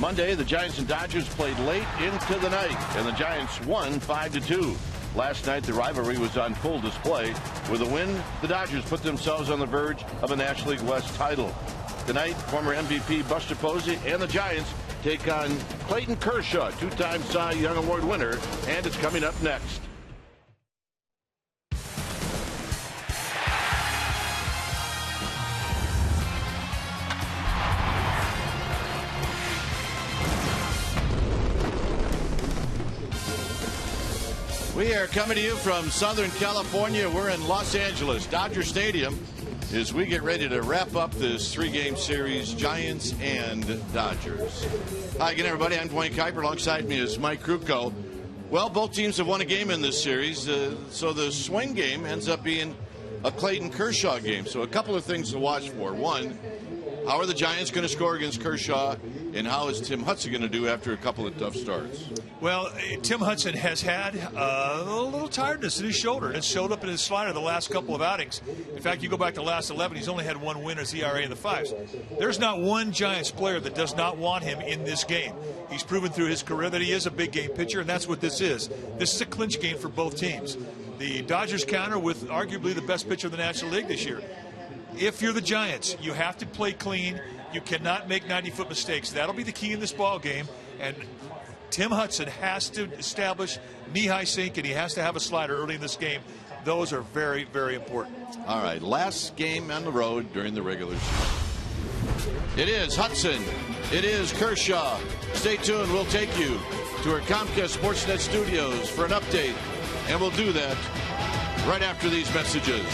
Monday, the Giants and Dodgers played late into the night, and the Giants won 5-2. Last night, the rivalry was on full display. With a win, the Dodgers put themselves on the verge of a National League West title. Tonight, former MVP Buster Posey and the Giants take on Clayton Kershaw, two-time Cy Young Award winner, and it's coming up next. We are coming to you from Southern California. We're in Los Angeles, Dodger Stadium, as we get ready to wrap up this three-game series, Giants and Dodgers. Hi again, everybody. I'm Dwayne Kuiper. Alongside me is Mike Krukow. Well, both teams have won a game in this series, so the swing game ends up being a Clayton Kershaw game. So a couple of things to watch for. One, how are the Giants going to score against Kershaw, and how is Tim Hudson going to do after a couple of tough starts? Well, Tim Hudson has had a little tiredness in his shoulder. It showed up in his slider the last couple of outings. In fact, you go back to the last 11, he's only had one win, his ERA in the fives. There's not one Giants player that does not want him in this game. He's proven through his career that he is a big game pitcher, and that's what this is. This is a clinch game for both teams. The Dodgers counter with arguably the best pitcher in the National League this year. If you're the Giants, you have to play clean. You cannot make 90-foot mistakes. That'll be the key in this ball game. And Tim Hudson has to establish knee-high sink, and he has to have a slider early in this game. Those are very, very important. All right, last game on the road during the regular season. It is Hudson. It is Kershaw. Stay tuned. We'll take you to our Comcast Sportsnet studios for an update, and we'll do that right after these messages.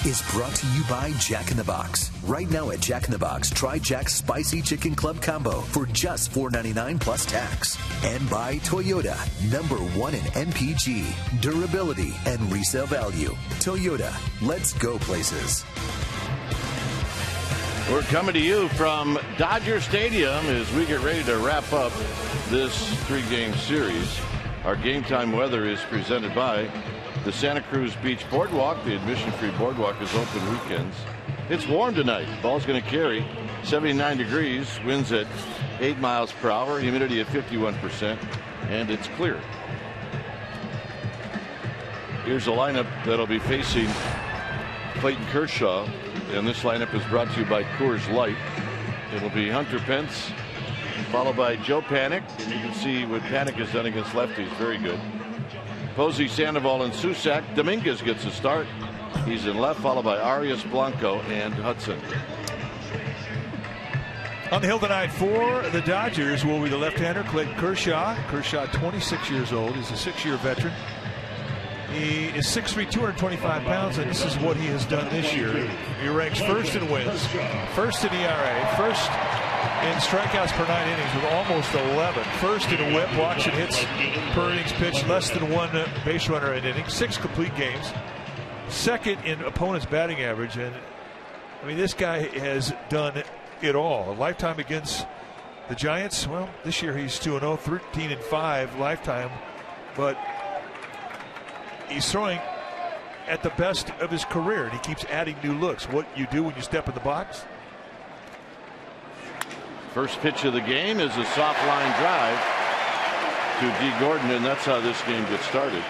is brought to you by Jack in the Box. Right now at Jack in the Box, try Jack's Spicy Chicken Club Combo for just $4.99 plus tax. And by Toyota, #1 in MPG, durability, and resale value. Toyota, let's go places. We're coming to you from Dodger Stadium as we get ready to wrap up this 3-game series. Our game time weather is presented by the Santa Cruz Beach Boardwalk. The admission-free boardwalk is open weekends. It's warm tonight. Ball's going to carry 79 degrees, winds at 8 miles per hour, humidity at 51%, and it's clear. Here's a lineup that'll be facing Clayton Kershaw, and this lineup is brought to you by Coors Light. It'll be Hunter Pence, followed by Joe Panik. And you can see what Panik has done against lefties. Very good. Posey, Sandoval, and Susac. Dominguez gets a start. He's in left, followed by Arias, Blanco, and Hudson. On the hill tonight for the Dodgers will be the left-hander Clayton Kershaw. Kershaw, 26 years old. He's a 6-year veteran. He is 6'3", 225 pounds, and this is what he has done this year. He ranks first in wins, first in ERA, first in strikeouts per 9 innings with almost 11, first in whip, walks and hits per innings pitched, less than 1 base runner an inning, 6 complete games, second in opponent's batting average. And I mean, this guy has done it all. A lifetime against the Giants. Well, this year he's 2-0, 13-5 lifetime, but he's throwing at the best of his career, and he keeps adding new looks. What you do when you step in the box. First pitch of the game is a soft line drive to D. Gordon, and that's how this game gets started.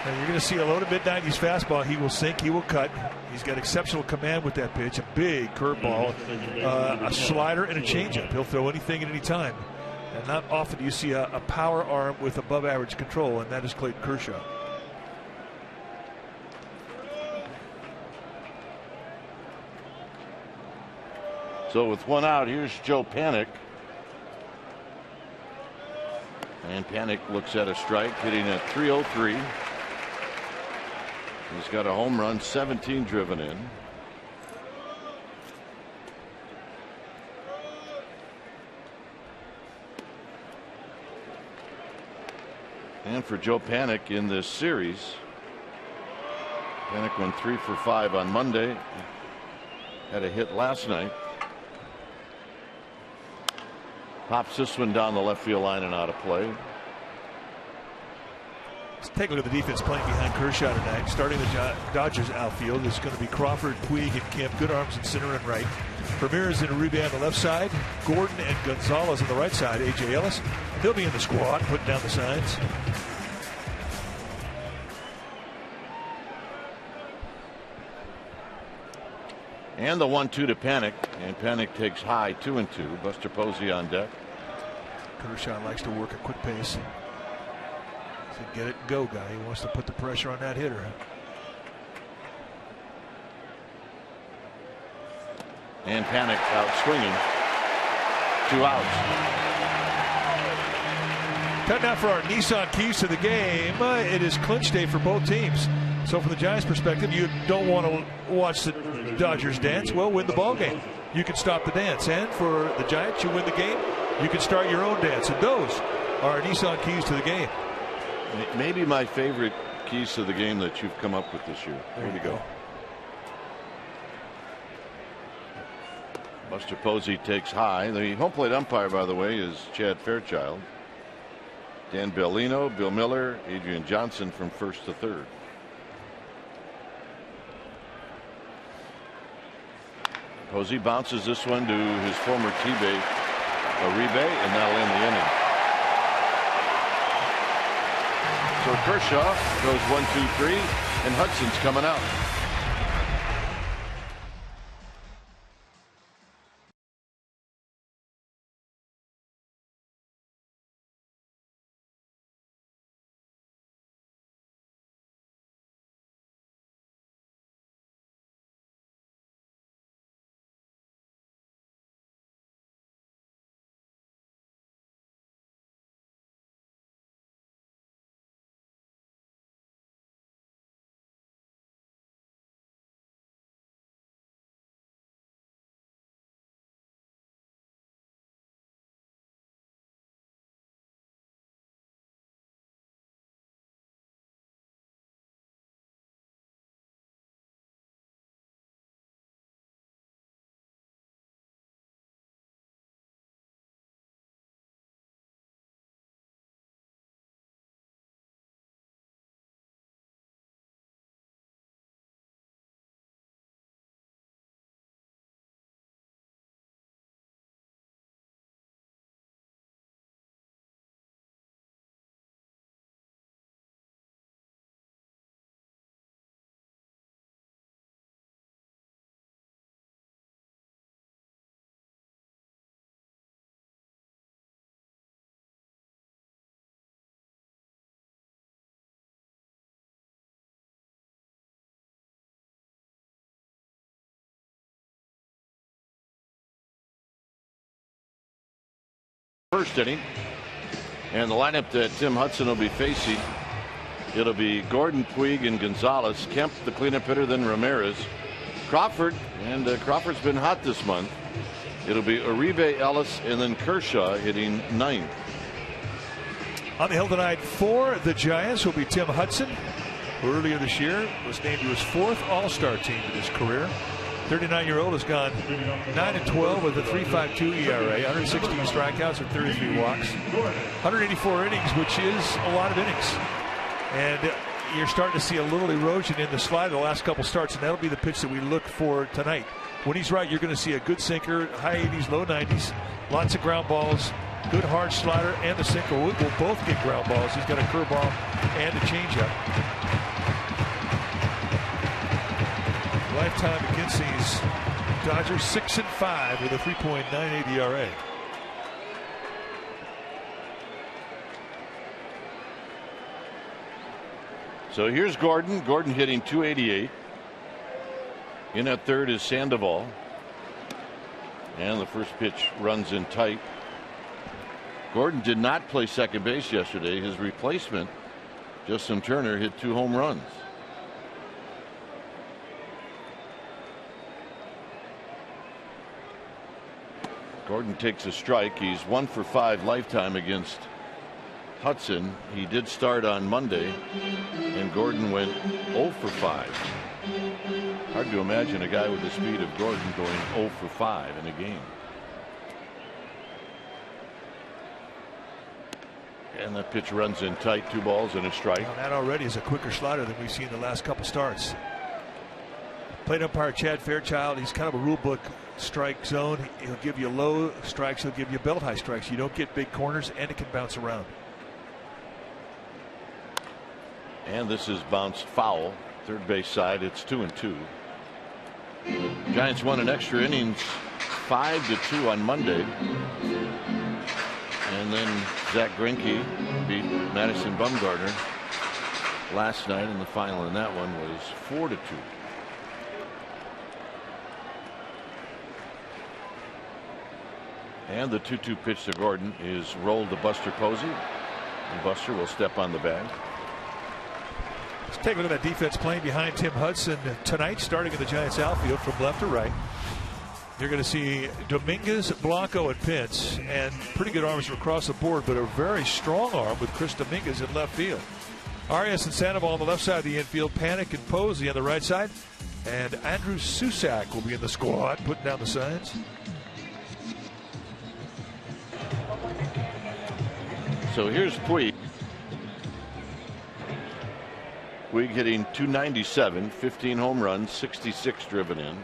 And you're going to see a low to mid-90s fastball. He will sink, he will cut. He's got exceptional command with that pitch. A big curveball, a slider, and a changeup. He'll throw anything at any time. And not often do you see a power arm with above-average control, and that is Clayton Kershaw. So with 1 out, here's Joe Panik. And Panik looks at a strike, hitting at .303. He's got a home run, 17 driven in. And for Joe Panik in this series, Panik went 3 for 5 on Monday. Had a hit last night. Pops this one down the left field line and out of play. Let's take a look at the defense playing behind Kershaw tonight. Starting the Dodgers outfield is going to be Crawford, Puig, and Kemp. Good arms in center and right. Ramirez and Uribe on the left side. Gordon and Gonzalez on the right side. A.J. Ellis. They'll be in the squad, putting down the signs. And the 1-2 to Panik, and Panik takes high 2-2. Buster Posey on deck. Kershaw likes to work a quick pace. He's a get it and go guy. He wants to put the pressure on that hitter. And Panik out swinging. 2 outs. Time now for our Nissan keys to the game. It is clinch day for both teams. So from the Giants' perspective, you don't want to watch the Dodgers dance. Well, win the ball game. You can stop the dance. And for the Giants, you win the game. You can start your own dance. And those are our Nissan keys to the game. Maybe my favorite keys to the game that you've come up with this year. Way to go. Buster Posey takes high. The home plate umpire, by the way, is Chad Fairchild. Dan Bellino, Bill Miller, Adrian Johnson from first to third. Posey bounces this one to his former teammate Uribe, and that'll end the inning. So Kershaw goes 1-2-3, and Hudson's coming out. first inning. And the lineup that Tim Hudson will be facing, it'll be Gordon, Puig, and Gonzalez. Kemp, the cleanup hitter, then Ramirez. Crawford, and Crawford's been hot this month. It'll be Uribe, Ellis, and then Kershaw hitting ninth. On the hill tonight for the Giants will be Tim Hudson, who earlier this year was named to his 4th All-Star team in his career. 39-year-old has gone 9-12 with a 3.52 ERA, 116 strikeouts and 33 walks, 184 innings, which is a lot of innings. And you're starting to see a little erosion in the slider the last couple starts, and that'll be the pitch that we look for tonight. When he's right, you're going to see a good sinker, high 80s, low 90s, lots of ground balls, good hard slider, and the sinker will both get ground balls. He's got a curveball and a changeup. Lifetime against these Dodgers, 6-5 with a 3.98 ERA. So here's Gordon. Gordon hitting .288. In at third is Sandoval. And the first pitch runs in tight. Gordon did not play second base yesterday. His replacement, Justin Turner, hit 2 home runs. Gordon takes a strike. He's 1 for 5 lifetime against Hudson. He did start on Monday, and Gordon went 0 for 5. Hard to imagine a guy with the speed of Gordon going 0 for 5 in a game. And that pitch runs in tight, 2 balls and a strike. Well, that already is a quicker slider than we've seen the last couple starts. Plate umpire Chad Fairchild, he's kind of a rule book strike zone. He'll give you low strikes, he'll give you belt high strikes. You don't get big corners, and it can bounce around. And this is bounced foul. Third base side, it's 2-2. Giants won in extra innings 5-2 on Monday. And then Zach Greinke beat Madison Bumgarner last night, and the final in that one was 4-2. And the 2-2 pitch to Gordon is rolled to Buster Posey, and Buster will step on the bag. Let's take a look at that defense playing behind Tim Hudson tonight, starting in the Giants outfield from left to right. You're going to see Dominguez, Blanco, and Pence, and pretty good arms from across the board, but a very strong arm with Chris Dominguez in left field. Arias and Sandoval on the left side of the infield, Panic and Posey on the right side, and Andrew Susac will be in the squad, putting down the signs. So here's Puig. Puig hitting .297, 15 home runs, 66 driven in.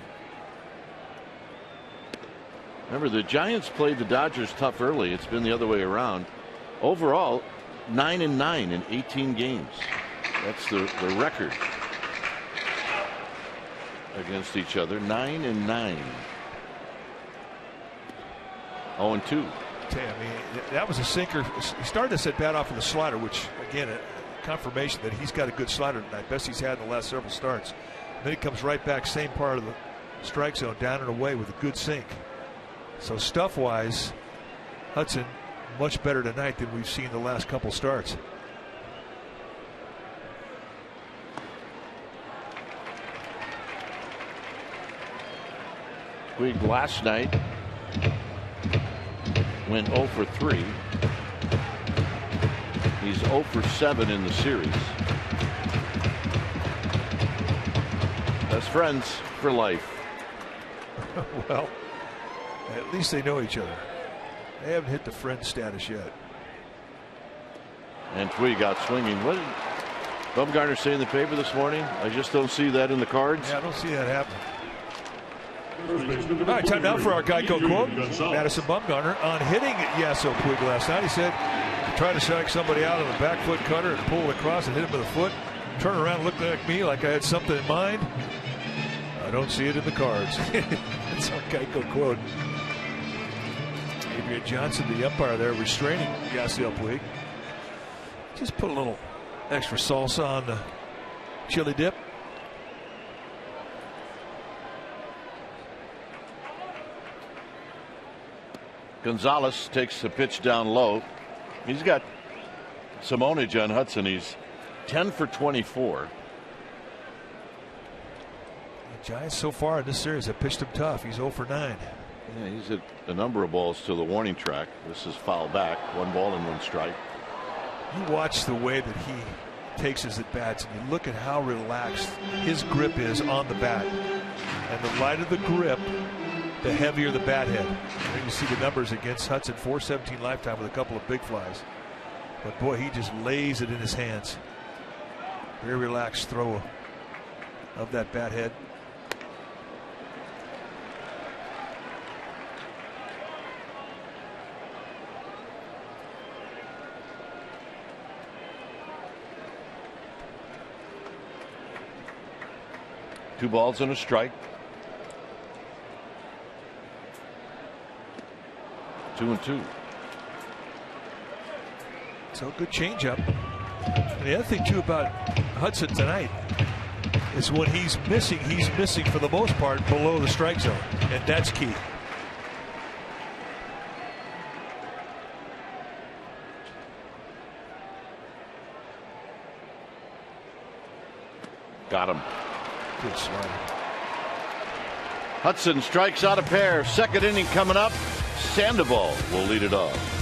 Remember, the Giants played the Dodgers tough early. It's been the other way around. Overall, 9-9 in 18 games. That's the record against each other. 9-9. 0-2. I mean, that was a sinker. He started this at bat off of the slider, which, again, a confirmation that he's got a good slider tonight. Best he's had in the last several starts. Then he comes right back, same part of the strike zone, down and away with a good sink. So stuff-wise, Hudson much better tonight than we've seen the last couple starts. Puig last night went 0 for 3. He's 0 for 7 in the series. Best friends for life. Well, at least they know each other. They haven't hit the friend status yet. And Puig out swinging. What did Bumgarner say in the paper this morning? I just don't see that in the cards. Yeah, I don't see that happening. All right, time now for our Geico quote. Madison Bumgarner on hitting Yasiel Puig last night. He said, try to strike somebody out on the back foot cutter and pull it across and hit him with a foot. Turn around and look at me like I had something in mind. I don't see it in the cards. That's our Geico quote. Adrian Johnson, the umpire there, restraining Yasiel Puig. Just put a little extra salsa on the chili dip. Gonzalez takes the pitch down low. He's got some ownage on Hudson. He's 10 for 24. The Giants so far in this series have pitched him tough. He's 0 for 9. Yeah, he's hit a number of balls to the warning track. This is foul back. 1 ball and 1 strike. You watch the way that he takes his at bats, and you look at how relaxed his grip is on the bat. And the lighter the grip, the heavier the bat head. And you see the numbers against Hudson, 417 lifetime with a couple of big flies. But boy, he just lays it in his hands. Very relaxed throw of that bat head. Two balls and a strike. 2-2. So good changeup. And the other thing too about Hudson tonight is when he's missing for the most part below the strike zone, and that's key. Got him. Good slider. Hudson strikes out a pair. Second inning coming up. Sandoval will lead it off.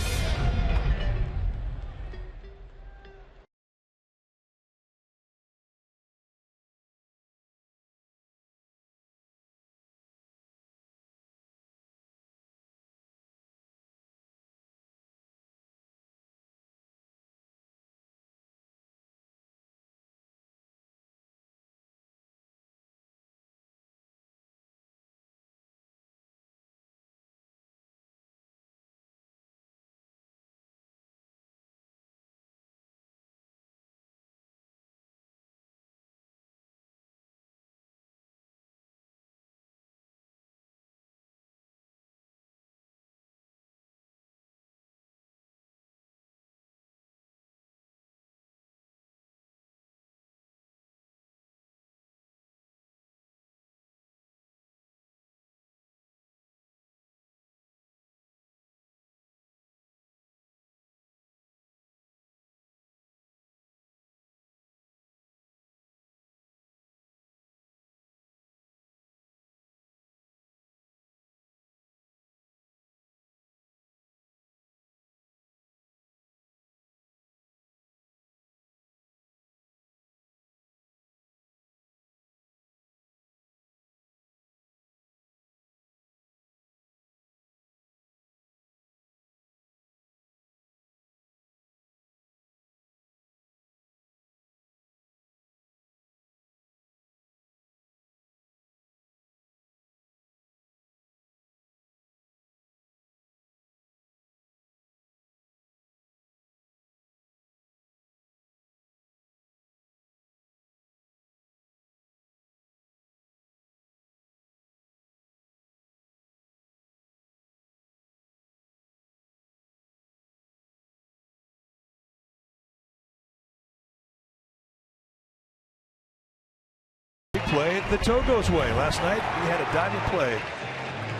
Play the Togo's way. Last night we had a diving play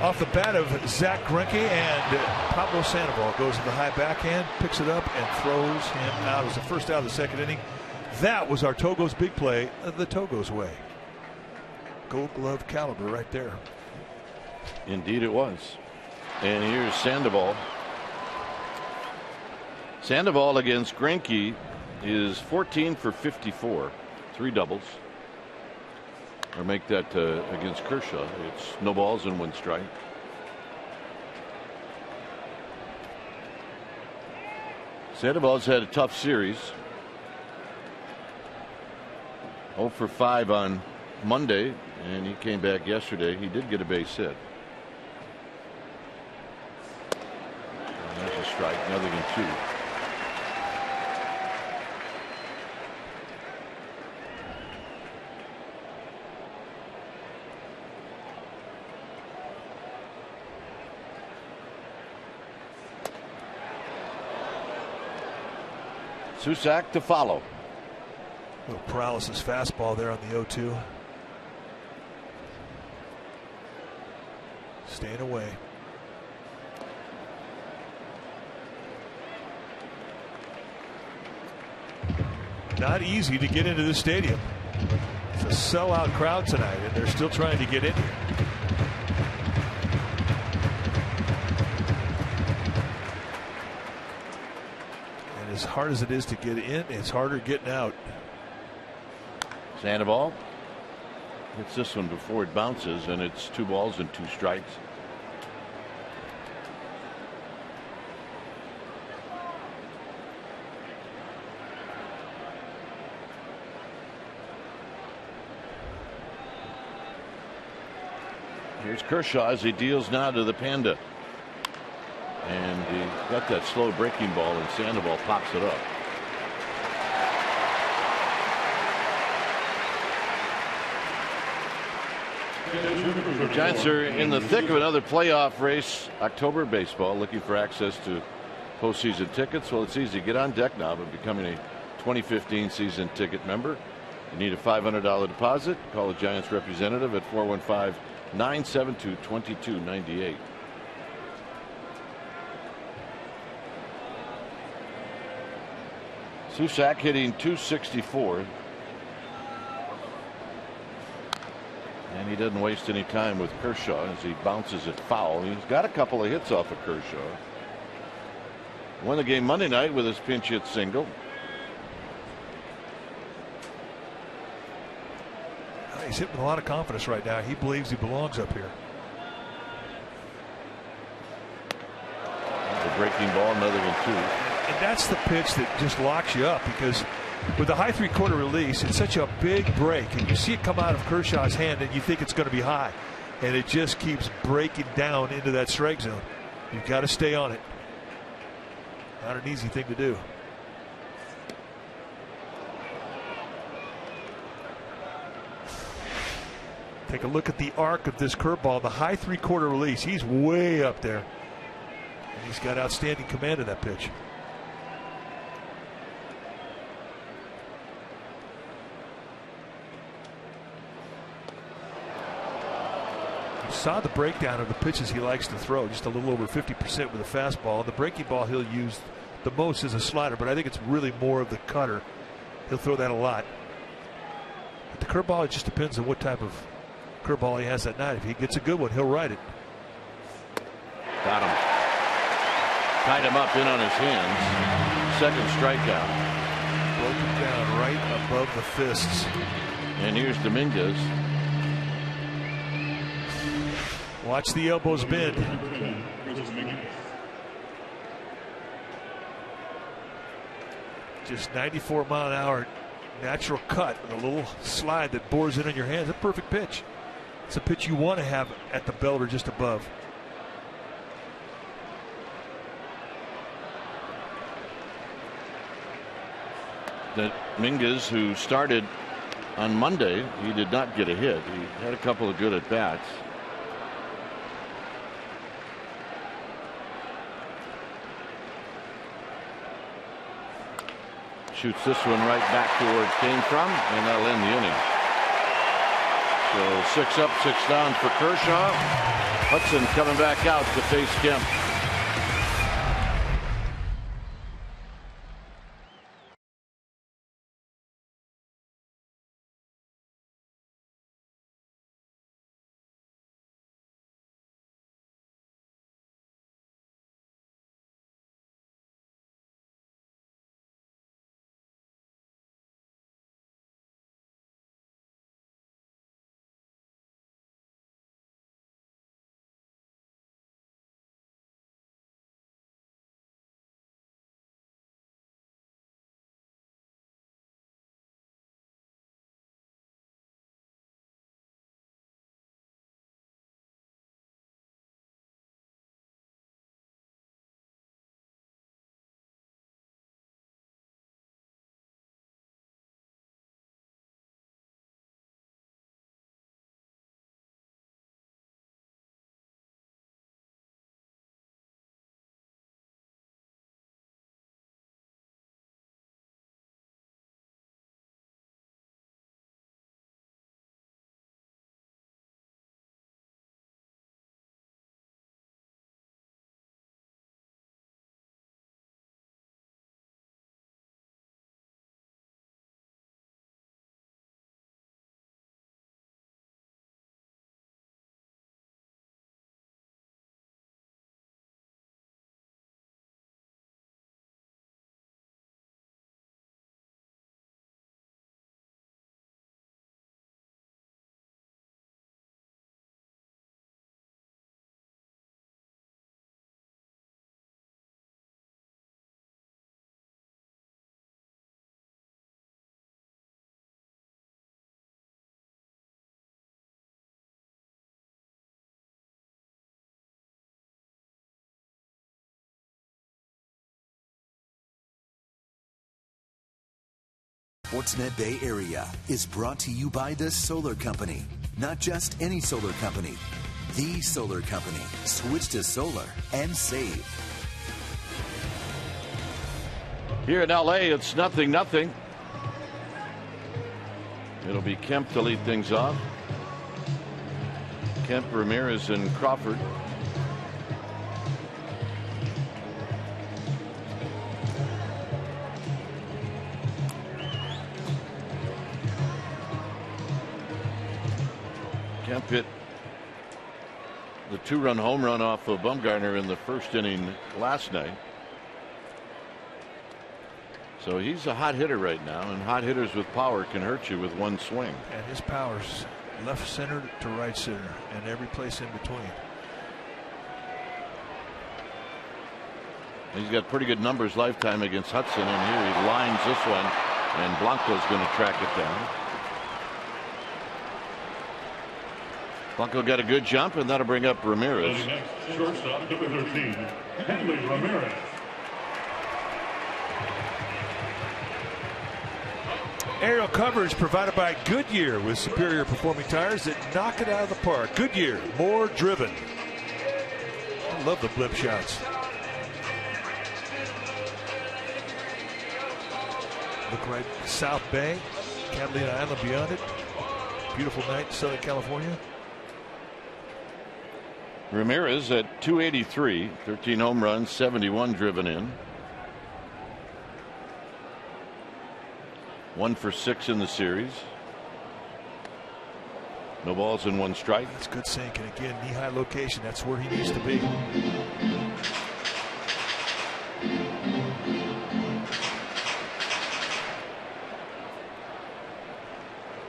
off the bat of Zach Greinke, and Pablo Sandoval goes to the high backhand, picks it up, and throws him out. It was the first out of the second inning. That was our Togo's big play, the Togo's way. Gold glove caliber right there. Indeed it was. And here's Sandoval. Sandoval against Greinke is 14 for 54. 3 doubles. Or make that against Kershaw. It's no balls and 1 strike. Sandoval's had a tough series. 0 for 5 on Monday, and he came back yesterday. He did get a base hit. And there's a strike, nothing in 2. Susac to follow. Little paralysis fastball there on the 0-2. Staying away. not easy to get into this stadium. It's a sellout crowd tonight, and they're still trying to get in here. And as hard as it is to get in, it's harder getting out. Sandoval hits this one before it bounces, and it's 2 balls and 2 strikes. Here's Kershaw as he deals now to the Panda. And he got that slow breaking ball, and Sandoval pops it up. The Giants are in the thick of another playoff race. October baseball, looking for access to postseason tickets. Well, it's easy. Get on deck now by becoming a 2015 season ticket member. You need a $500 deposit. Call the Giants representative at 415-972-2298. Susak hitting .264. And he doesn't waste any time with Kershaw as he bounces it foul. He's got a couple of hits off of Kershaw. Won the game Monday night with his pinch hit single. He's hitting with a lot of confidence right now. He believes he belongs up here. The breaking ball, another one too. And that's the pitch that just locks you up, because with the high 3/4 release, it's such a big break, and you see it come out of Kershaw's hand, and you think it's going to be high, and it just keeps breaking down into that strike zone. You've got to stay on it. Not an easy thing to do. Take a look at the arc of this curveball, the high 3/4 release. He's way up there, and he's got outstanding command of that pitch. Saw the breakdown of the pitches he likes to throw, just a little over 50% with a fastball. The breaking ball he'll use the most is a slider, but I think it's really more of the cutter. He'll throw that a lot. But the curveball, it just depends on what type of curveball he has that night. If he gets a good one, he'll ride it. Got him. Tied him up in on his hands. Second strikeout. Broken down right above the fists. And here's Dominguez. Watch the elbows bend. Just 94-mile-an-hour natural cut with a little slide that bores in on your hands. A perfect pitch. It's a pitch you want to have at the belt or just above. Dominguez, who started on Monday, he did not get a hit. He had a couple of good at-bats. Shoots this one right back to where it came from, and that'll end the inning. So 6 up, 6 down for Kershaw. Hudson coming back out to face Kemp. Sportsnet Bay Area is brought to you by the Solar Company. Not just any solar company, the Solar Company. Switch to solar and save. Here in L.A., it's 0-0. It'll be Kemp to lead things off. Kemp, Ramirez, and Crawford. Kemp hit the 2-run home run off of Bumgarner in the first inning last night. So he's a hot hitter right now, and hot hitters with power can hurt you with one swing. And his power's left center to right center and every place in between. He's got pretty good numbers lifetime against Hudson, and here he lines this one, and Blanco's going to track it down. Blanco got a good jump, and that'll bring up Ramirez. Shortstop number 13, Henry Ramirez. Aerial coverage provided by Goodyear with superior performing tires that knock it out of the park. Goodyear, more driven. I love the blip shots. Look right, South Bay, Catalina Island beyond it. Beautiful night in Southern California. Ramirez at 283, 13 home runs, 71 driven in. 1 for 6 in the series. No balls and 1 strike. That's good sink, and again, knee-high location. That's where he needs to be.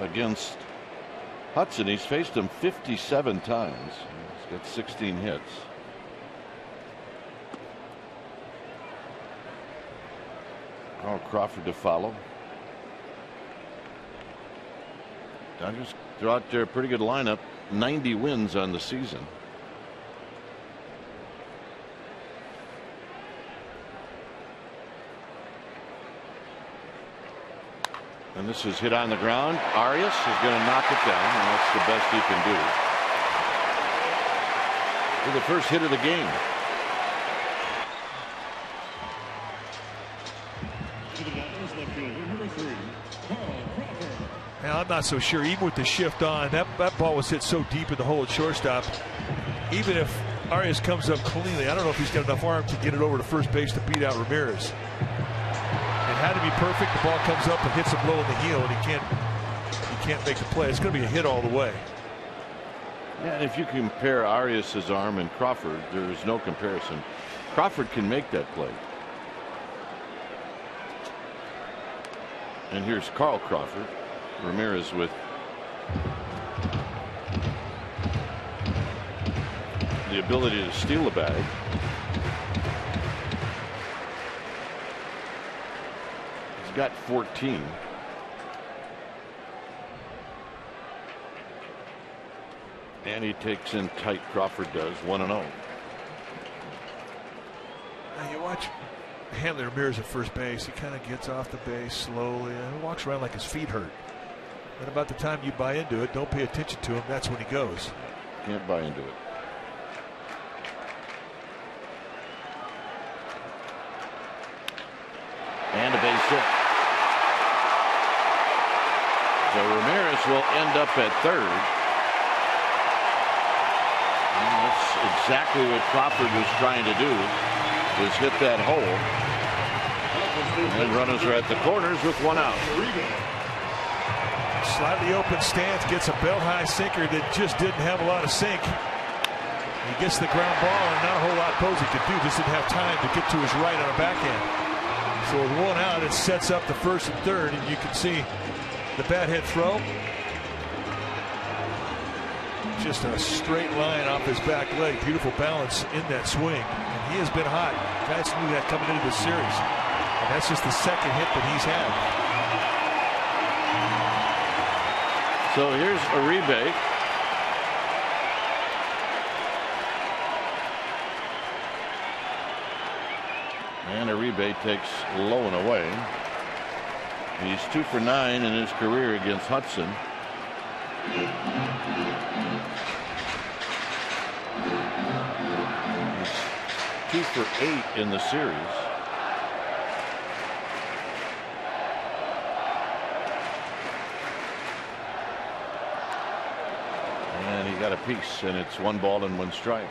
Against Hudson, he's faced him 57 times. He's got 16 hits. Carl Crawford to follow. Dodgers throw out their pretty good lineup, 90 wins on the season. And this is hit on the ground. Arias is going to knock it down, and that's the best he can do. For the first hit of the game. Now, I'm not so sure, even with the shift on, that ball was hit so deep in the hole at shortstop. Even if Arias comes up cleanly, I don't know if he's got enough arm to get it over to first base to beat out Ramirez. It had to be perfect. The ball comes up and hits him low in the heel, and he can't make the play. It's going to be a hit all the way. Yeah, and if you compare Arias' arm and Crawford, there is no comparison. Crawford can make that play. And here's Carl Crawford. Ramirez with the ability to steal a bag. He's got 14. And he takes in tight. Crawford does 1-0. Now you watch Hanley Ramirez at first base. He kind of gets off the base slowly and walks around like his feet hurt. And about the time you buy into it, don't pay attention to him, that's when he goes. Can't buy into it. And a base hit. So Ramirez will end up at third. And that's exactly what Crawford was trying to do, was hit that hole. And runners are at the corners with 1 out. Slightly open stance, gets a belt-high sinker that just didn't have a lot of sink. He gets the ground ball, and not a whole lot Posey could do. Just didn't have time to get to his right on a backhand. So with 1 out, it sets up the first and third, and you can see the bat head throw. Just a straight line off his back leg. Beautiful balance in that swing. And he has been hot. Guys knew that coming into the series. And that's just the second hit that he's had. So here's Uribe. And Uribe takes low and away. He's 2 for 9 in his career against Hudson. He's 2 for 8 in the series. And he got a piece, and it's 1 ball and 1 strike.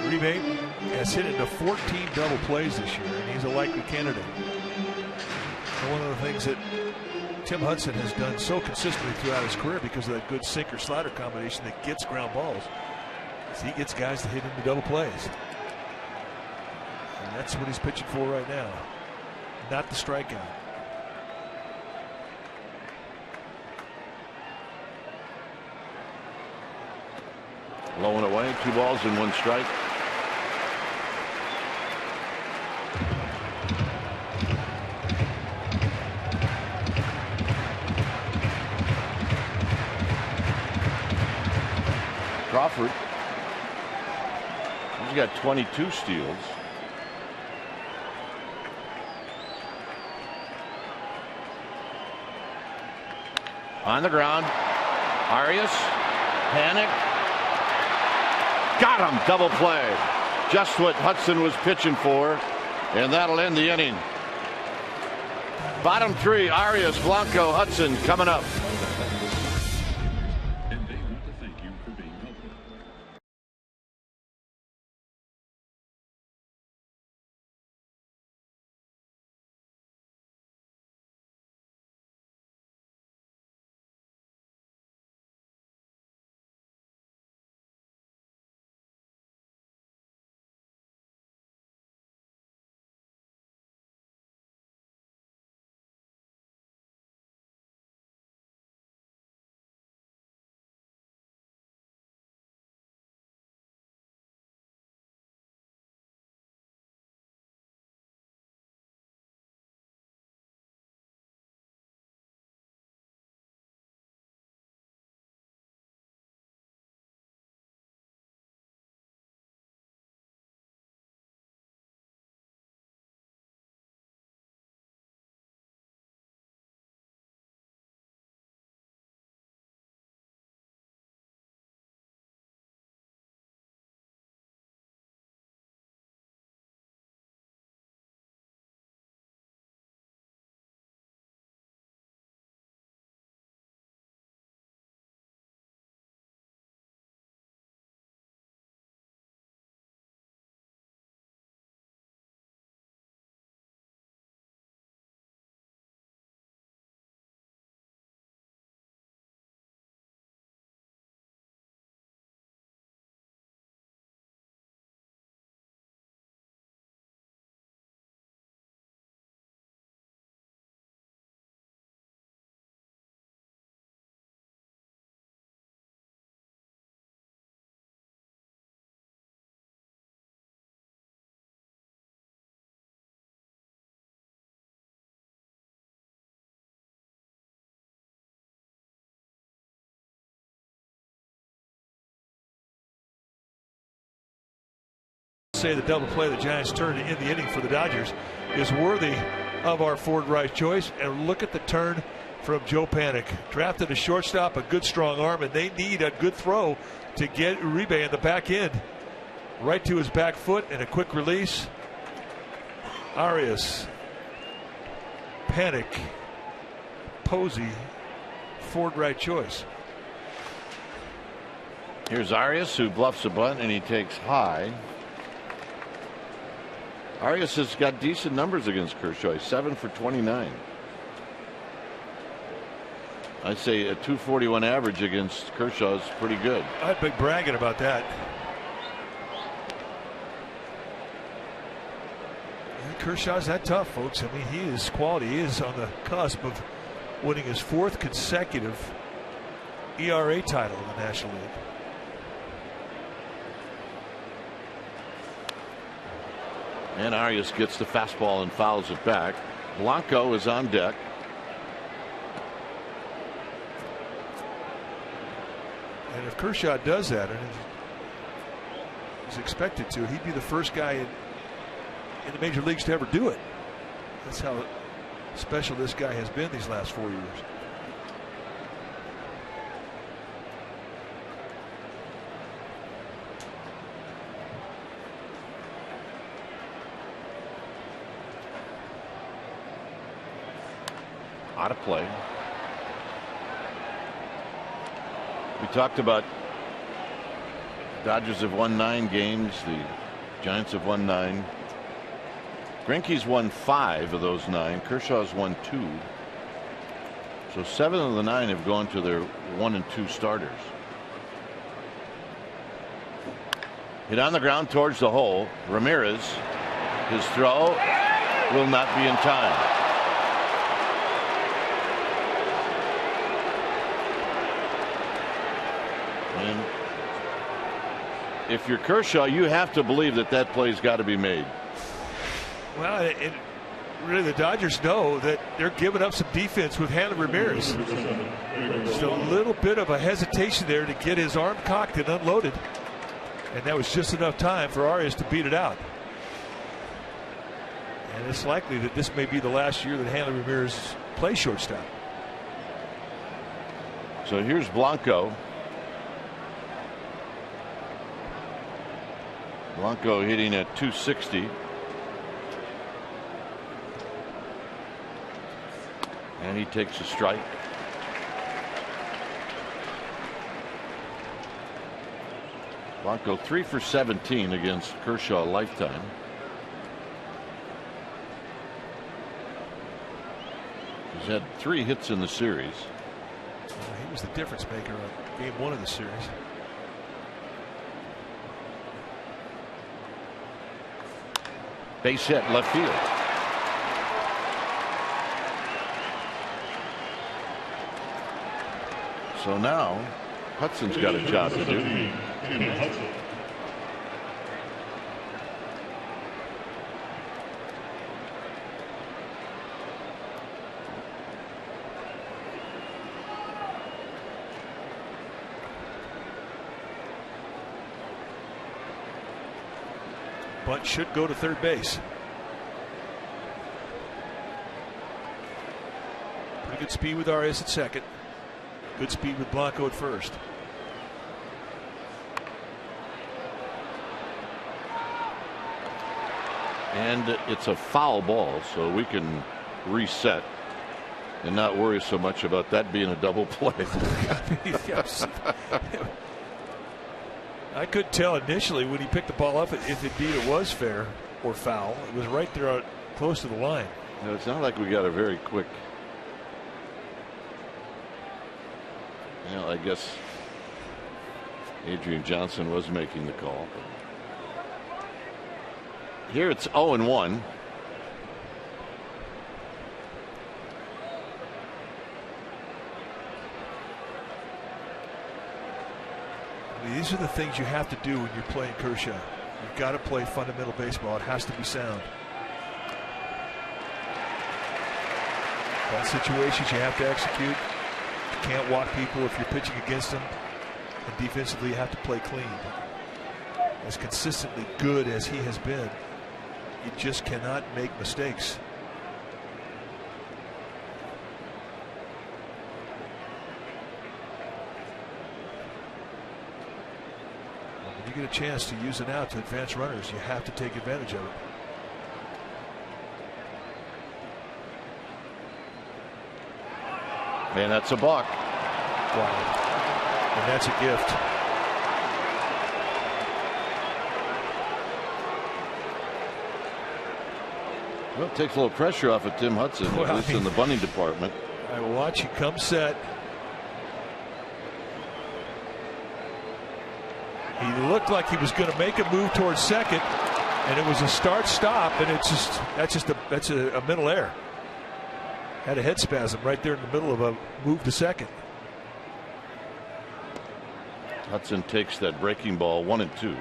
Uribe has hit into 14 double plays this year, and he's a likely candidate. And one of the things that Tim Hudson has done so consistently throughout his career, because of that good sinker slider combination that gets ground balls, is he gets guys to hit into double plays. And that's what he's pitching for right now, not the strikeout. Low and away, 2 balls and 1 strike. Crawford, he's got 22 steals. On the ground, Arias, panic. Got him, double play. Just what Hudson was pitching for, and that'll end the inning. Bottom 3, Arias, Blanco, Hudson coming up. And they want to thank you for being public. Say the double play the Giants turned in the inning for the Dodgers is worthy of our Ford Rice choice. And look at the turn from Joe Panik. Drafted a shortstop, a good strong arm, and they need a good throw to get Uribe in the back end. Right to his back foot and a quick release. Arias, Panik, Posey, Ford Rice choice. Here's Arias, who bluffs a bunt, and he takes high. Arias has got decent numbers against Kershaw. He's 7 for 29. I'd say a 241 average against Kershaw is pretty good. I'd be bragging about that. Kershaw's that tough, folks. I mean, he is quality. He is on the cusp of winning his 4th consecutive ERA title in the National League. And Arias gets the fastball and fouls it back. Blanco is on deck. And if Kershaw does that, and he's expected to, he'd be the first guy in the major leagues to ever do it. That's how special this guy has been these last 4 years. Out of play. We talked about Dodgers have won 9 games. The Giants have won 9. Greinke's won 5 of those 9. Kershaw's won 2. So 7 of the 9 have gone to their 1 and 2 starters. Hit on the ground towards the hole. Ramirez, his throw will not be in time. And if you're Kershaw, you have to believe that that play's got to be made. Well, really, the Dodgers know that they're giving up some defense with Hanley Ramirez. Just a little bit of a hesitation there to get his arm cocked and unloaded. And that was just enough time for Arias to beat it out. And it's likely that this may be the last year that Hanley Ramirez plays shortstop. So here's Blanco. Blanco hitting at 260. And he takes a strike. Blanco 3 for 17 against Kershaw lifetime. He's had 3 hits in the series. He was the difference maker on game 1 of the series. Base hit left field. So now Hudson's got a job to do. Bunt should go to third base. Pretty good speed with Arias at second. Good speed with Blanco at first. And it's a foul ball, so we can reset and not worry so much about that being a double play. I couldn't tell initially when he picked the ball up if indeed it was fair or foul. It was right there close to the line. No, it's not like we got a very quick. You know, I guess Adrian Johnson was making the call. Here it's 0-1. These are the things you have to do when you're playing Kershaw. You've got to play fundamental baseball. It has to be sound. Bad situations you have to execute. You can't walk people if you're pitching against them. And defensively, you have to play clean. As consistently good as he has been, you just cannot make mistakes. When you get a chance to use an out to advance runners, you have to take advantage of it. Man, that's a balk. Wow. And that's a gift. Well, it takes a little pressure off of Tim Hudson, at least in the bunting department. I watch you come set. He looked like he was going to make a move towards second, and it was a start-stop, and that's a mental error. Had a head spasm right there in the middle of a move to second. Hudson takes that breaking ball 1-2.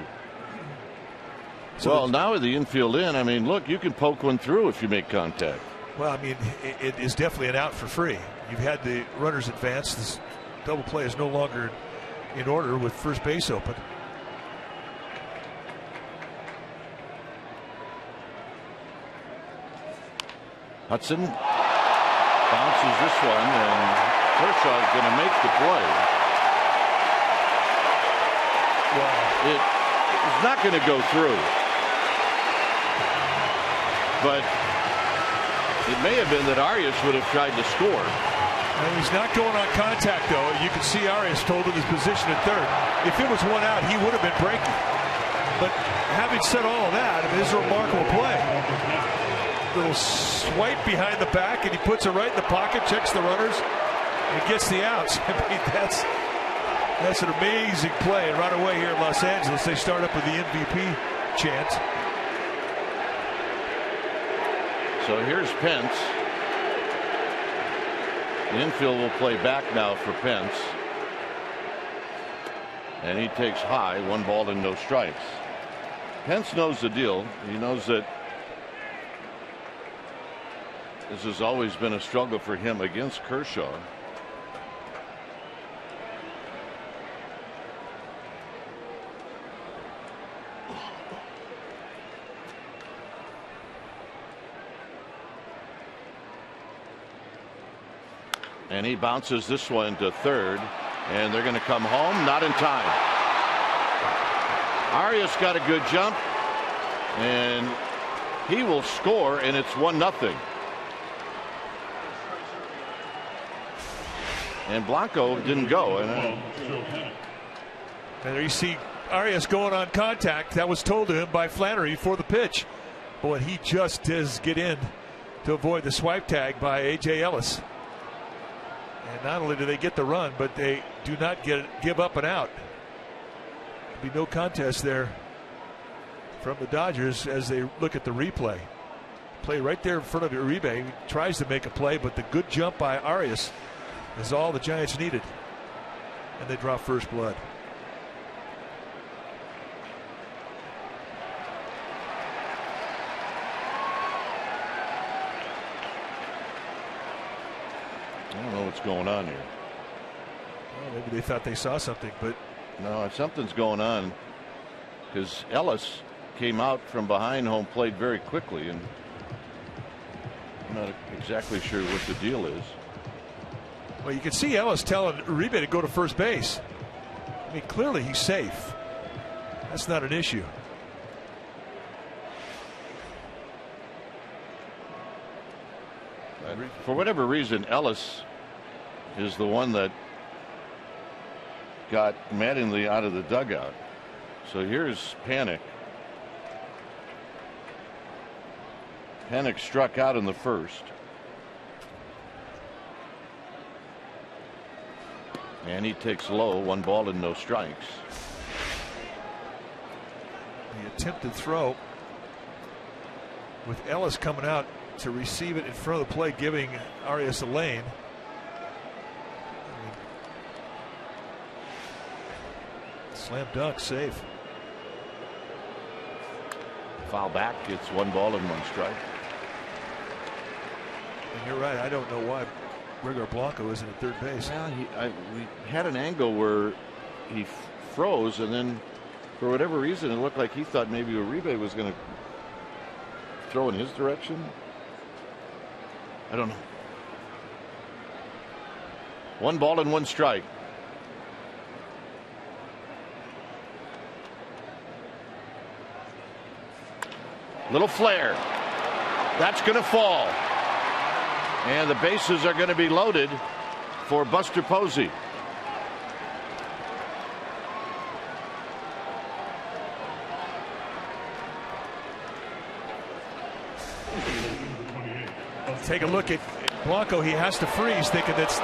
So well, now with the infield in, I mean, look, you can poke one through if you make contact. Well, I mean, it is definitely an out for free. You've had the runners advance. This double play is no longer in order with first base open. Hudson bounces this one, and Kershaw is going to make the play. Well, it's not going to go through, but it may have been that Arias would have tried to score. And he's not going on contact, though. You can see Arias holding his position at third. If it was one out, he would have been breaking. But having said all of that, I mean, this is a remarkable play. Little swipe behind the back, and he puts it right in the pocket, checks the runners, and gets the outs. I mean, that's an amazing play. And right away here in Los Angeles, they start up with the MVP chant. So here's Pence. The infield will play back now for Pence. And he takes high, 1 ball and no strikes. Pence knows the deal. He knows that this has always been a struggle for him against Kershaw. And he bounces this one to third, and they're going to come home, not in time. Arias got a good jump, and he will score, and it's 1-0. And Blanco didn't go. And there you see Arias going on contact. That was told to him by Flannery for the pitch. Boy, he just does get in to avoid the swipe tag by A.J. Ellis. And not only do they get the run, but they do not give up and out. There'll be no contest there from the Dodgers as they look at the replay. Play right there in front of Uribe. He tries to make a play, but the good jump by Arias is all the Giants needed. And they draw first blood. I don't know what's going on here. Well, maybe they thought they saw something, but no, something's going on, because Ellis came out from behind home plate very quickly, and I'm not exactly sure what the deal is. Well, you can see Ellis telling Uribe to go to first base. I mean, clearly he's safe. That's not an issue. For whatever reason, Ellis is the one that got Mattingly out of the dugout. So here's Panic. Panic struck out in the first. And he takes low, 1 ball and no strikes. The attempted throw with Ellis coming out to receive it in front of the plate, giving Arias a lane. Slam dunk, safe. Foul back, it's 1 ball and 1 strike. And you're right, I don't know why Rigor Blanco isn't at third base. Well, we had an angle where he froze, and then for whatever reason it looked like he thought maybe Uribe was going to throw in his direction. I don't know. 1 ball and 1 strike. Little flare. That's going to fall. And the bases are going to be loaded for Buster Posey. Take a look at Blanco. He has to freeze, thinking that's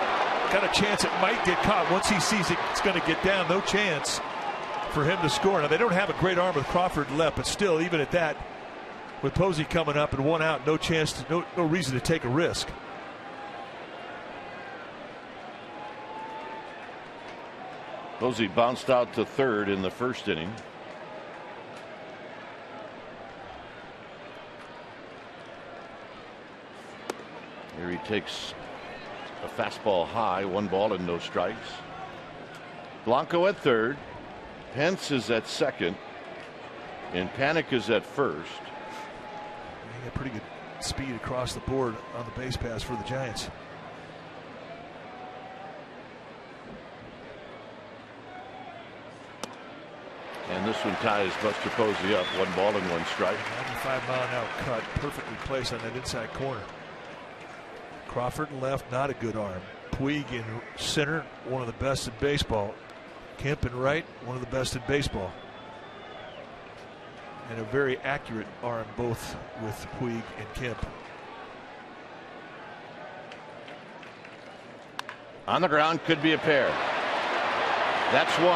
got a chance it might get caught. Once he sees it's going to get down, no chance for him to score. Now, they don't have a great arm with Crawford left, but still, even at that, with Posey coming up and 1 out, no chance, no reason to take a risk. Posey bounced out to third in the first inning. Here he takes a fastball high, 1 ball and no strikes. Blanco at third. Pence is at second. And Panic is at first. He had pretty good speed across the board on the base pass for the Giants. And this one ties Buster Posey up. 1 ball and 1 strike. 95-mile-an-hour cut, perfectly placed on that inside corner. Crawford in left, not a good arm. Puig in center, one of the best in baseball. Kemp in right, one of the best in baseball. And a very accurate arm, both with Puig and Kemp. On the ground, could be a pair. That's 1.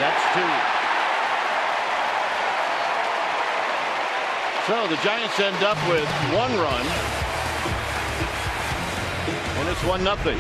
That's 2. So the Giants end up with 1 run, and it's 1-0.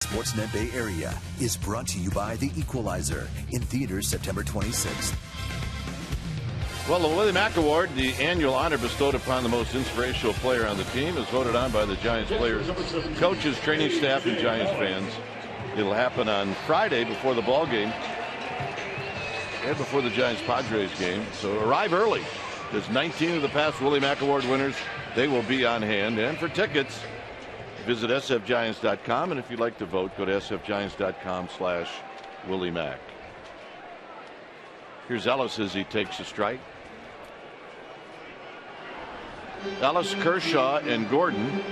Sportsnet Bay Area is brought to you by The Equalizer, in theaters September 26th. Well, the Willie Mack Award, the annual honor bestowed upon the most inspirational player on the team, is voted on by the Giants players, coaches, training staff, and Giants fans. It'll happen on Friday before the ball game and before the Giants-Padres game. So arrive early. There's 19 of the past Willie Mack Award winners. They will be on hand. And for tickets, visit sfgiants.com. And if you'd like to vote, go to sfgiants.com/Willie Mack. Here's Ellis as he takes a strike. Ellis, Kershaw, and Gordon.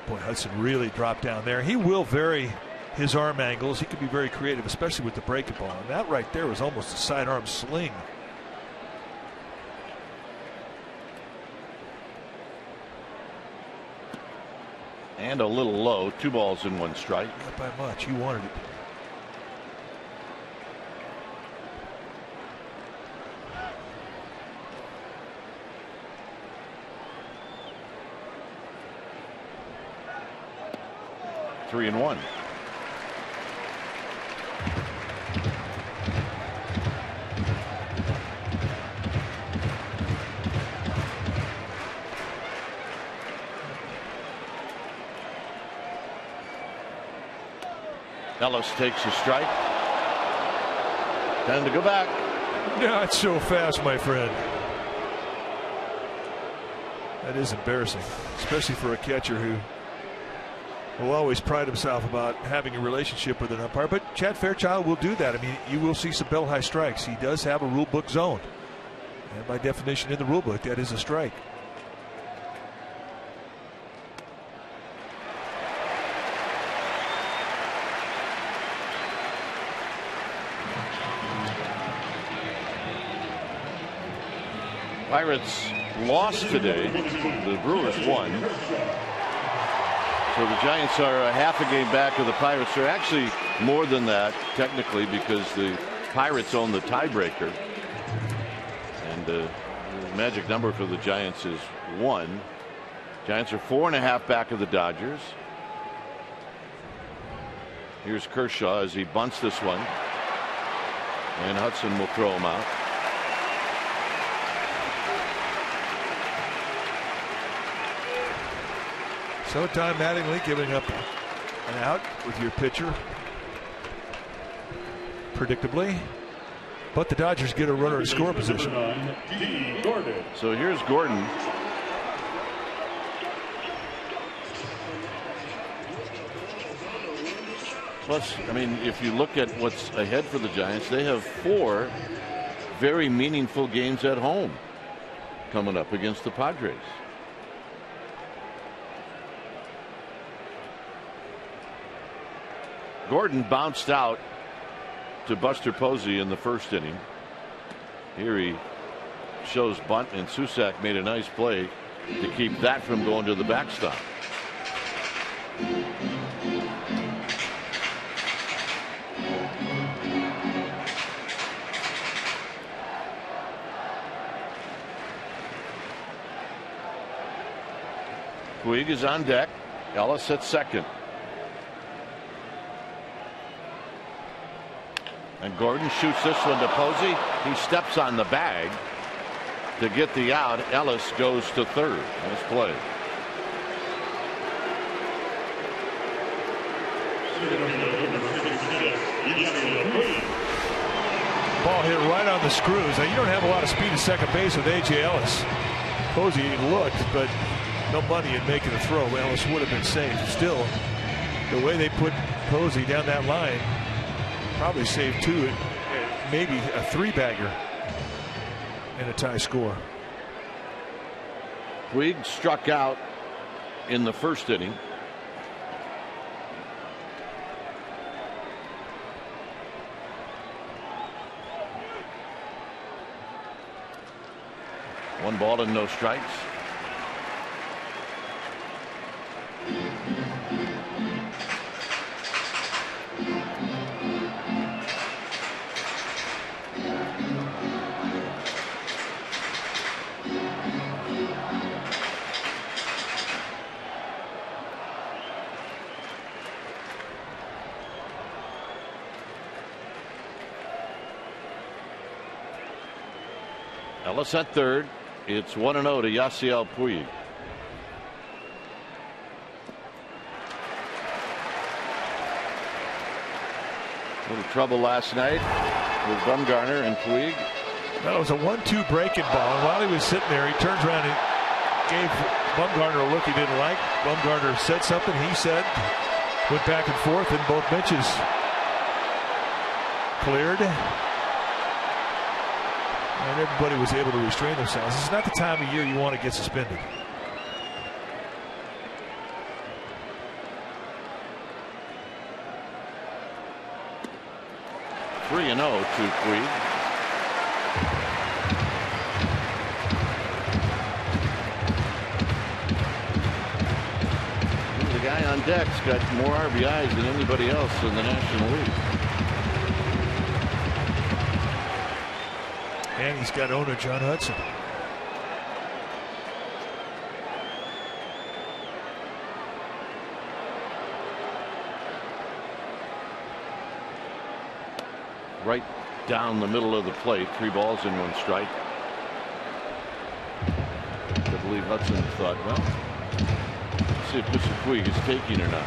Boy, Hudson really dropped down there. He will vary his arm angles. He can be very creative, especially with the breaking ball. And that right there was almost a sidearm sling. And a little low. 2 balls and 1 strike. Not by much. He wanted it. Three and 1. Ellis takes a strike. Time to go back. Not so fast, my friend. That is embarrassing, especially for a catcher who will always pride himself about having a relationship with an umpire. But Chad Fairchild will do that. I mean, you will see some bell high strikes. He does have a rule book zone. And by definition in the rule book, that is a strike. Pirates lost today. The Brewers won. So the Giants are a half a game back of the Pirates. They're actually more than that technically because the Pirates own the tiebreaker. And the magic number for the Giants is 1. Giants are 4.5 back of the Dodgers. Here's Kershaw as he bunts this one. And Hudson will throw him out. So Don Mattingly giving up an out with your pitcher, predictably. But the Dodgers get a runner in score position. So here's Gordon. Plus, I mean, if you look at what's ahead for the Giants, they have 4 very meaningful games at home coming up against the Padres. Gordon bounced out to Buster Posey in the first inning. Here he shows bunt, and Susac made a nice play to keep that from going to the backstop. Puig is on deck. Ellis at second. And Gordon shoots this one to Posey. He steps on the bag to get the out. Ellis goes to third. Nice play. Ball hit right on the screws. Now you don't have a lot of speed at second base with A.J. Ellis. Posey looked, but no money in making the throw. Ellis would have been safe. Still, the way they put Posey down that line, probably saved 2, maybe a 3-bagger in a tie score. Puig struck out in the first inning. One ball and no strikes. Ellis at third. It's 1-0 to Yasiel Puig. A little trouble last night with Bumgarner and Puig. Well, it was a 1-2 breaking ball, and while he was sitting there, he turns around and gave Bumgarner a look he didn't like. Bumgarner said something, he said, went back and forth, and both benches cleared. And everybody was able to restrain themselves. This is not the time of year you want to get suspended. Three 3-0 to Puig. The guy on deck's got more RBIs than anybody else in the National League. And he's got owner John Hudson. Right down the middle of the plate. 3 balls and 1 strike. I believe Hudson thought, well, let's see if Mr. Puig is taking or not.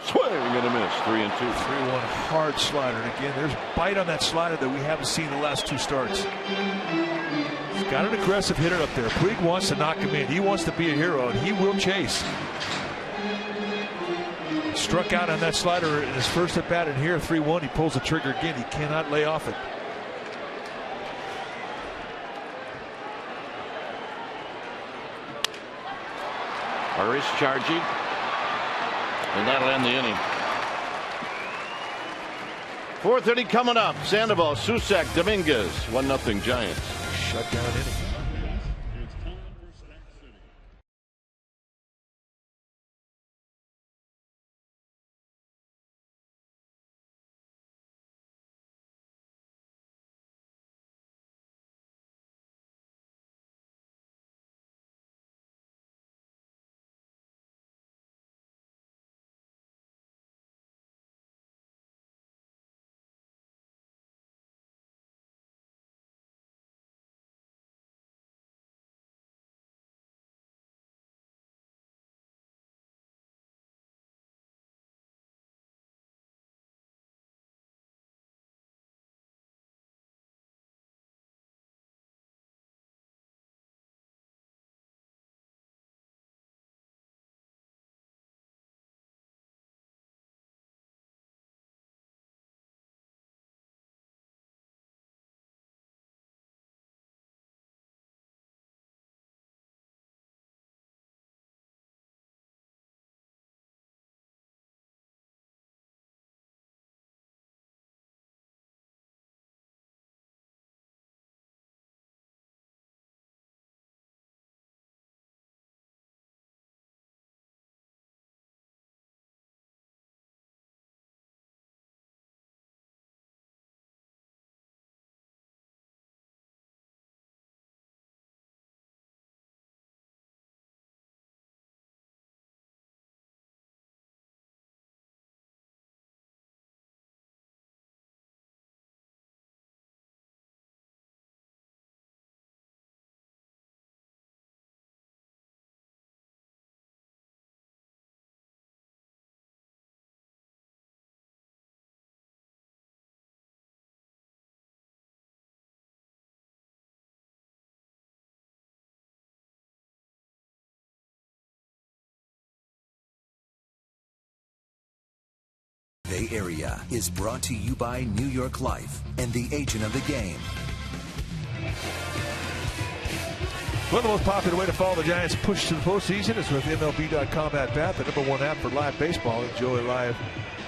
Swing and a miss. 3-2. 3-1 hard slider. And again, there's bite on that slider that we haven't seen the last 2 starts. He's got an aggressive hitter up there. Puig wants to knock him in. He wants to be a hero, and he will chase. Struck out on that slider in his first at bat, and here 3-1. He pulls the trigger again. He cannot lay off it. Harris charging, and that'll end the inning. Fourth inning coming up. Sandoval, Susac, Dominguez. 1-0 Giants. Shutdown inning. Bay Area is brought to you by New York Life and the agent of the game. One of the most popular way to follow the Giants' push to the postseason is with MLB.com at bat, the #1 app for live baseball. Enjoy live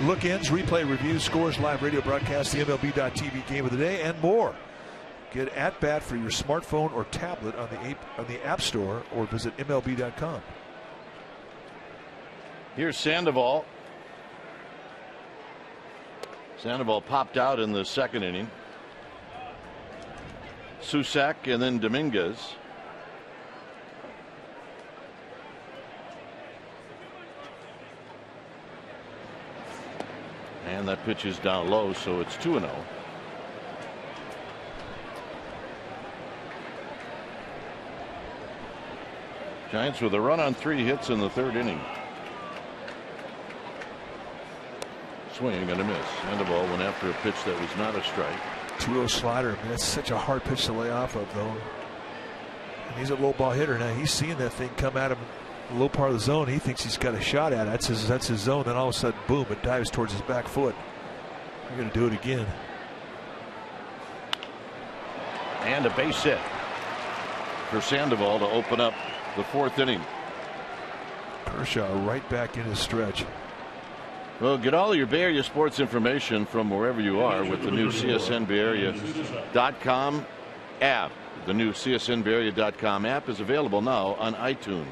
look-ins, replay reviews, scores, live radio broadcasts, the MLB.tv game of the day, and more. Get at bat for your smartphone or tablet on the App Store or visit MLB.com. Here's Sandoval. Sandoval popped out in the second inning. Susac and then Dominguez. And that pitch is down low, so it's 2-0. Giants with a run on 3 hits in the third inning. Swing and a miss. Sandoval went after a pitch that was not a strike. 2-0 slider. I mean, that's such a hard pitch to lay off of, though. And he's a low ball hitter now. He's seeing that thing come at him in the low part of the zone. He thinks he's got a shot at it. That's his zone. Then all of a sudden, boom! It dives towards his back foot. You're going to do it again. And a base hit for Sandoval to open up the fourth inning. Kershaw right back in his stretch. Well, get all of your Bay Area sports information from wherever you are with the new CSNBayArea.com app. The new CSNBayArea.com app is available now on iTunes.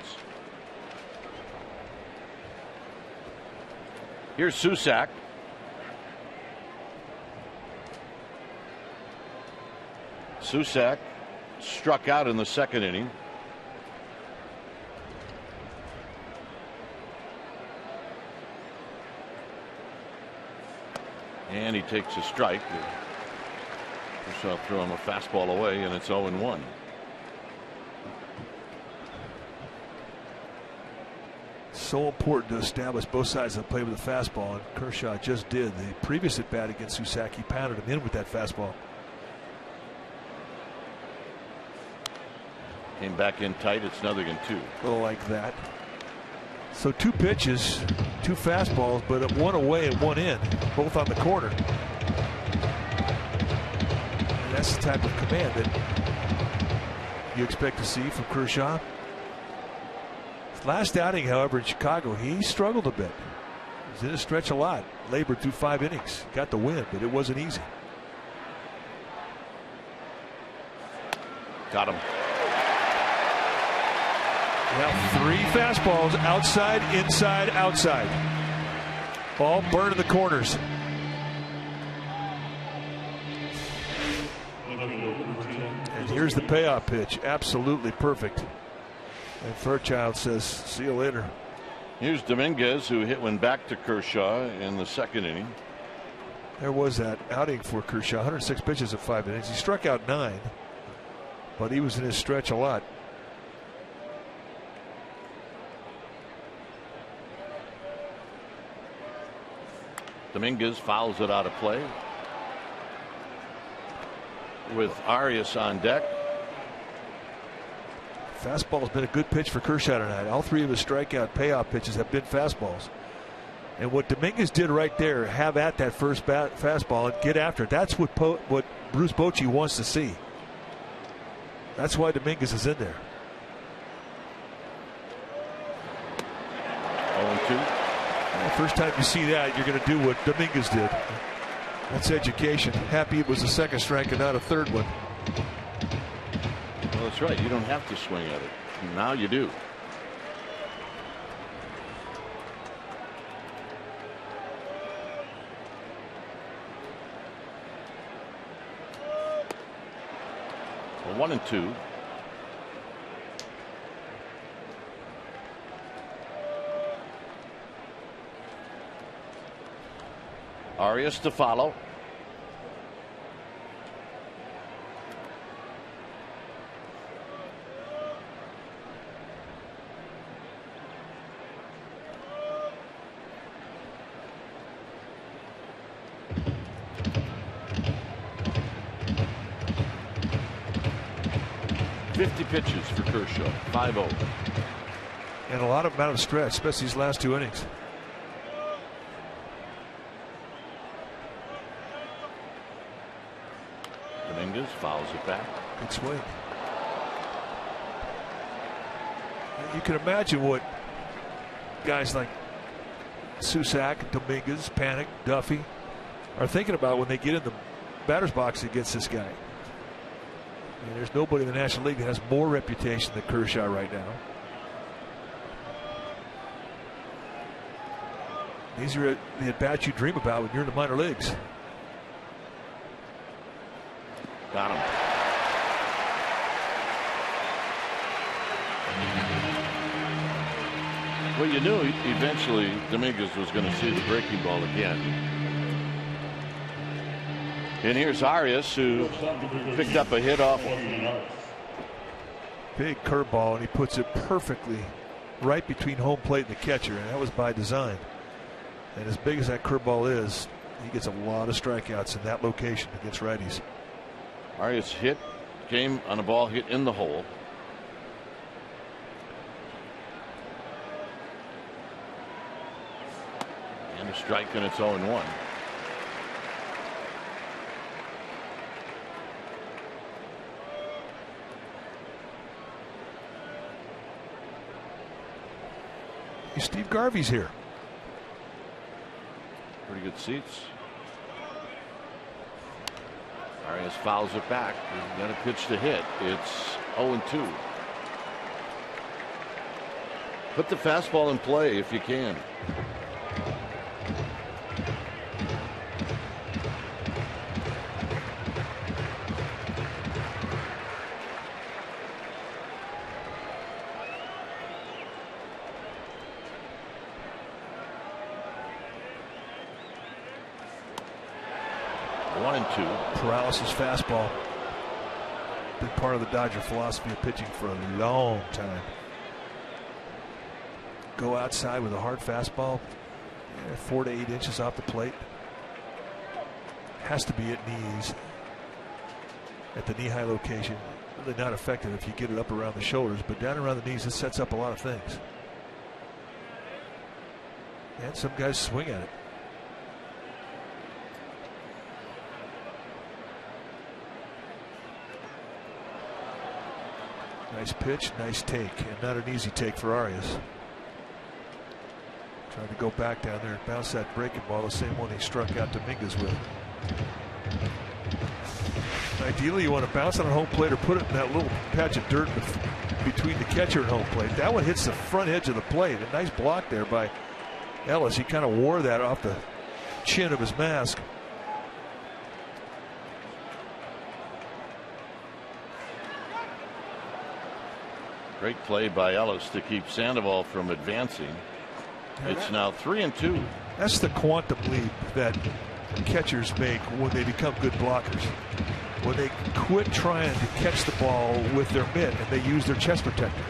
Here's Susac. Susac struck out in the second inning. And he takes a strike. Kershaw threw him a fastball away, and it's 0-1. So important to establish both sides of the play with the fastball, and Kershaw just did. The previous at bat against Susac, he pounded him in with that fastball. Came back in tight. It's 0-2. A little like that. So 2 pitches, 2 fastballs, but 1 away and 1 in, both on the corner. And that's the type of command that you expect to see from Kershaw. Last outing, however, in Chicago, he struggled a bit. He was in a stretch a lot. Labored through 5 innings. Got the win, but it wasn't easy. Got him. Now 3 fastballs, outside, inside, outside. Ball burning the corners. And here's the payoff pitch. Absolutely perfect. And Fairchild says, see you later. Here's Dominguez, who hit one back to Kershaw in the 2nd inning. There was that outing for Kershaw. 106 pitches in 5 innings. He struck out 9, but he was in his stretch a lot. Dominguez fouls it out of play with Arias on deck. Fastball's been a good pitch for Kershaw tonight. All 3 of his strikeout payoff pitches have been fastballs. And what Dominguez did right there, have at that first fastball and get after it. That's what Bruce Bochy wants to see. That's why Dominguez is in there. 0-2. The first time you see that, you're going to do what Dominguez did. That's education. Happy it was a 2nd strike and not a 3rd one. Well, that's right. You don't have to swing at it. Now you do. Well, 1-2. Arias to follow. Pitches for Kershaw. 5-0. And a lot of them out of the stretch, especially these last 2 innings. Dominguez fouls it back. Good swing. You can imagine what guys like Susac, Dominguez, Panic, Duffy are thinking about when they get in the batter's box against this guy. And there's nobody in the National League that has more reputation than Kershaw right now. These are the at-bats you dream about when you're in the minor leagues. Got him. Well, you knew eventually Dominguez was going to see the breaking ball again. And here's Arias, who picked up a hit off. Big curveball, and he puts it perfectly right between home plate and the catcher, and that was by design. And as big as that curveball is, he gets a lot of strikeouts in that location against righties. Arias came on a ball hit in the hole. And a strike, and it's 0-1. Steve Garvey's here. Pretty good seats. Arias fouls it back. He's got a pitch to hit. It's 0-2. Put the fastball in play if you can. Paralysis fastball. Been part of the Dodger philosophy of pitching for a long time. Go outside with a hard fastball, 4 to 8 inches off the plate. Has to be at knees, at the knee-high location. Really not effective if you get it up around the shoulders, but down around the knees, it sets up a lot of things. And some guys swing at it. Nice pitch, nice take, and not an easy take for Arias. Trying to go back down there and bounce that breaking ball, the same one he struck out Dominguez with. Ideally, you want to bounce on a home plate or put it in that little patch of dirt between the catcher and home plate. That one hits the front edge of the plate. A nice block there by Ellis. He kind of wore that off the chin of his mask. Great play by Ellis to keep Sandoval from advancing. It's now 3-2. That's the quantum leap that catchers make when they become good blockers. When they quit trying to catch the ball with their mitt and they use their chest protector.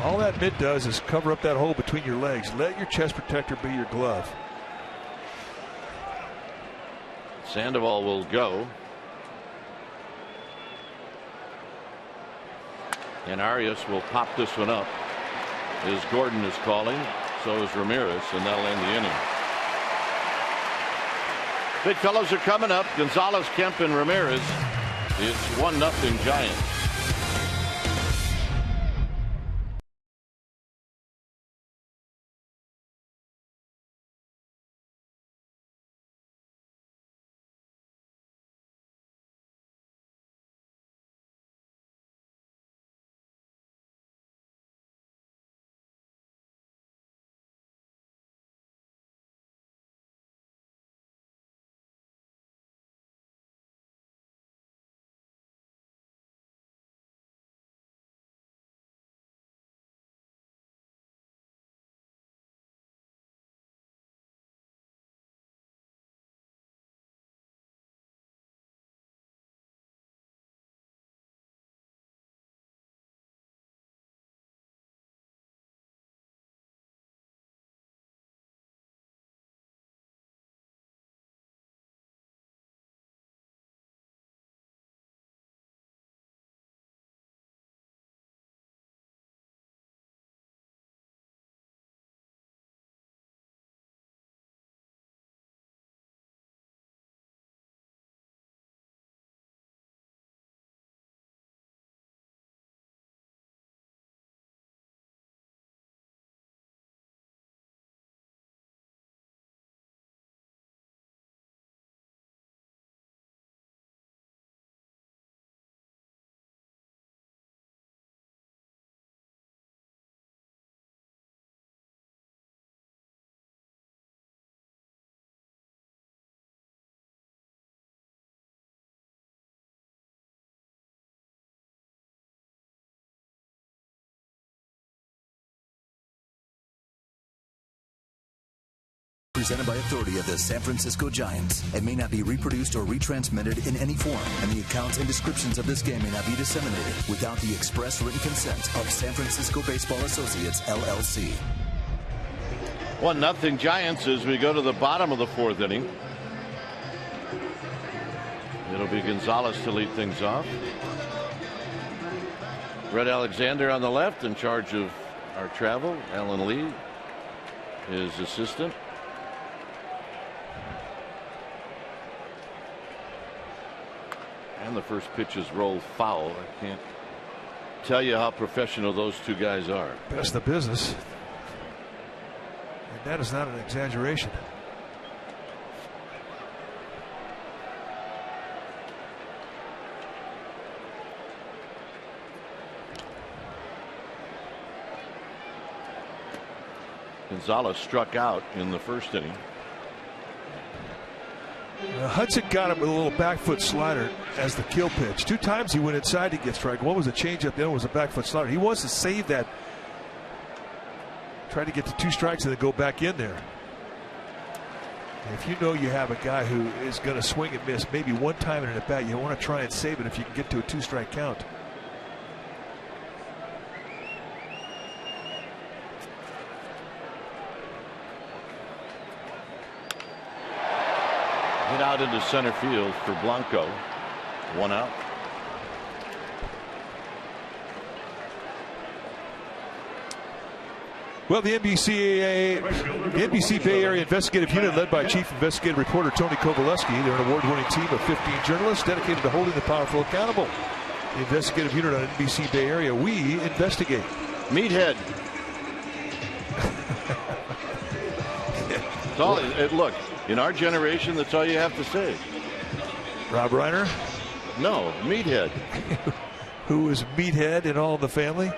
All that mitt does is cover up that hole between your legs. Let your chest protector be your glove. Sandoval will go. And Arias will pop this one up. As Gordon is calling, so is Ramirez, and that'll end the inning. Big fellows are coming up. Gonzalez, Kemp, and Ramirez. It's 1-0 Giants. Presented by authority of the San Francisco Giants and may not be reproduced or retransmitted in any form, and the accounts and descriptions of this game may not be disseminated without the express written consent of San Francisco Baseball Associates, LLC. 1-0 Giants as we go to the bottom of the fourth inning. It'll be Gonzalez to lead things off. Brett Alexander on the left in charge of our travel. Alan Lee, his assistant. And the first pitch is rolled foul. I can't tell you how professional those two guys are. Best in the business. And that is not an exaggeration. Gonzalez struck out in the first inning. Hudson got him with a little back foot slider as the kill pitch. 2 times he went inside to get strike. One was a changeup, the other was a back foot slider. He wants to save that. Try to get to 2 strikes and then go back in there. If you know you have a guy who is going to swing and miss maybe one time in an at bat, you want to try and save it if you can get to a 2-strike count. Hit out into center field for Blanco. 1 out. Well, the NBC Bay Area Investigative Unit, led by Chief Investigative Reporter Tony Kowaleski, they're an award-winning team of 15 journalists dedicated to holding the powerful accountable. The Investigative Unit on NBC Bay Area, we investigate. Meathead. That's all. Look, in our generation, that's all you have to say. Rob Reiner? No, Meathead. Who is Meathead in All in the Family?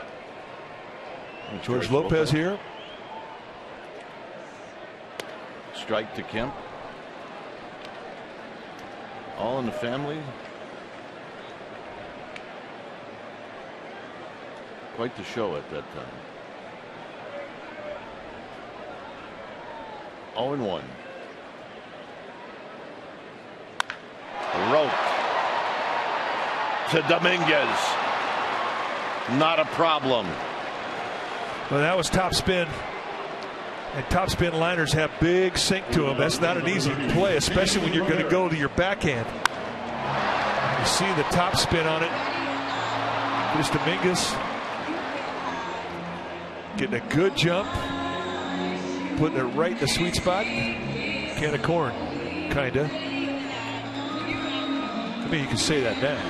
George Lopez here. Strike to Kemp. All in the Family. Quite the show at that time. 0-1. Rope to Dominguez. Not a problem. Well, that was top spin. And top spin liners have big sink to them. That's not an easy play, especially when you're going to go to your backhand. You see the top spin on it. Chris Dominguez getting a good jump, putting it right in the sweet spot. Can of corn, kind of. I mean, you can say that now.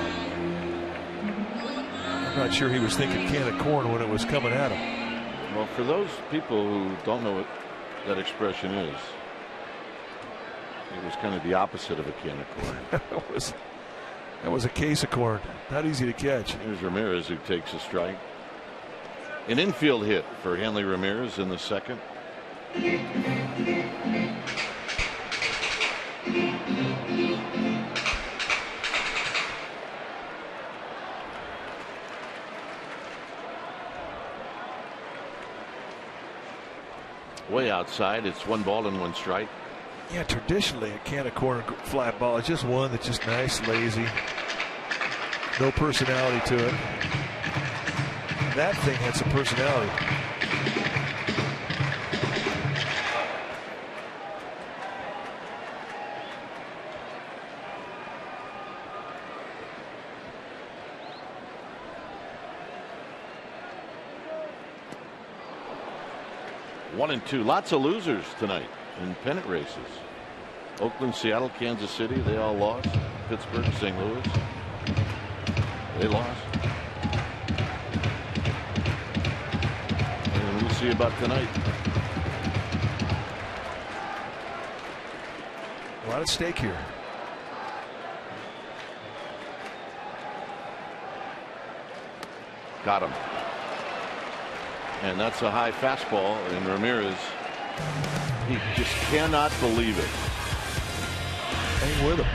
I'm not sure he was thinking can of corn when it was coming at him. Well, for those people who don't know what that expression is, it was kind of the opposite of a can of corn. that was a case of corn. Not easy to catch. Here's Ramirez, who takes a strike. An infield hit for Hanley Ramirez in the second. Way outside, it's 1 ball and 1 strike. Yeah, traditionally a can of corn fly ball is just one that's just nice, lazy, no personality to it. That thing had some personality. One and two. Lots of losers tonight in pennant races. Oakland, Seattle, Kansas City, they all lost. Pittsburgh, St. Louis, they lost. And we'll see about tonight. A lot at stake here. Got him. And that's a high fastball, and Ramirez, he just cannot believe it. Hang with him.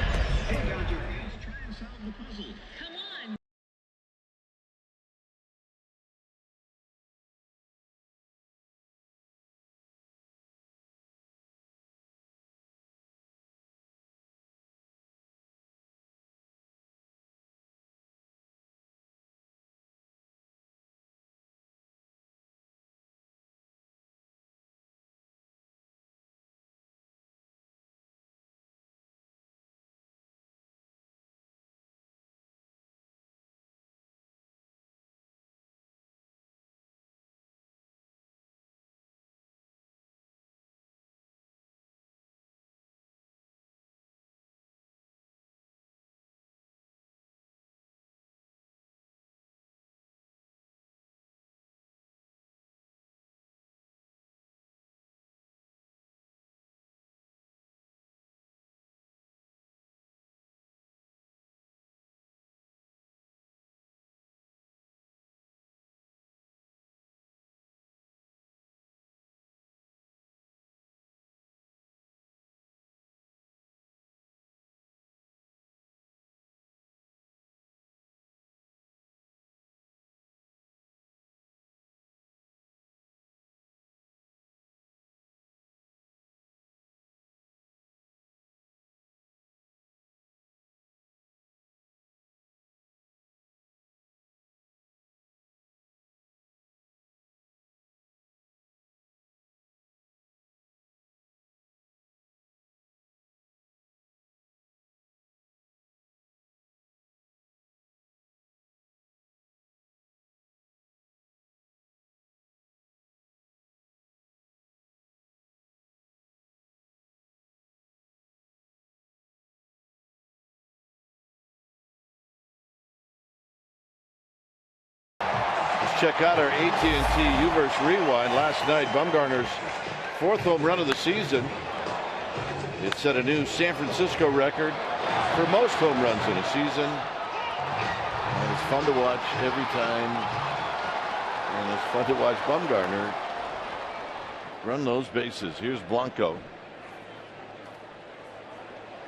Check out our AT&T U-verse rewind. Last night, Bumgarner's 4th home run of the season It set a new San Francisco record for most home runs in a season. And it's fun to watch every time. And it's fun to watch Bumgarner run those bases. Here's Blanco.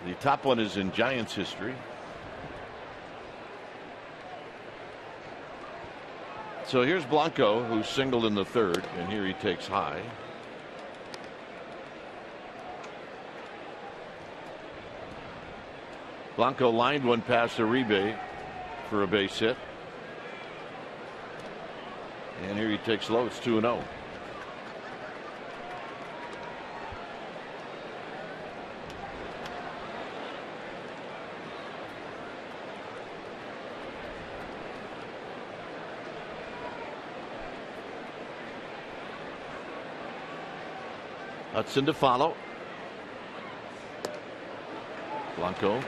The top one is in Giants history. So here's Blanco, who singled in the third, and here he takes high. Blanco lined one past Uribe for a base hit. And here he takes low. It's 2-0. Hudson to follow. Blanco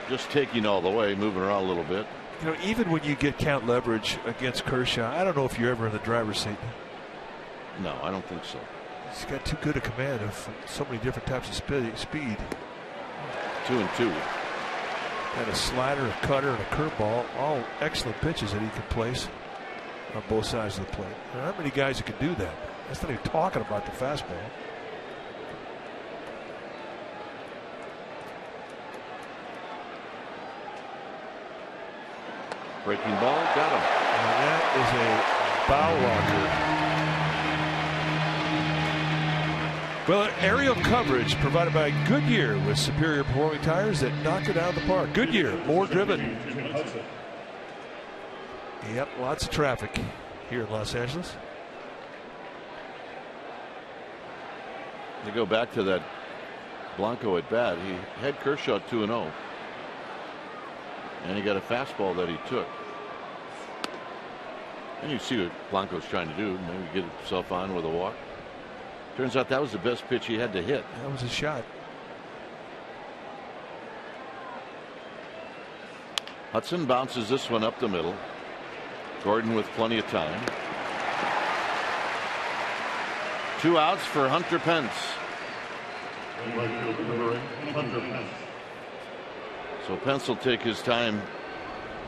just taking all the way, moving around a little bit. You know, even when you get count leverage against Kershaw, I don't know if you're ever in the driver's seat. No, I don't think so. He's got too good a command of so many different types of speed. 2-2. And a slider, a cutter, and a curveball, all excellent pitches that he can place on both sides of the plate. There aren't many guys who can do that. That's not even talking about the fastball. Breaking ball, got him. And that is a bow rocker. Well, aerial coverage provided by Goodyear with superior performing tires that knock it out of the park. Goodyear, more driven. Yep, lots of traffic here in Los Angeles. To go back to that Blanco at bat, he had Kershaw 2-0. And he got a fastball that he took. And you see what Blanco's trying to do, maybe get himself on with a walk. Turns out that was the best pitch he had to hit. That was a shot. Hudson bounces this one up the middle. Gordon with plenty of time. 2 outs for Hunter Pence. So Pence will take his time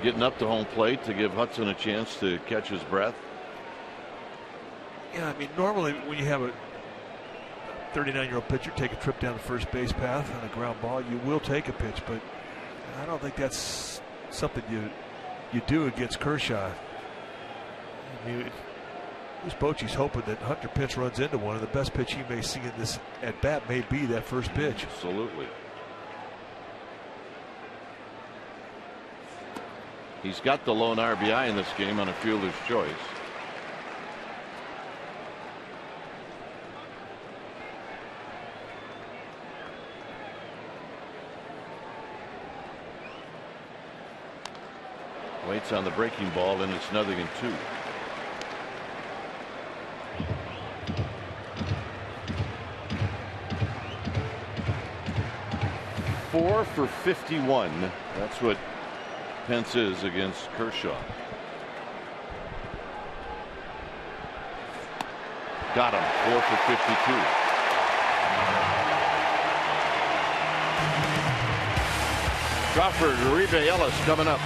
getting up to home plate to give Hudson a chance to catch his breath. Yeah, I mean, normally when you have a 39-year-old pitcher take a trip down the first base path on a ground ball, you will take a pitch, but I don't think that's something you do against Kershaw. I mean, Bochy's hoping that Hunter Pence runs into one, and the best pitch he may see in this at bat may be that first pitch. Absolutely. He's got the lone RBI in this game on a fielder's choice. Waits on the breaking ball, and it's 0-2. Four for 51. That's what Pence is against Kershaw. Got him. 4 for 52. Crawford, Uribe, Ellis coming up.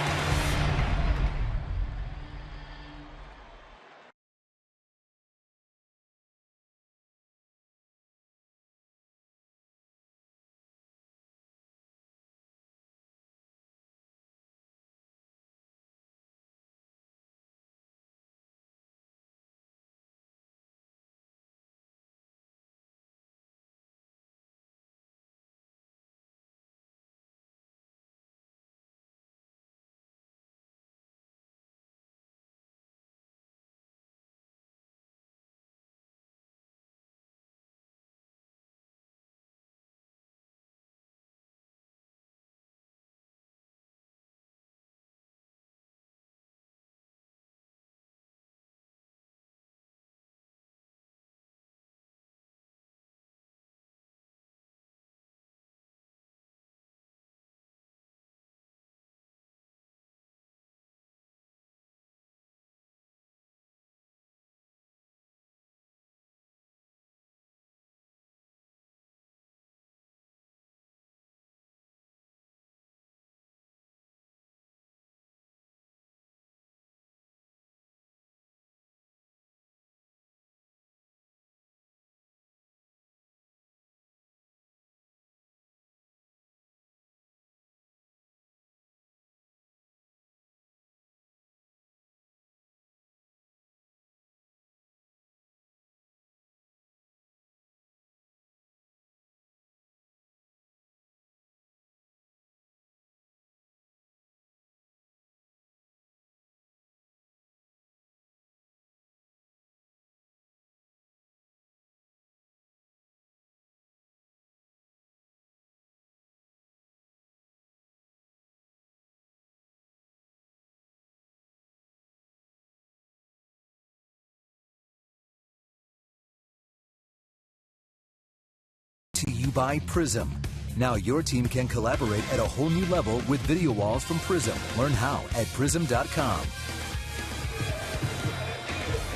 you by Prism. Now your team can collaborate at a whole new level with video walls from Prism. Learn how at prism.com.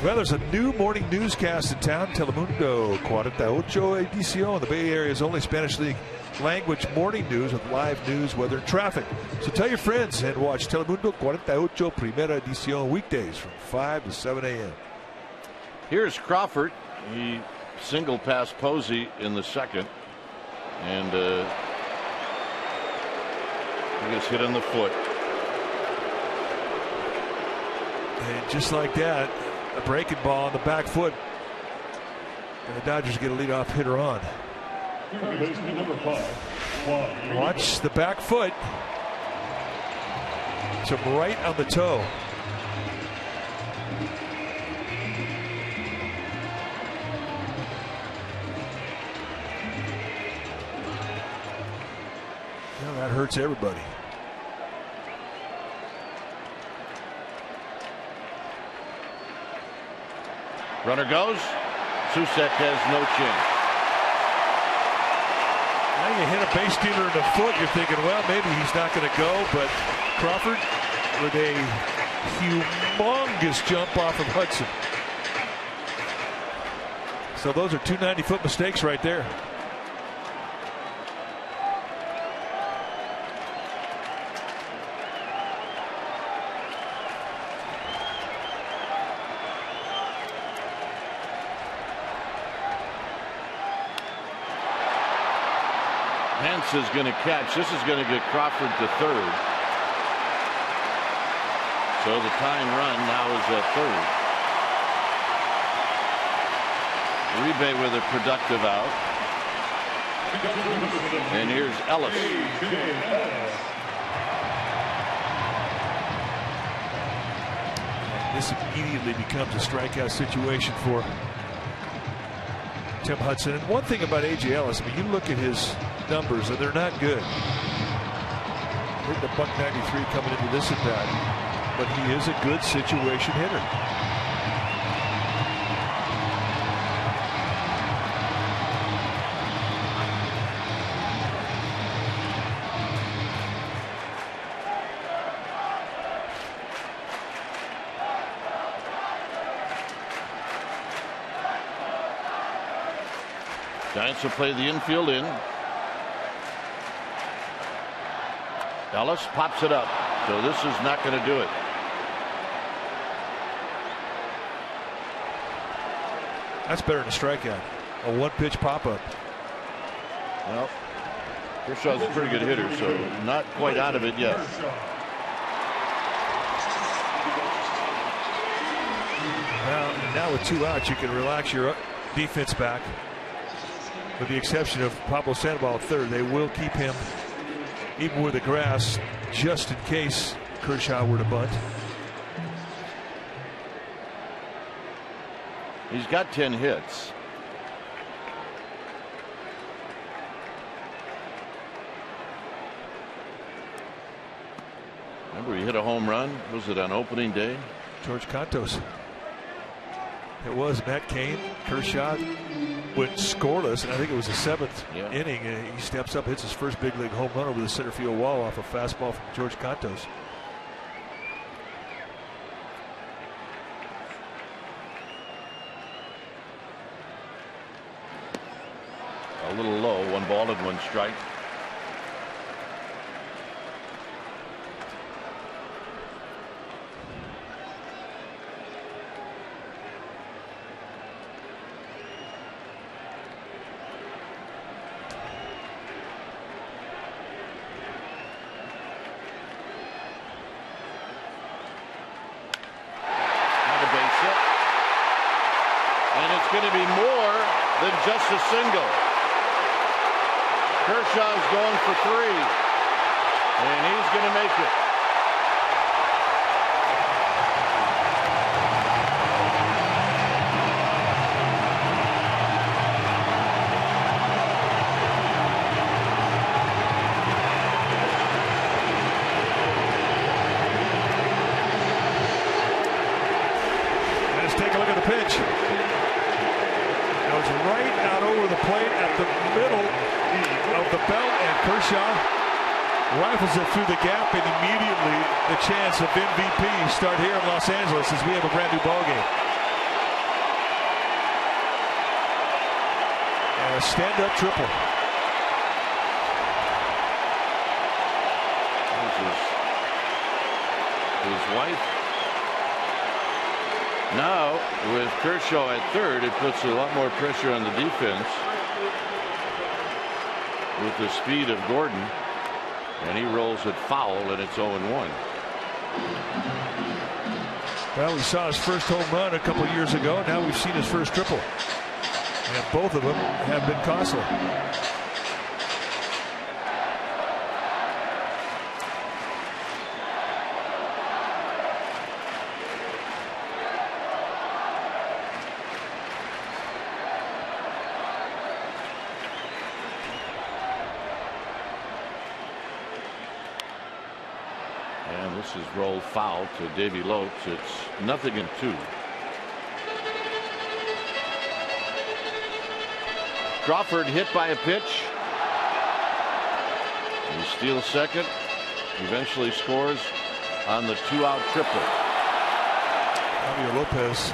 Well, there's a new morning newscast in town, Telemundo 48 Edición, the Bay Area's only Spanish League language morning news with live news, weather, and traffic. So tell your friends and watch Telemundo 48 Primera Edición weekdays from 5 to 7 a.m. Here's Crawford. He single past Posey in the second. And he gets hit on the foot. And just like that, a breaking ball on the back foot. And the Dodgers get a leadoff hitter on. Watch the back foot. So right on the toe. Well, that hurts everybody. Runner goes. Susek has no chance. Now you hit a base stealer in the foot. You're thinking, well, maybe he's not going to go. But Crawford with a humongous jump off of Hudson. So those are two 90-foot mistakes right there. Hance is going to catch. This is going to get Crawford to third. So the tying run now is at third. Uribe with a productive out. And here's Ellis. This immediately becomes a strikeout situation for Tim Hudson. And one thing about A.J. Ellis, I mean, you look at his numbers and they're not good. Hitting a .93 coming into this at bat, but he is a good situation hitter. Giants will play the infield in. Ellis pops it up. So this is not going to do it. That's better than a strikeout. A one-pitch pop-up. Well, Kershaw's a pretty good hitter, so not quite out of it yet. Now with two outs, you can relax your defense back. With the exception of Pablo Sandoval at third, they will keep him even with the grass just in case Kershaw were to bunt. He's got 10 hits. Remember, he hit a home run. Was it on opening day? George Cantos. It was Matt Cain. Kershaw went scoreless, and I think it was the seventh inning. He steps up, hits his first big league home run over the center field wall off a fastball from George Cantos. A little low, 1 ball and 1 strike. Going to be more than just a single. Kershaw's going for 3, and he's going to make it. Let's take a look at the pitch. Right out over the plate at the middle Rifles it through the gap, and immediately the chance of MVP start here in Los Angeles as we have a brand new ball game. And a stand-up triple. His wife. Now, with Kershaw at third, it puts a lot more pressure on the defense with the speed of Gordon. And he rolls it foul, and it's 0-1. Well, we saw his first home run a couple years ago. Now we've seen his first triple. And both of them have been costly. And this is rolled foul to Davey Lopes. It's 0-2. Crawford hit by a pitch. He steals second. Eventually scores on the 2-out triple. Javier Lopez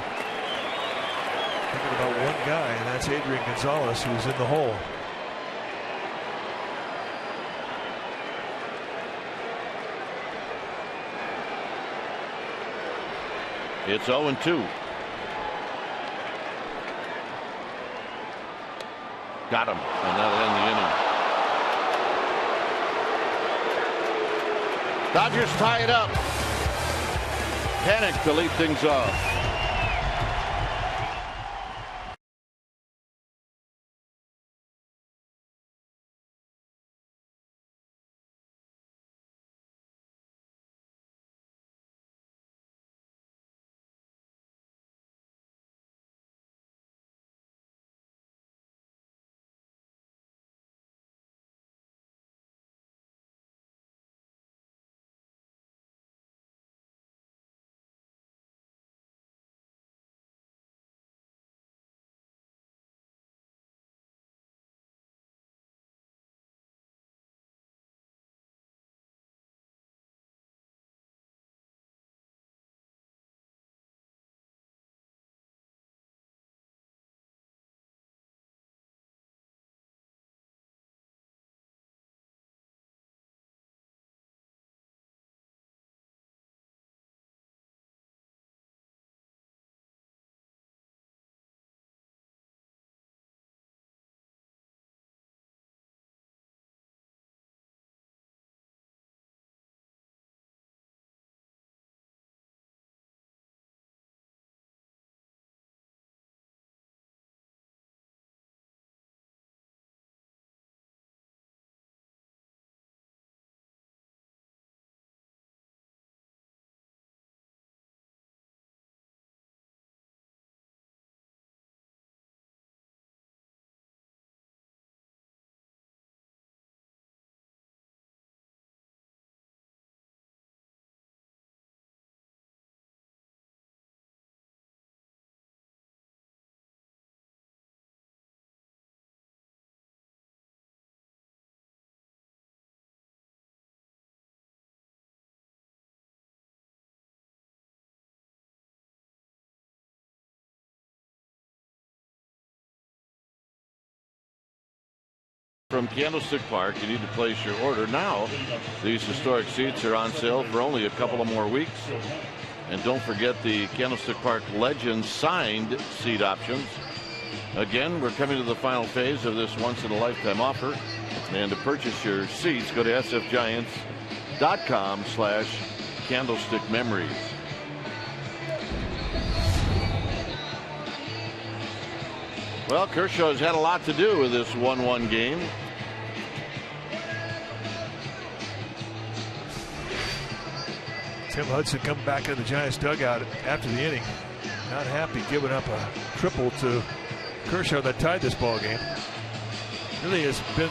thinking about one guy, and that's Adrian Gonzalez, who's in the hole. It's 0-2. Got him, and that'll end the inning. Dodgers tie it up. Panic to lead things off. From Candlestick Park, you need to place your order now. These historic seats are on sale for only a couple of more weeks. And don't forget the Candlestick Park Legends signed seat options. Again, we're coming to the final phase of this once-in-a-lifetime offer. And to purchase your seats, go to sfgiants.com/candlestickmemories. Well, Kershaw's had a lot to do with this 1-1 game. Tim Hudson coming back in the Giants dugout after the inning. Not happy giving up a triple to Kershaw that tied this ball game. Really has been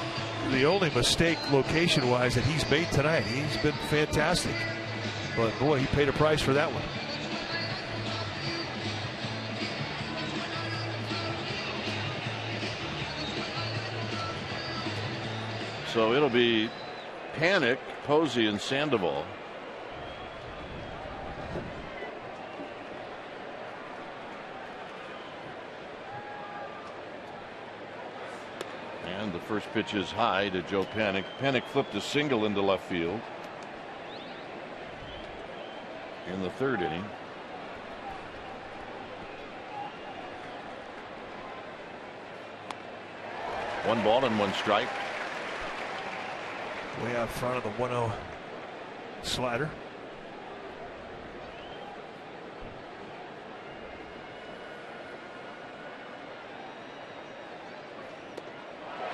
the only mistake location-wise that he's made tonight. He's been fantastic. But boy, he paid a price for that one. So it'll be Panic Posey and Sandoval. And the first pitch is high to Joe Panik. Panik flipped a single into left field in the third inning. One ball and one strike. Way out front of the 1-0 slider.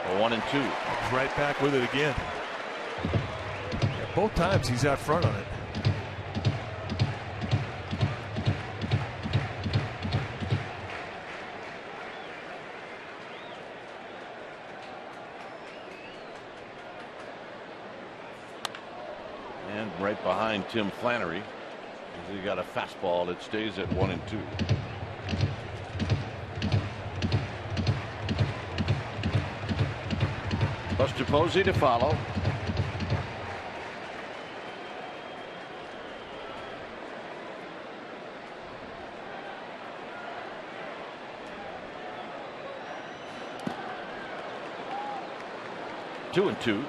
A 1-2. Right back with it again. Both times he's out front on it. And right behind Tim Flannery. He got a fastball that stays at 1-2. Buster Posey to follow. Two and two.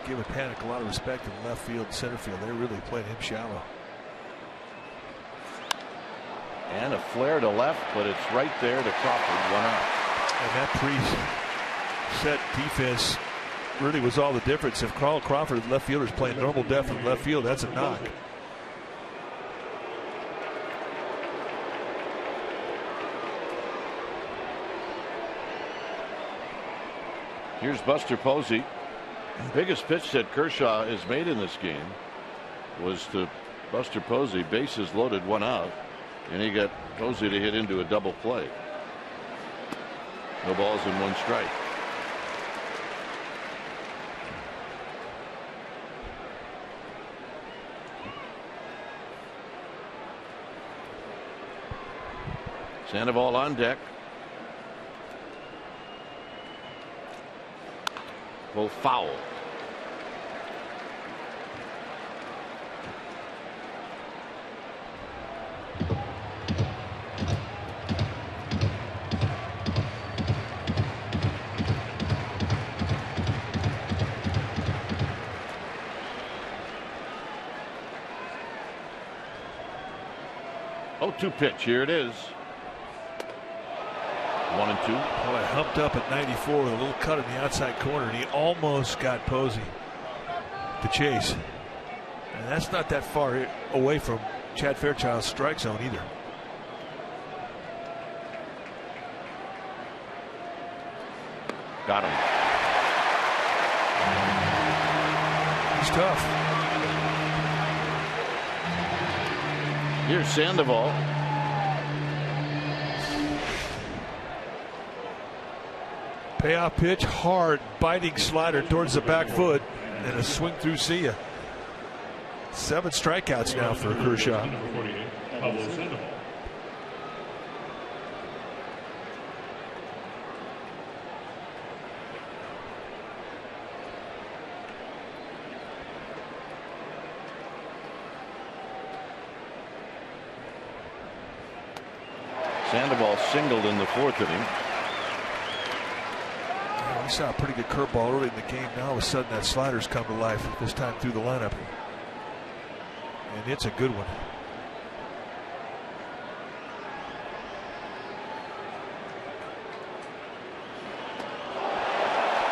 Giving Panik a lot of respect in left field and center field. They really played him shallow. And a flare to left, but it's right there to Crawford. 1 out. And that pre-set defense really was all the difference. If Carl Crawford, left fielder, is playing normal depth in left field, that's a knock. Here's Buster Posey. Biggest pitch that Kershaw has made in this game was to Buster Posey. Bases loaded, 1 out, and he got Posey to hit into a double play. No balls and 1 strike. Sandoval on deck. Both foul. Oh, 2 pitch. Here it is. 1-2. Well, I humped up at 94 with a little cut in the outside corner, and he almost got Posey to chase. And that's not that far away from Chad Fairchild's strike zone either. Got him. He's tough. Here's Sandoval. Payoff pitch, hard, biting slider towards the back foot, and a swing through. See ya. 7 strikeouts now for Kershaw. Sandoval singled in the 4th inning. We saw a pretty good curveball early in the game. Now all of a sudden that slider's come to life, this time through the lineup. And it's a good one.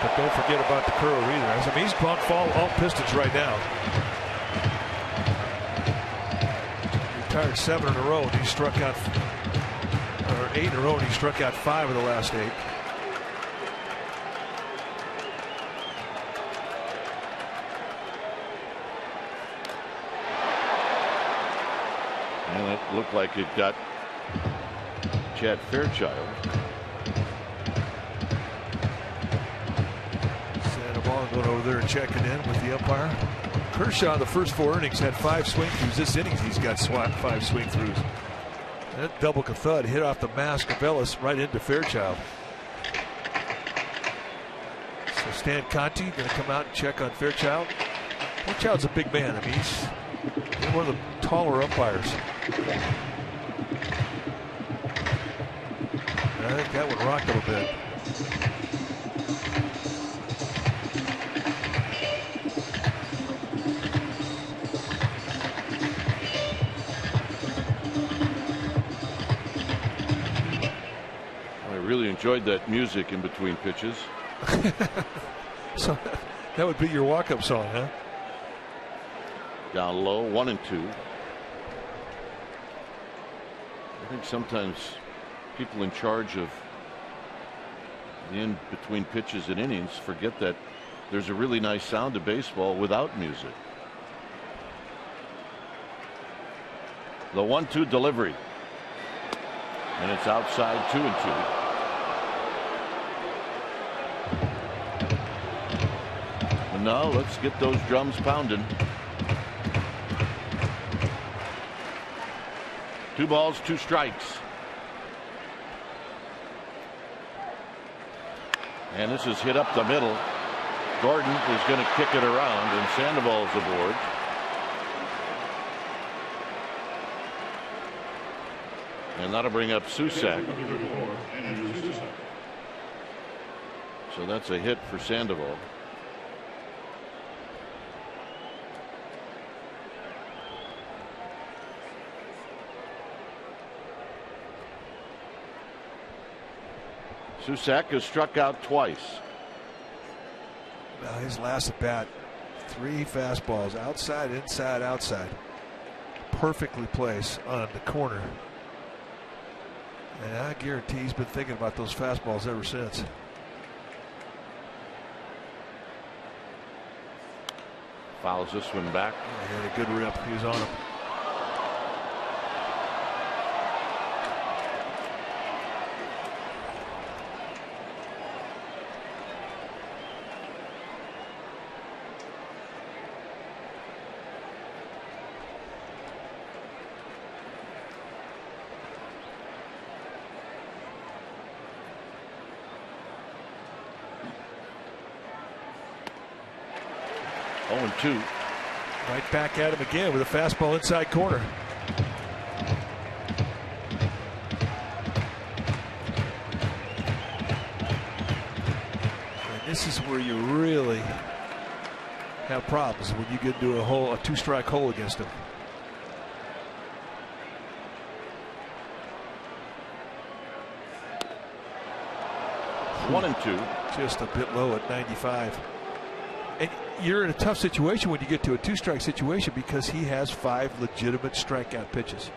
But don't forget about the curl either. I mean, he's on all pistons right now. Retired 7 in a row, and he struck out, or 8 in a row, and he struck out 5 of the last 8. And it looked like it got Chad Fairchild. going over there and checking in with the umpire. Kershaw in the first 4 innings had 5 swing throughs. This innings he's got 5 swing throughs. That double thud hit off the mask of Ellis right into Fairchild. So Stan Conti going to come out and check on Fairchild. Fairchild's a big man. I mean, he's one of the taller umpires. I think that one rocked a little bit. I really enjoyed that music in between pitches. So that would be your walk-up song, huh? Down low, 1-2. I think sometimes people in charge of the in between pitches and innings forget that there's a really nice sound to baseball without music. The 1-2 delivery, and it's outside 2-2. And now let's get those drums pounding. 2 balls, 2 strikes. And this is hit up the middle. Gordon is going to kick it around, and Sandoval's aboard. And that'll bring up Susak. So that's a hit for Sandoval. Susak has struck out twice. Well, his last at bat, 3 fastballs, outside, inside, outside, perfectly placed on the corner. And I guarantee he's been thinking about those fastballs ever since. Fouls this one back. He had a good rip. He was on him. Two. Right back at him again with a fastball inside corner. And this is where you really have problems when you get into a 2-strike hole against him. One and two. Just a bit low at 95. And you're in a tough situation when you get to a 2-strike situation because he has 5 legitimate strikeout pitches.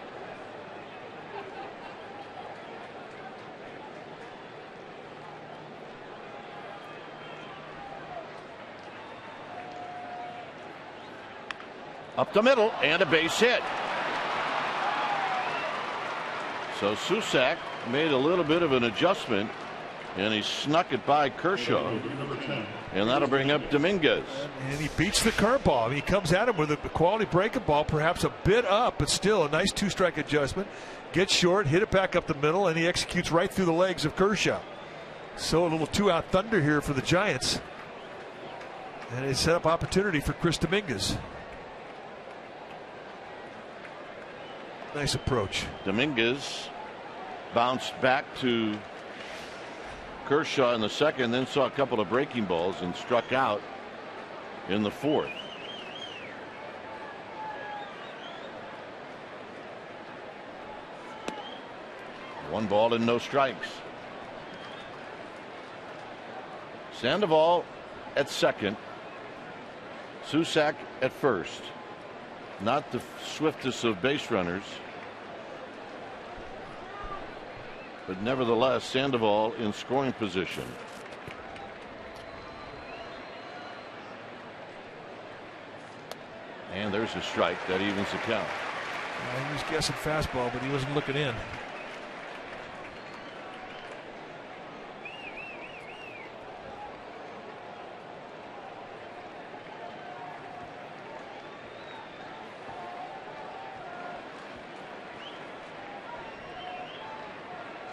Up the middle and a base hit. So Susak made a little bit of an adjustment and he snuck it by Kershaw. And that'll bring up Dominguez. And he beats the curveball. I mean, he comes at him with a quality breaking ball, perhaps a bit up, but still a nice 2-strike adjustment. Gets short, hit it back up the middle, and he executes right through the legs of Kershaw. So a little 2-out thunder here for the Giants. And a set up opportunity for Chris Dominguez. Nice approach. Dominguez bounced back to Kershaw in the second, then saw a couple of breaking balls and struck out in the 4th. One ball and no strikes. Sandoval at second. Susak at first. Not the swiftest of base runners, but nevertheless Sandoval in scoring position. And there's a strike that evens the count. He was guessing fastball, but he wasn't looking in.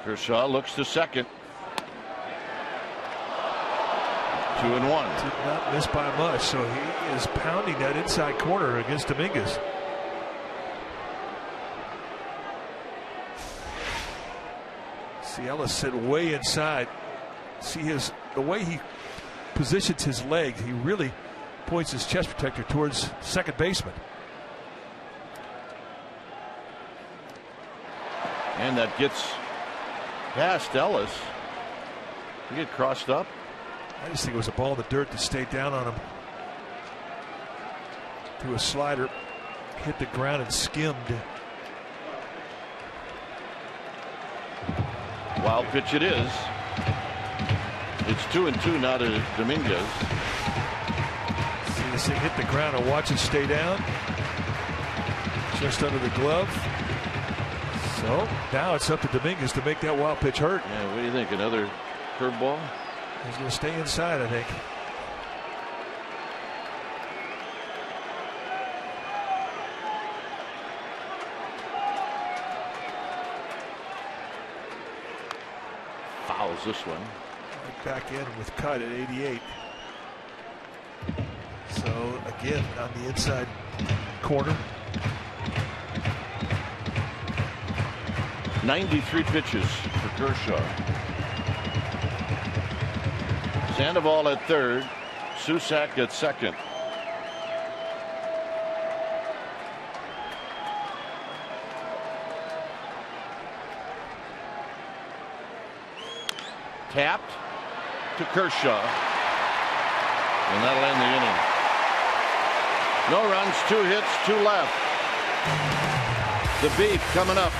Kershaw looks to second. 2-1. Did not miss by much, so he is pounding that inside corner against Dominguez. See Ellis sit way inside. See the way he positions his leg. He really points his chest protector towards second baseman. And that gets past Ellis. He get crossed up. I just think it was a ball in the dirt to stay down on him. Threw a slider, hit the ground and skimmed. Wild pitch it is. It's 2-2 now to Dominguez. See this thing hit the ground and watch it stay down. Just under the glove. So now it's up to Dominguez to make that wild pitch hurt. Yeah, what do you think? Another curveball? He's going to stay inside, I think. Fouls this one. Right back in with cut at 88. So again on the inside corner. 93 pitches for Kershaw. Sandoval at third, Susak at second. Tapped to Kershaw, and that'll end the inning. No runs, 2 hits, 2 left. The beef coming up.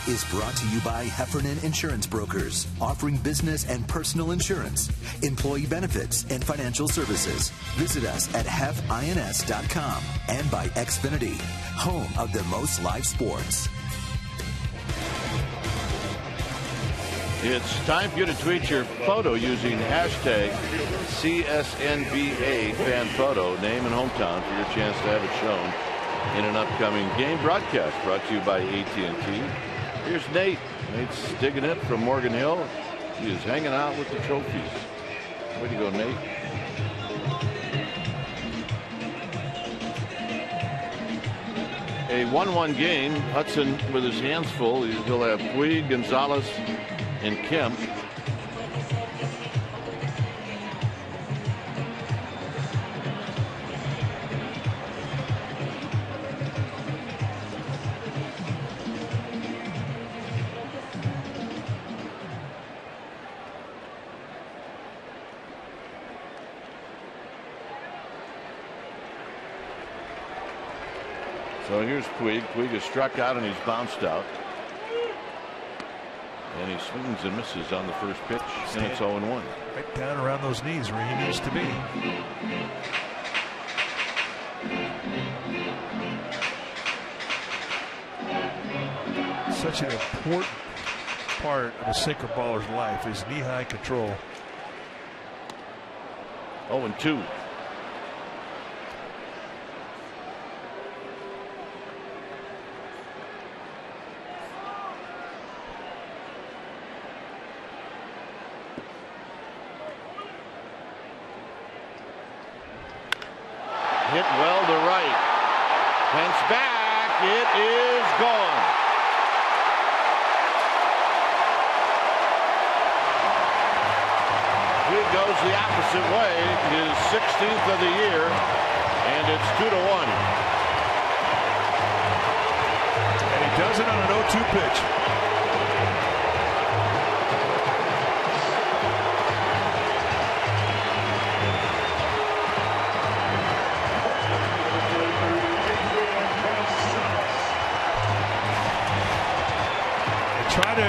Is brought to you by Heffernan Insurance Brokers, offering business and personal insurance, employee benefits, and financial services. Visit us at hefins.com and by Xfinity, home of the most live sports. It's time for you to tweet your photo using hashtag CSNBA fan photo, name and hometown for your chance to have it shown in an upcoming game broadcast brought to you by AT&T. Here's Nate. Nate's digging it from Morgan Hill. He is hanging out with the trophies. Way to go, Nate. A 1-1 game. Hudson with his hands full. He'll have Puig, Gonzalez, and Kemp. So here's Puig. Puig is struck out and he's bounced out. And he swings and misses on the first pitch, and it's 0-1. Right down around those knees where he needs to be. Such an important part of a sinker baller's life is knee-high control. 0-2. Hit well to right. Pence back. It is gone. He goes the opposite way. His 16th of the year, and it's 2-1. And he does it on an 0-2 pitch. Try to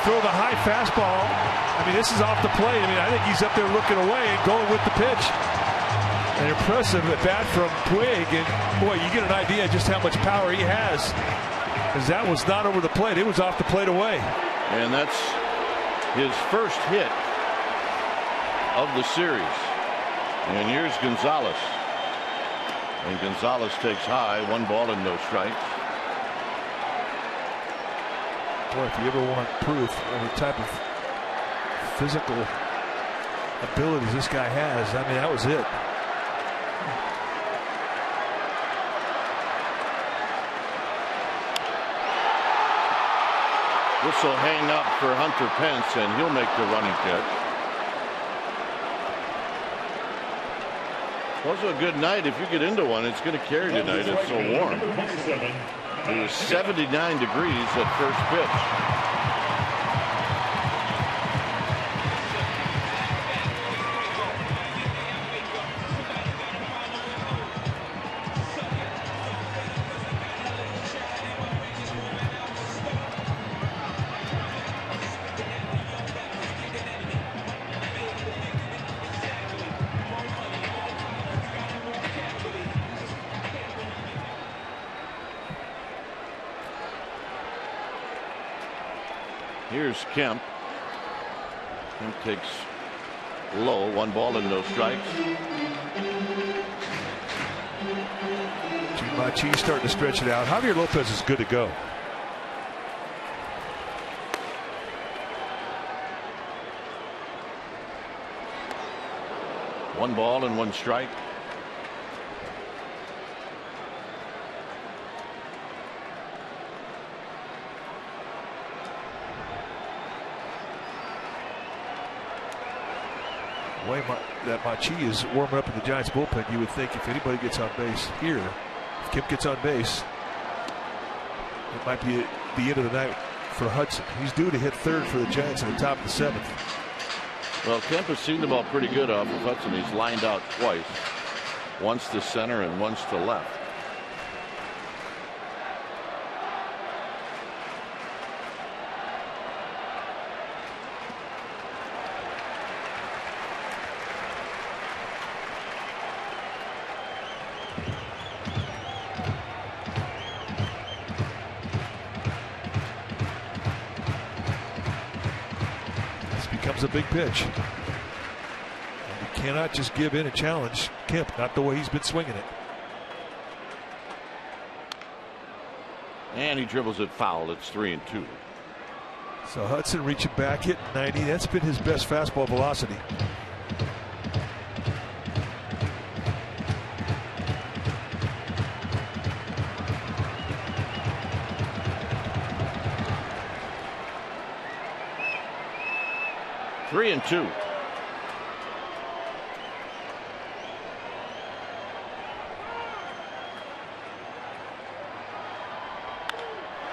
throw the high fastball. I mean, this is off the plate. I mean, I think he's up there looking away and going with the pitch. An impressive at bat from Puig, and boy, you get an idea just how much power he has, because that was not over the plate. It was off the plate away. And that's his first hit of the series. And here's Gonzalez. And Gonzalez takes high, 1 ball and no strikes. Boy, if you ever want proof of the type of physical abilities this guy has, I mean, that was it. This will hang up for Hunter Pence, and he'll make the running catch. Also a good night. If you get into one, it's going to carry tonight. It's so warm. It was 79 degrees at first pitch. Here's Kemp. Kemp takes low, 1 ball and no strikes. Machi's starting to stretch it out. Javier Lopez is good to go. One ball and 1 strike. The way that Machi is warming up in the Giants bullpen, you would think if anybody gets on base here, if Kemp gets on base, it might be the end of the night for Hudson. He's due to hit third for the Giants in the top of the 7th. Well, Kemp has seen the ball pretty good off of Hudson. He's lined out twice, once to center and once to left. A big pitch. And you cannot just give in and challenge Kemp, not the way he's been swinging it. And he dribbles it foul. It's 3-2. So Hudson reaching back, hitting 90. That's been his best fastball velocity. Three and 2.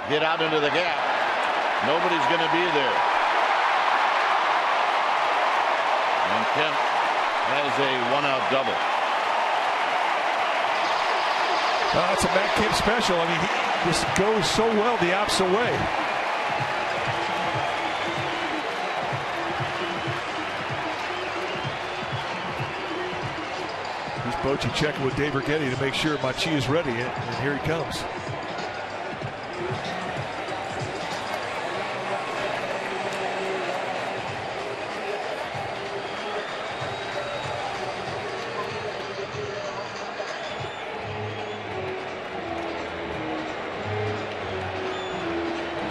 Get out into the gap. Nobody's going to be there. And Kemp has a 1-out double. It's a Matt Kemp special. I mean, he just goes so well the opposite way. Here's Bochy checking with Dave Righetti to make sure Machi is ready, and here he comes.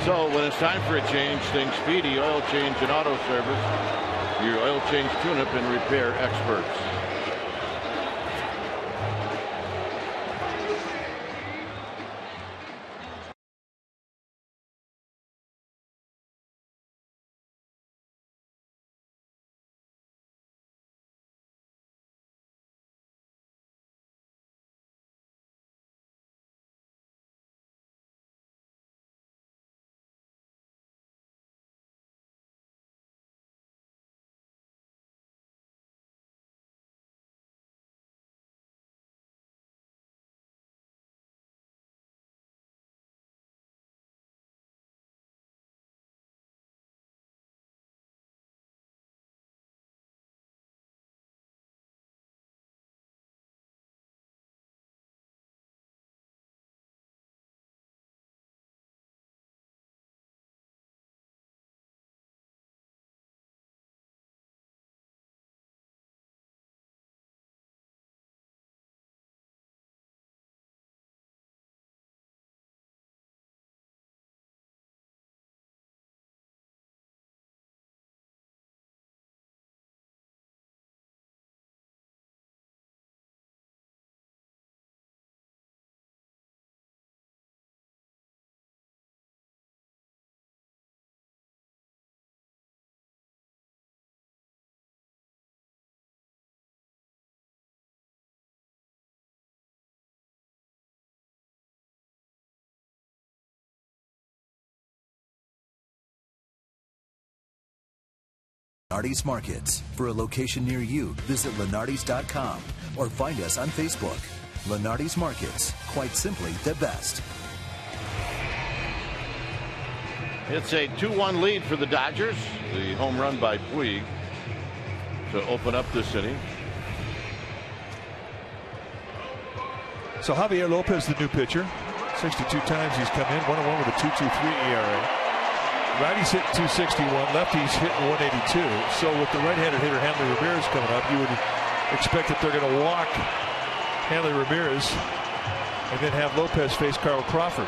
So when it's time for a change, think Speedy Oil Change and Auto Service, your oil change tune-up and repair experts. Lenardi's Markets. For a location near you, visit Lenardi's.com or find us on Facebook. Lenardi's Markets. Quite simply the best. It's a 2-1 lead for the Dodgers. The home run by Puig to open up this inning. So Javier Lopez, the new pitcher. 62 times he's come in. 1-1 with a 2.23 ERA. Righty's hitting 261, lefty's hitting 182. So with the right-handed hitter Hanley Ramirez coming up, you would expect that they're going to walk Hanley Ramirez and then have Lopez face Carl Crawford.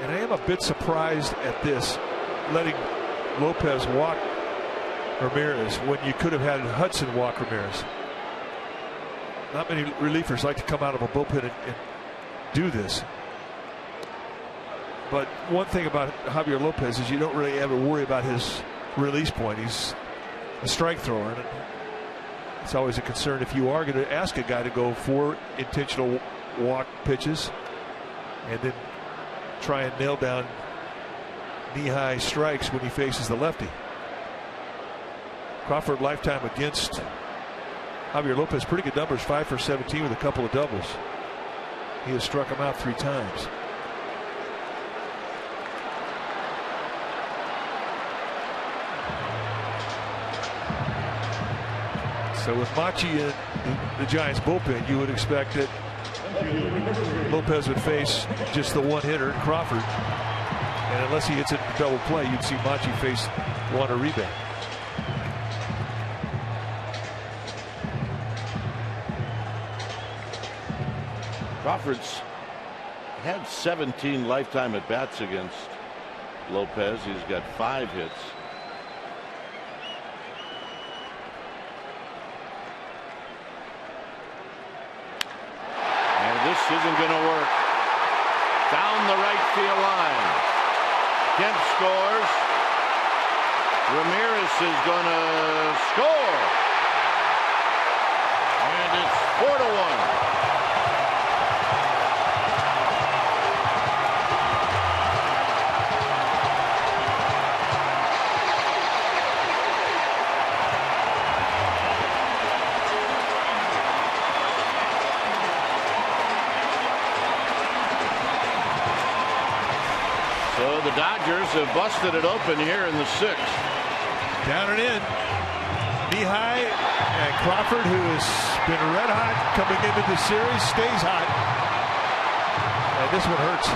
And I am a bit surprised at this, letting Lopez walk Ramirez when you could have had Hudson walk Ramirez. Not many relievers like to come out of a bullpen and do this. But one thing about Javier Lopez is you don't really ever worry about his release point. He's a strike thrower, and it's always a concern if you are going to ask a guy to go for intentional walk pitches and then try and nail down knee-high strikes when he faces the lefty. Crawford lifetime against Javier Lopez, pretty good numbers, 5 for 17 with a couple of doubles. He has struck him out 3 times. So with Machi in the Giants bullpen, you would expect that Lopez would face just the one hitter, Crawford. And unless he hits it in double play, you'd see Machi face one or rebound. Crawford's had 17 lifetime at bats against Lopez. He's got 5 hits. And this isn't going to work. Down the right field line. Kemp scores. Ramirez is going to score. And it's 4-1. Dodgers have busted it open here in the 6th. Down and in. Knee high, and Crawford, who has been red hot coming into the series, stays hot. And this one hurts.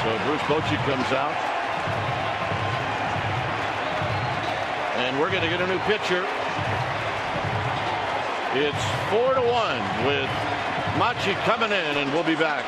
So Bruce Bochy comes out. And we're going to get a new pitcher. It's 4-1 with Machi coming in, and we'll be back.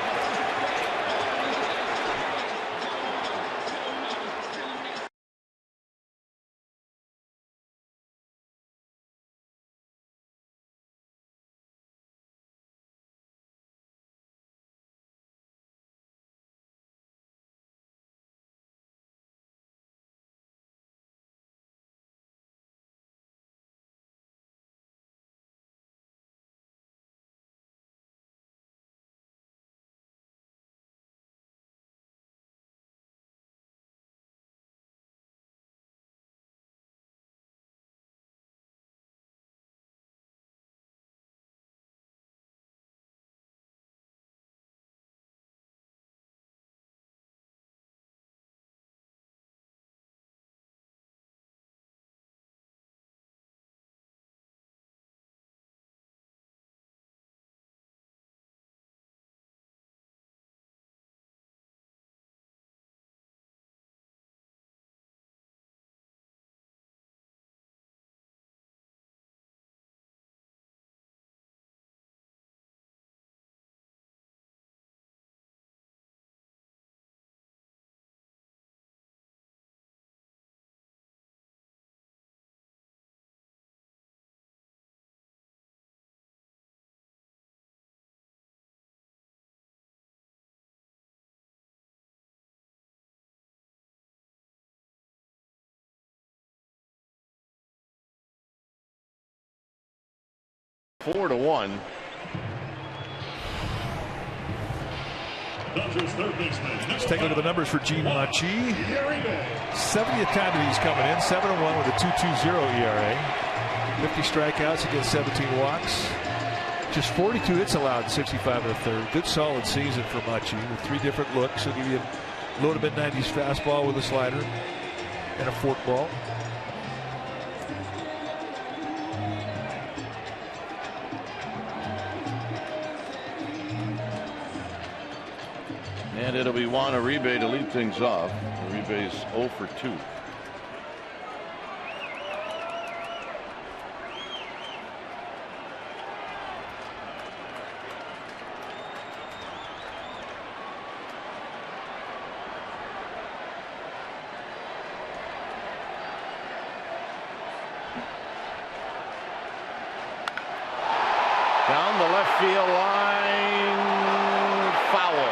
Four to 1. Let's take a look at the numbers for Gene Machi. 70th time that he's coming in, 7-1 with a 2.20 ERA. 50 strikeouts against 17 walks. Just 42 hits allowed, 65 and a third. Good solid season for Machi with 3 different looks. He'll give you a low to mid-90s fastball with a slider and a forkball. And it'll be Juan Uribe to lead things off. Uribe's 0 for 2. Down the left field line, foul.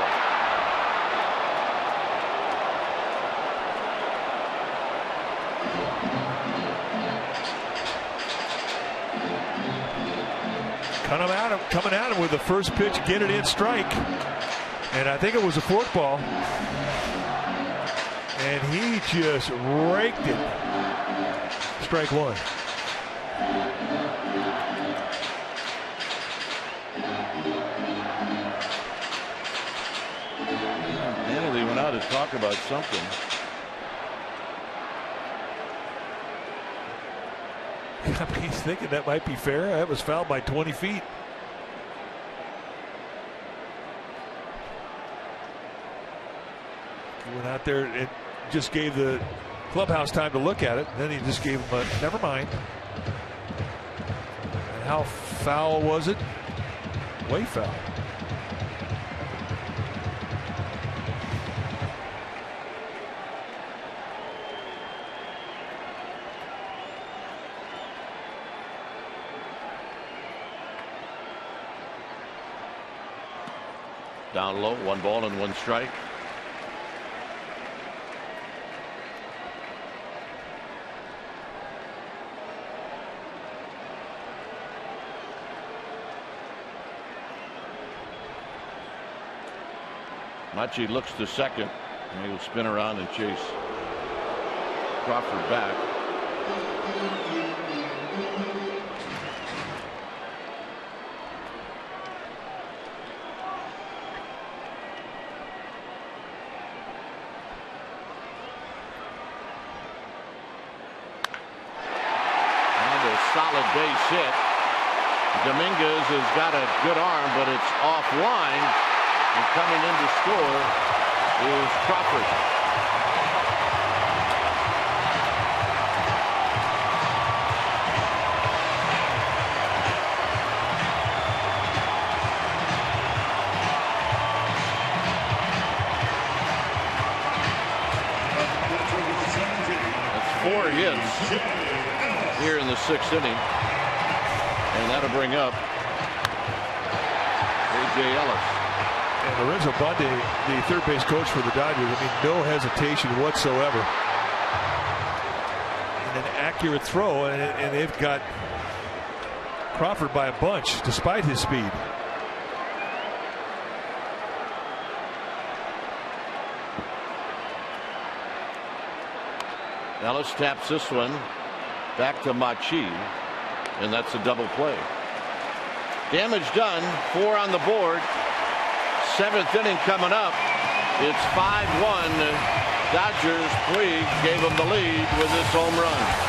Coming at him with the first pitch, get it in, strike. And I think it was a forkball. And he just raked it. Strike 1. Kennedy went out to talk about something. He's thinking that might be fair. That was fouled by 20 feet. He went out there and just gave the clubhouse time to look at it. Then he just gave him a never mind. And how foul was it? Way foul. Down low, 1 ball and 1 strike. Machi looks to second, and he'll spin around and chase Crawford back. solid base hit. Dominguez has got a good arm, but it's offline. And coming in to score is Crawford. That's 4 hits here in the 6th inning. And that'll bring up A.J. Ellis. And Lorenzo Bundy, the third base coach for the Dodgers, I mean, no hesitation whatsoever. And an accurate throw, and they've got Crawford by a bunch, despite his speed. Ellis taps this one back to Machi. And that's a double play. Damage done. 4 on the board. 7th inning coming up. It's 5-1. Dodgers. Puig gave them the lead with this home run.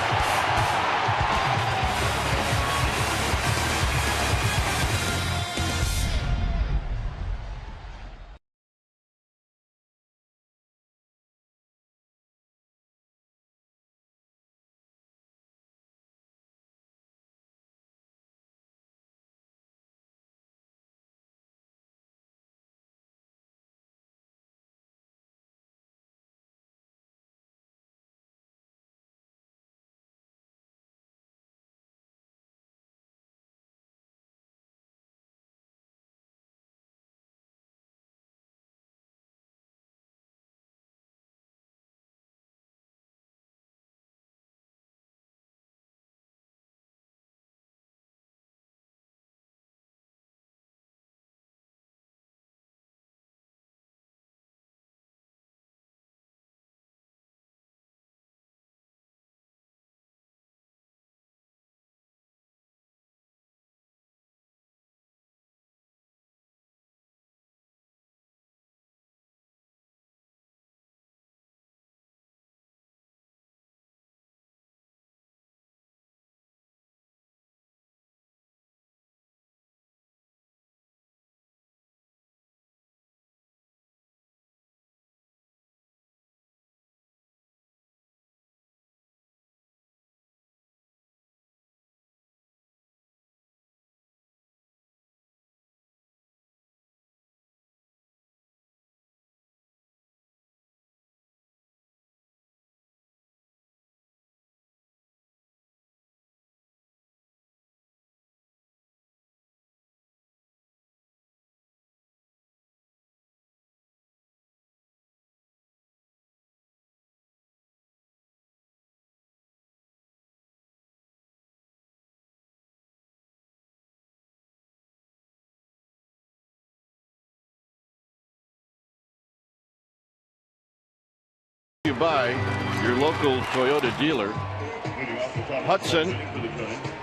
By your local Toyota dealer. Hudson,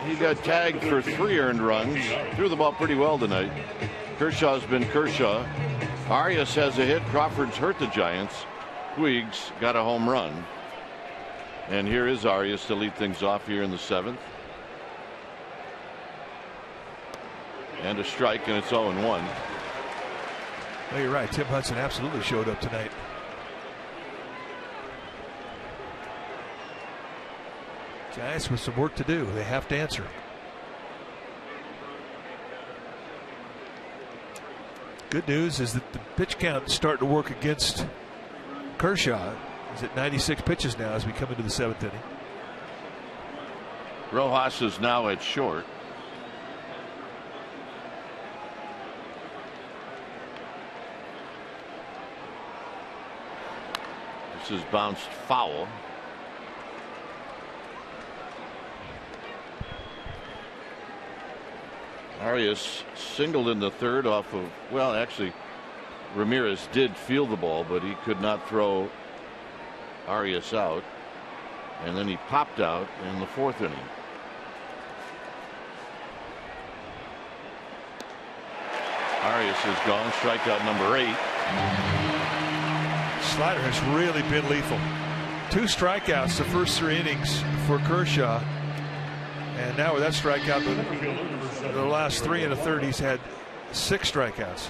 he got tagged for 3 earned runs. Threw the ball pretty well tonight. Kershaw's been Kershaw. Arias has a hit. Crawford's hurt the Giants. Puig's got a home run. And here is Arias to lead things off here in the 7th. And a strike, and it's 0-1. Well, you're right. Tim Hudson absolutely showed up tonight. Giants with some work to do. They have to answer. Good news is that the pitch count is starting to work against Kershaw. He's at 96 pitches now as we come into the 7th inning. Rojas is now at short. This is bounced foul. Arias singled in the 3rd off of, well, actually, Ramirez did field the ball, but he could not throw Arias out. And then he popped out in the 4th inning. Arias is gone. Strikeout number 8. Slider has really been lethal. 2 strikeouts the first 3 innings for Kershaw. And now with that strikeout, the last 3 1/3, he's had 6 strikeouts.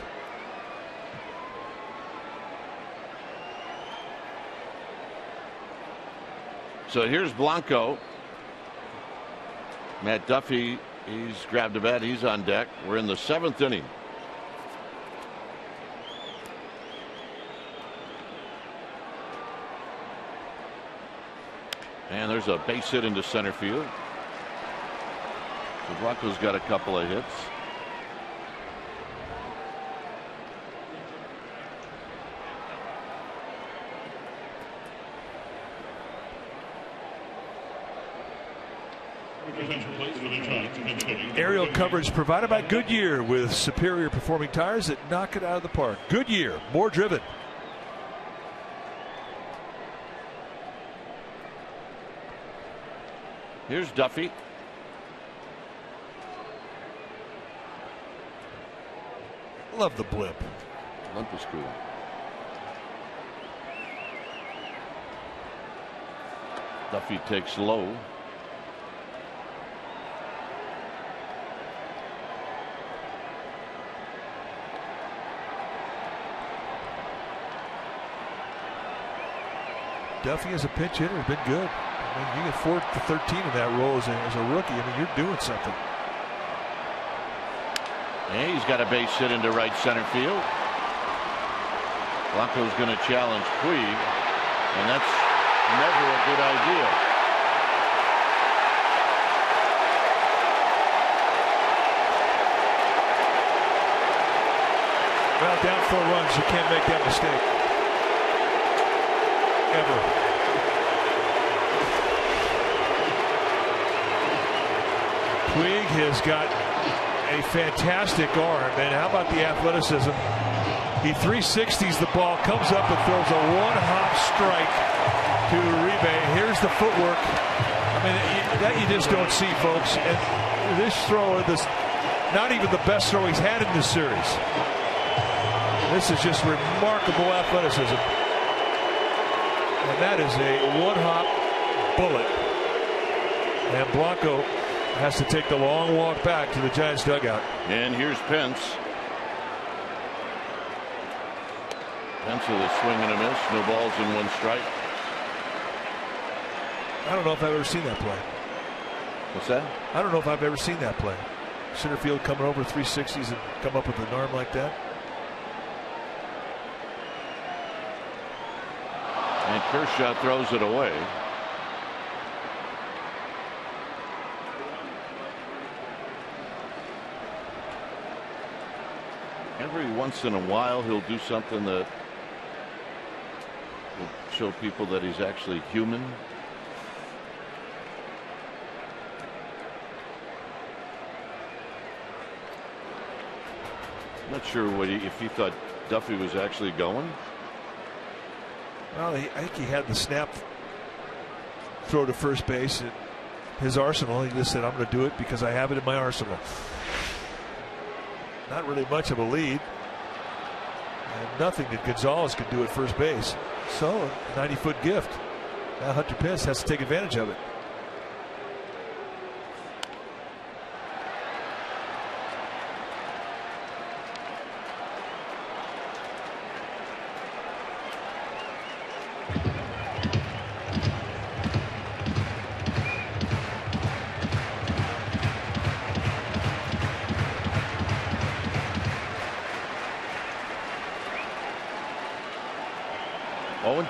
So here's Blanco. Matt Duffy, he's grabbed a bat. He's on deck. We're in the 7th inning. And there's a base hit into center field. So Blanco's got a couple of hits. Aerial coverage provided by Goodyear with superior performing tires that knock it out of the park. Goodyear, more driven. Here's Duffy. Love the blip. Limp is cool. Duffy takes low. Duffy as a pinch hitter has been good. I mean, you get 4 to 13 in that role as a rookie. I mean, you're doing something. And he's got a base hit into right center field. Blanco's going to challenge Puig, and that's never a good idea. Well, down 4 runs, you can't make that mistake. Ever. Puig has got a fantastic arm, and how about the athleticism? He 360s the ball, comes up and throws a one-hop strike to Uribe. Here's the footwork. I mean, that you just don't see, folks. And this thrower, not even the best throw he's had in this series. This is just remarkable athleticism. And that is a one-hop bullet. And Blanco has to take the long walk back to the Giants dugout. And here's Pence. Pence with a swing and a miss. No balls and 1 strike. I don't know if I've ever seen that play. What's that? I don't know if I've ever seen that play. Center field coming over 360s and come up with an arm like that. And Kershaw throws it away. Every once in a while he'll do something that will show people that he's actually human. I'm not sure if he thought Duffy was actually going. Well, I think he had the snap throw to first base in his arsenal. He just said, I'm going to do it because I have it in my arsenal. Not really much of a lead. And nothing that Gonzalez could do at first base. So, a 90-foot gift. Now Hunter Pence has to take advantage of it.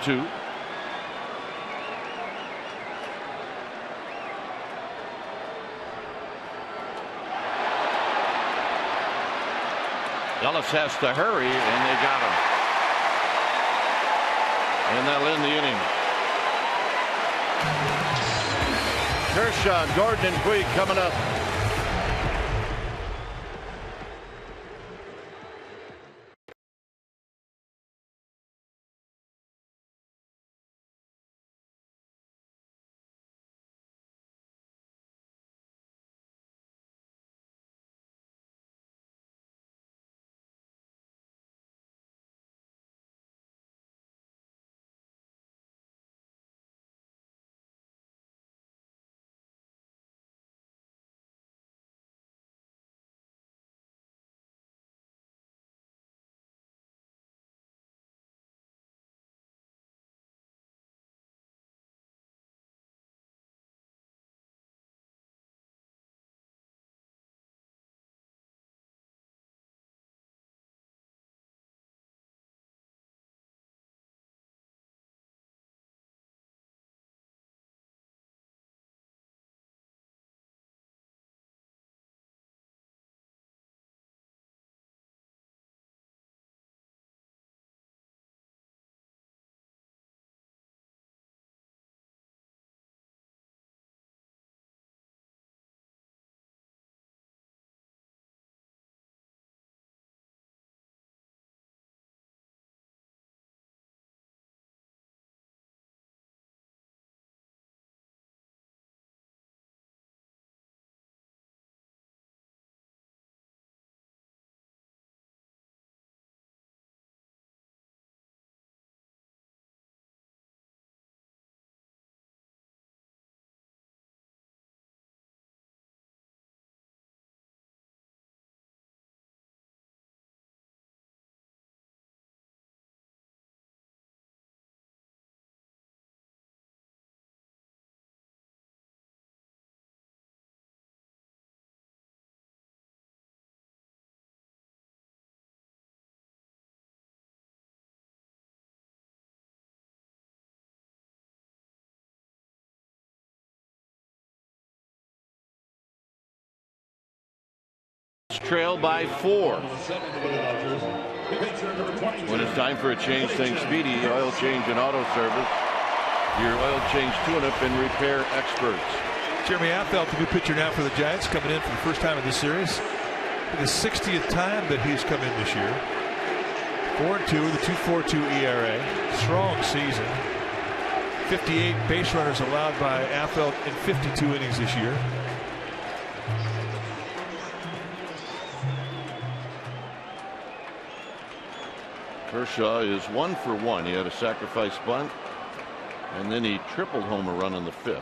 Two. Ellis has to hurry, and they got him. And that'll end the inning. Kershaw, Gordon, and Puig coming up. trail by 4. When it's time for a change, think Speedy Oil Change and Auto Service. Your oil change tune-up and repair experts. Jeremy Affeldt, the new pitcher now for the Giants, coming in for the first time in this series. For the 60th time that he's come in this year. 4-2 with a 2.42 ERA. Strong season. 58 base runners allowed by Affeldt in 52 innings this year. Kershaw is 1 for 1. He had a sacrifice bunt, and then he tripled home a run in the 5th.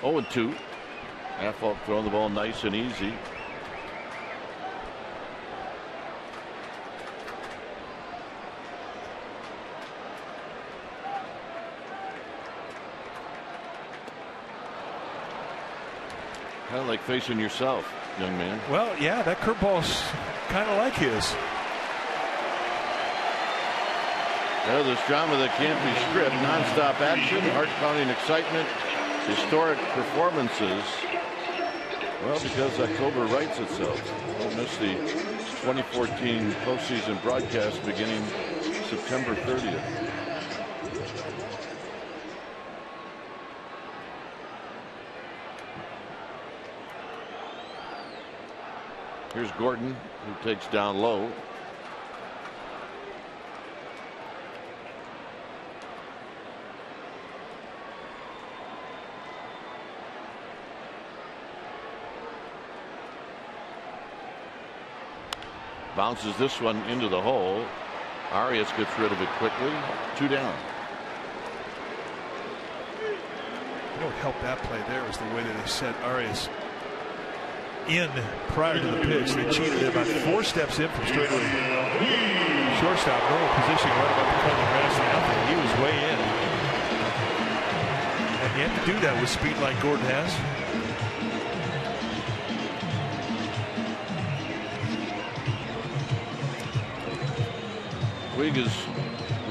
Oh, and 2. Affeldt throwing the ball nice and easy. Kind of like facing yourself, young man. Well, yeah, that curveball's kind of like his. Well, this drama that can't be stripped, nonstop action, heart-pounding excitement, historic performances. Well, because October writes itself. Don't miss the 2014 postseason broadcast beginning September 30th. Here's Gordon, who takes down low. Bounces this one into the hole. Arias gets rid of it quickly. 2 down. What helped that play there was the way that they set Arias in prior to the pitch. They cheated about 4 steps in from straightaway shortstop, normal position right about the corner grass and out there. He was way in. And you have to do that with speed like Gordon has. Puig is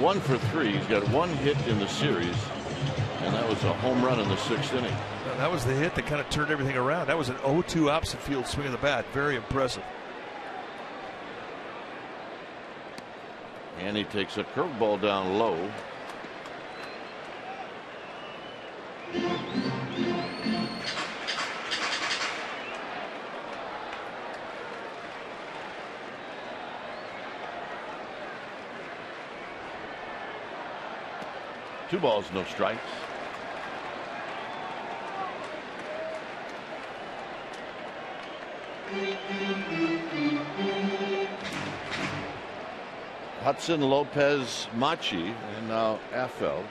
1 for 3. He's got 1 hit in the series, and that was a home run in the 6th inning. That was the hit that kind of turned everything around. That was an 0-2 opposite field swing of the bat. Very impressive. And he takes a curveball down low. Two balls, no strikes. Hudson, Lopez, Machi, and now Affeldt.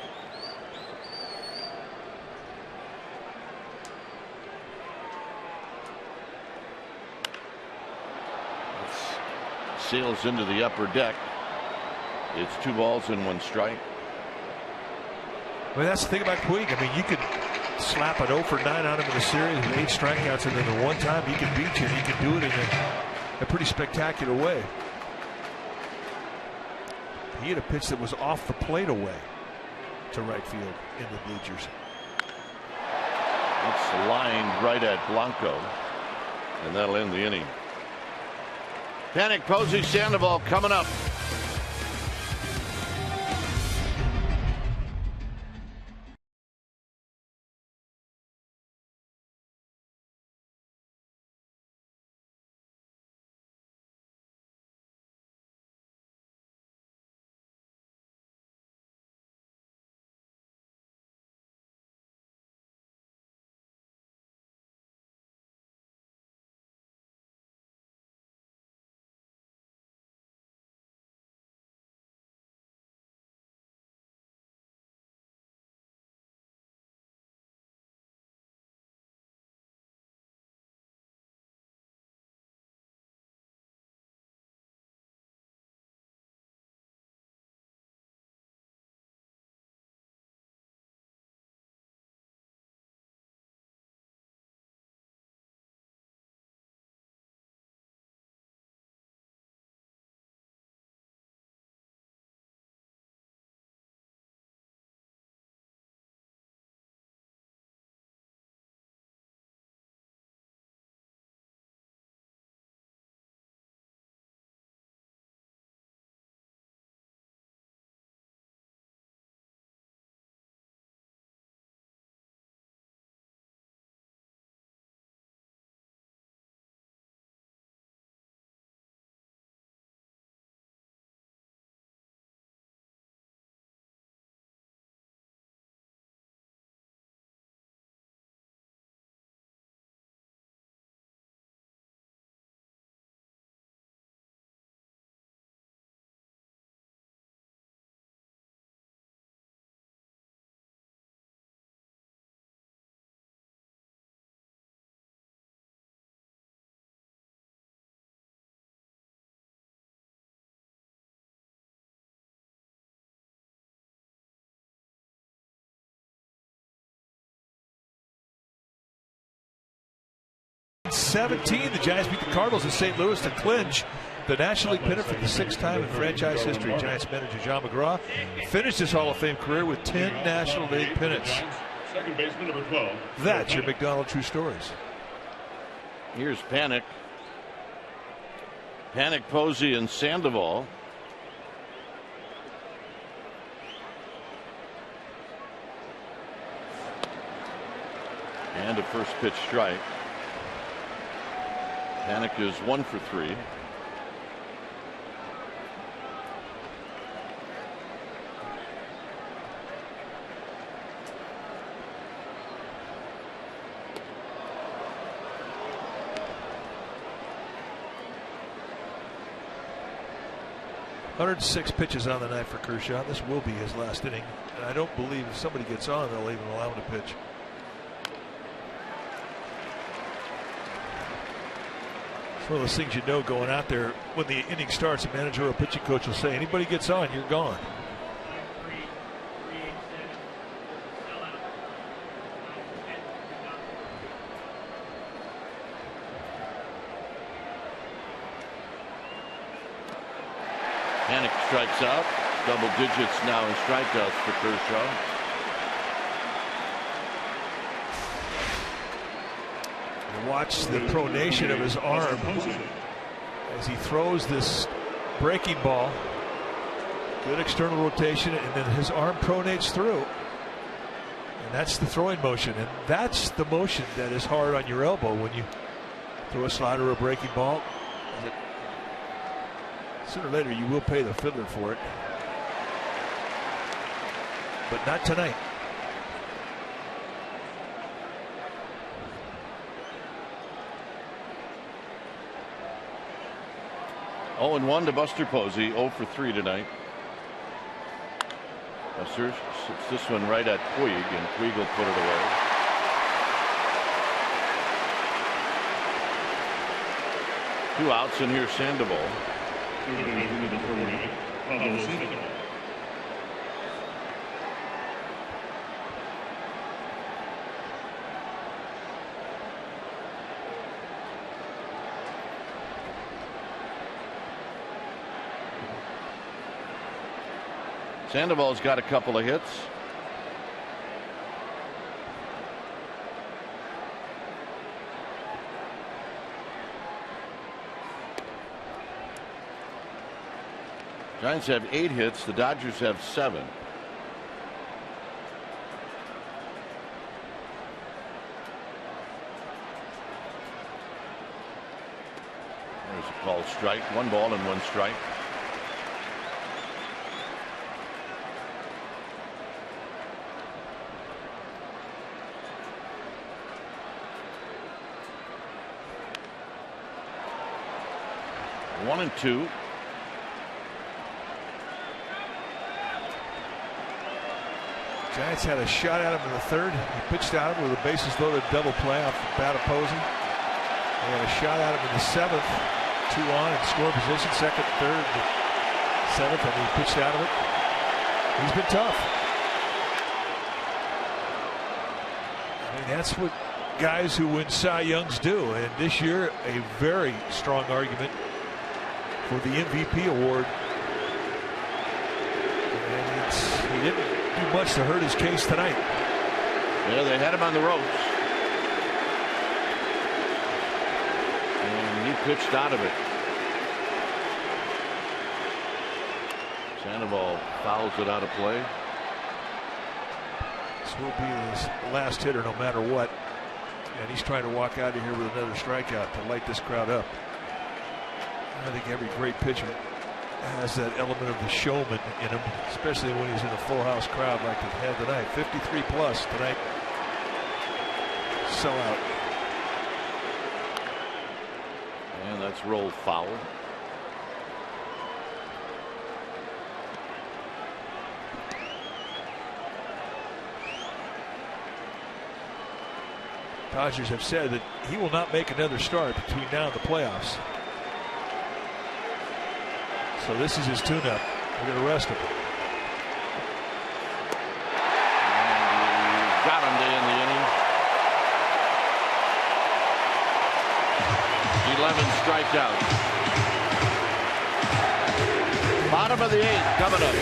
Sails into the upper deck. It's 2 balls and 1 strike. Well, that's the thing about Puig. I mean, you could slap an 0 for 9 on him in a series with 8 strikeouts, and then the one time he can beat you, and he can do it in a pretty spectacular way. He had a pitch that was off the plate away to right field in the blue jersey. It's lined right at Blanco, and that'll end the inning. Panic Posey Sandoval coming up. 2017, the Giants beat the Cardinals in St. Louis to clinch the National League pennant for the 6th time in franchise history. Giants manager John McGraw finished his Hall of Fame career with 10 National League pennants. Second baseman, number 12. That's your McDonald True Stories. Here's Panic. Panic, Posey, and Sandoval. And a first pitch strike. Panic is 1 for 3. .106 pitches on the night for Kershaw. This will be his last inning. And I don't believe if somebody gets on, they'll even allow him to pitch. It's one of those things you know going out there when the inning starts, a manager or a pitching coach will say, anybody gets on, you're gone. Panic strikes out. Double digits now in strikeouts for Kershaw. And watch the pronation of his arm as he throws this breaking ball. Good external rotation, and then his arm pronates through. And that's the throwing motion. And that's the motion that is hard on your elbow when you throw a slider or a breaking ball. Sooner or later, you will pay the fiddler for it. But not tonight. Oh, and 1 to Buster Posey. 0 for 3 tonight. Buster sits this one right at Puig, and Puig will put it away. Two outs, and here's Sandoval. Sandoval's got a couple of hits. Giants have 8 hits. The Dodgers have 7. There's a called strike. 1 ball and 1 strike. One and 2. Giants had a shot at him in the 3rd. He pitched out him with a bases loaded double play off the bat of Posey. They had a shot at him in the 7th. 2 on in score position, 2nd, 3rd, 7th, and he pitched out of it. He's been tough. I mean, that's what guys who win Cy Youngs do. And this year, a very strong argument for the MVP award. And he didn't do much to hurt his case tonight. Yeah, they had him on the ropes. And he pitched out of it. Sandoval fouls it out of play. This will be his last hitter no matter what. And he's trying to walk out of here with another strikeout to light this crowd up. I think every great pitcher has that element of the showman in him, especially when he's in a full house crowd like they had tonight. 53 plus tonight. Sellout. And that's rolled foul. Dodgers have said that he will not make another start between now and the playoffs. So this is his tune-up. They're going to rest him. And got him to end the inning. 11 strikeouts. Bottom of the 8th coming up.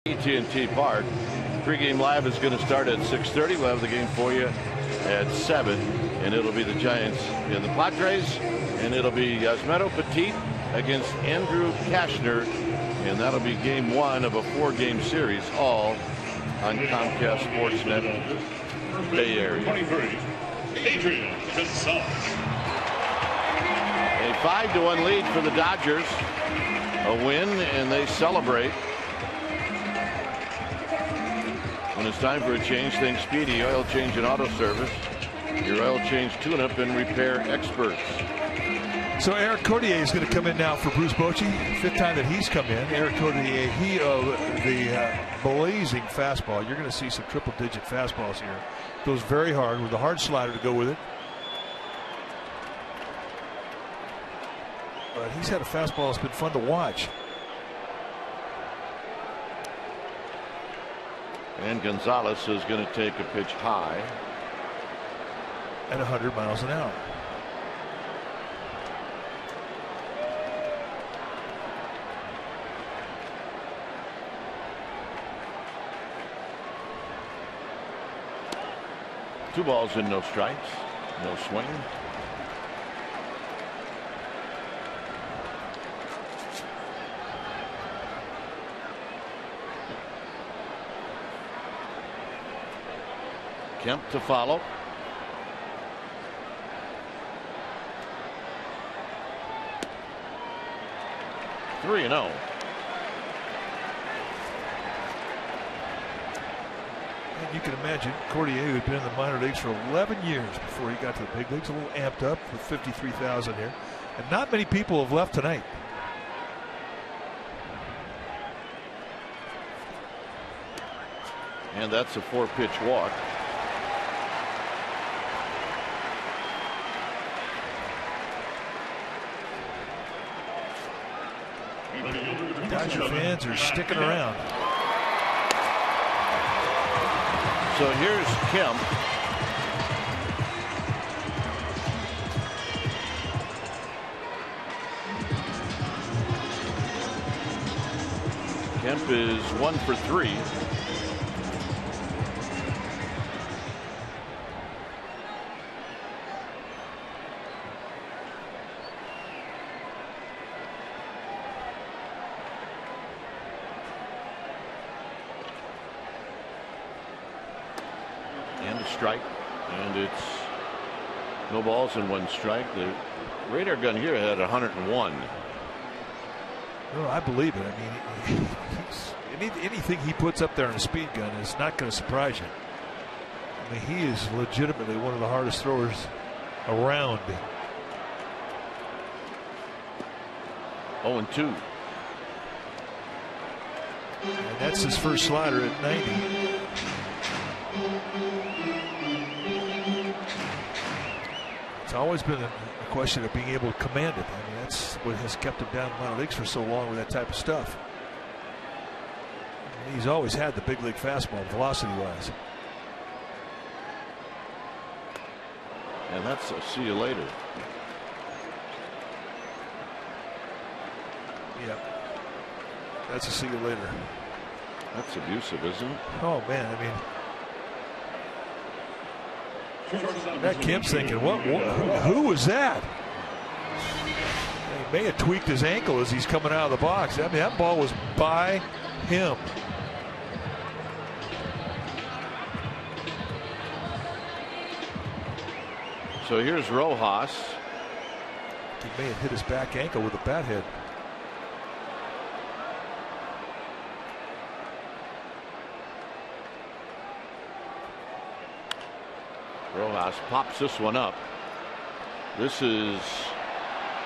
AT&T Park. Pre-game live is going to start at 6:30. We'll have the game for you at 7, and it'll be the Giants and the Padres, and it'll be Yasmero Petit against Andrew Kashner, and that'll be game 1 of a 4-game series, all on Comcast Sportsnet Bay Area. 23, Adrian Gonzalez. A 5-1 lead for the Dodgers. A win, and they celebrate. When it's time for a change, think Speedy Oil Change and Auto Service. Your oil change tune-up and repair experts. So Eric Cordier is going to come in now for Bruce Bochy. 5th time that he's come in. Eric Cordier, he of the blazing fastball. You're going to see some triple-digit fastballs here. Goes very hard with a hard slider to go with it. But he's had a fastball that's been fun to watch. And Gonzalez is going to take a pitch high. At 100 miles an hour. Two balls and no strikes. No swing. Kemp to follow. Three and 0. And you can imagine Cordier, who had been in the minor leagues for 11 years before he got to the big leagues, a little amped up with 53,000 here. And not many people have left tonight. And that's a 4-pitch walk. Dodger fans are sticking around. So here's Kemp. Kemp is 1 for 3. strike, and it's no balls and 1 strike. The radar gun here had 101. No, I believe it. I mean, anything he puts up there in a speed gun is not going to surprise you. I mean, he is legitimately one of the hardest throwers around. 0-2. And that's his first slider at 90. It's always been a question of being able to command it. I mean, that's what has kept him down in the minor leagues for so long with that type of stuff. I mean, he's always had the big league fastball, velocity-wise. And that's a see you later. Yeah. That's a see you later. That's abusive, isn't it? Oh, man. I mean, that Kim's thinking, what who was that? He may have tweaked his ankle as he's coming out of the box. I mean, that ball was by him. So here's Rojas. He may have hit his back ankle with a bat head. Rojas pops this one up. This is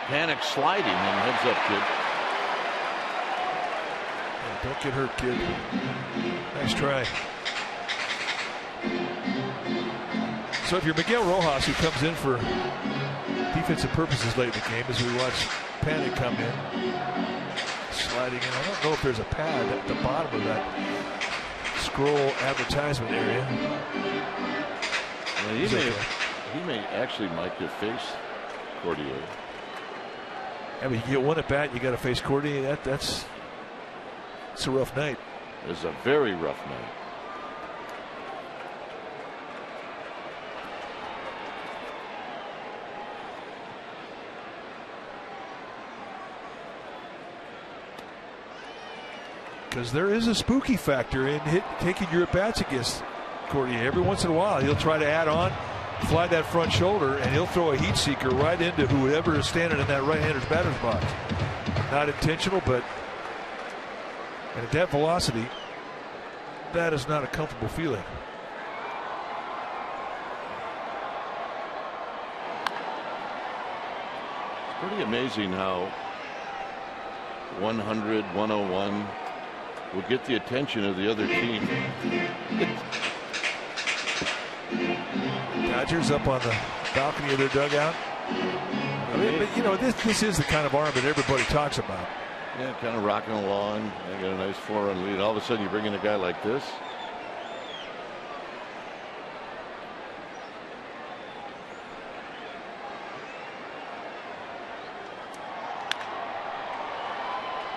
panic sliding and heads up, kid. Yeah, don't get hurt, kid. Nice try. So if you're Miguel Rojas, who comes in for defensive purposes late in the game, as we watch Panic come in, sliding in. I don't know if there's a pad at the bottom of that scroll advertisement area. Well, he may actually might have faced Cordier. I mean, you get one at bat, you got to face Cordier. That's a rough night. It's a very rough night. Because there is a spooky factor in taking your at-bats against Cordier. Every once in a while, he'll try to add on, fly that front shoulder, and he'll throw a heat seeker right into whoever is standing in that right-hander's batter's box. Not intentional, but and at that velocity, that is not a comfortable feeling. It's pretty amazing how 100, 101 will get the attention of the other team. Dodgers up on the balcony of their dugout. I mean, but you know, this is the kind of arm that everybody talks about. Yeah, kind of rocking along. They got a nice 4-run lead. All of a sudden, you bring in a guy like this.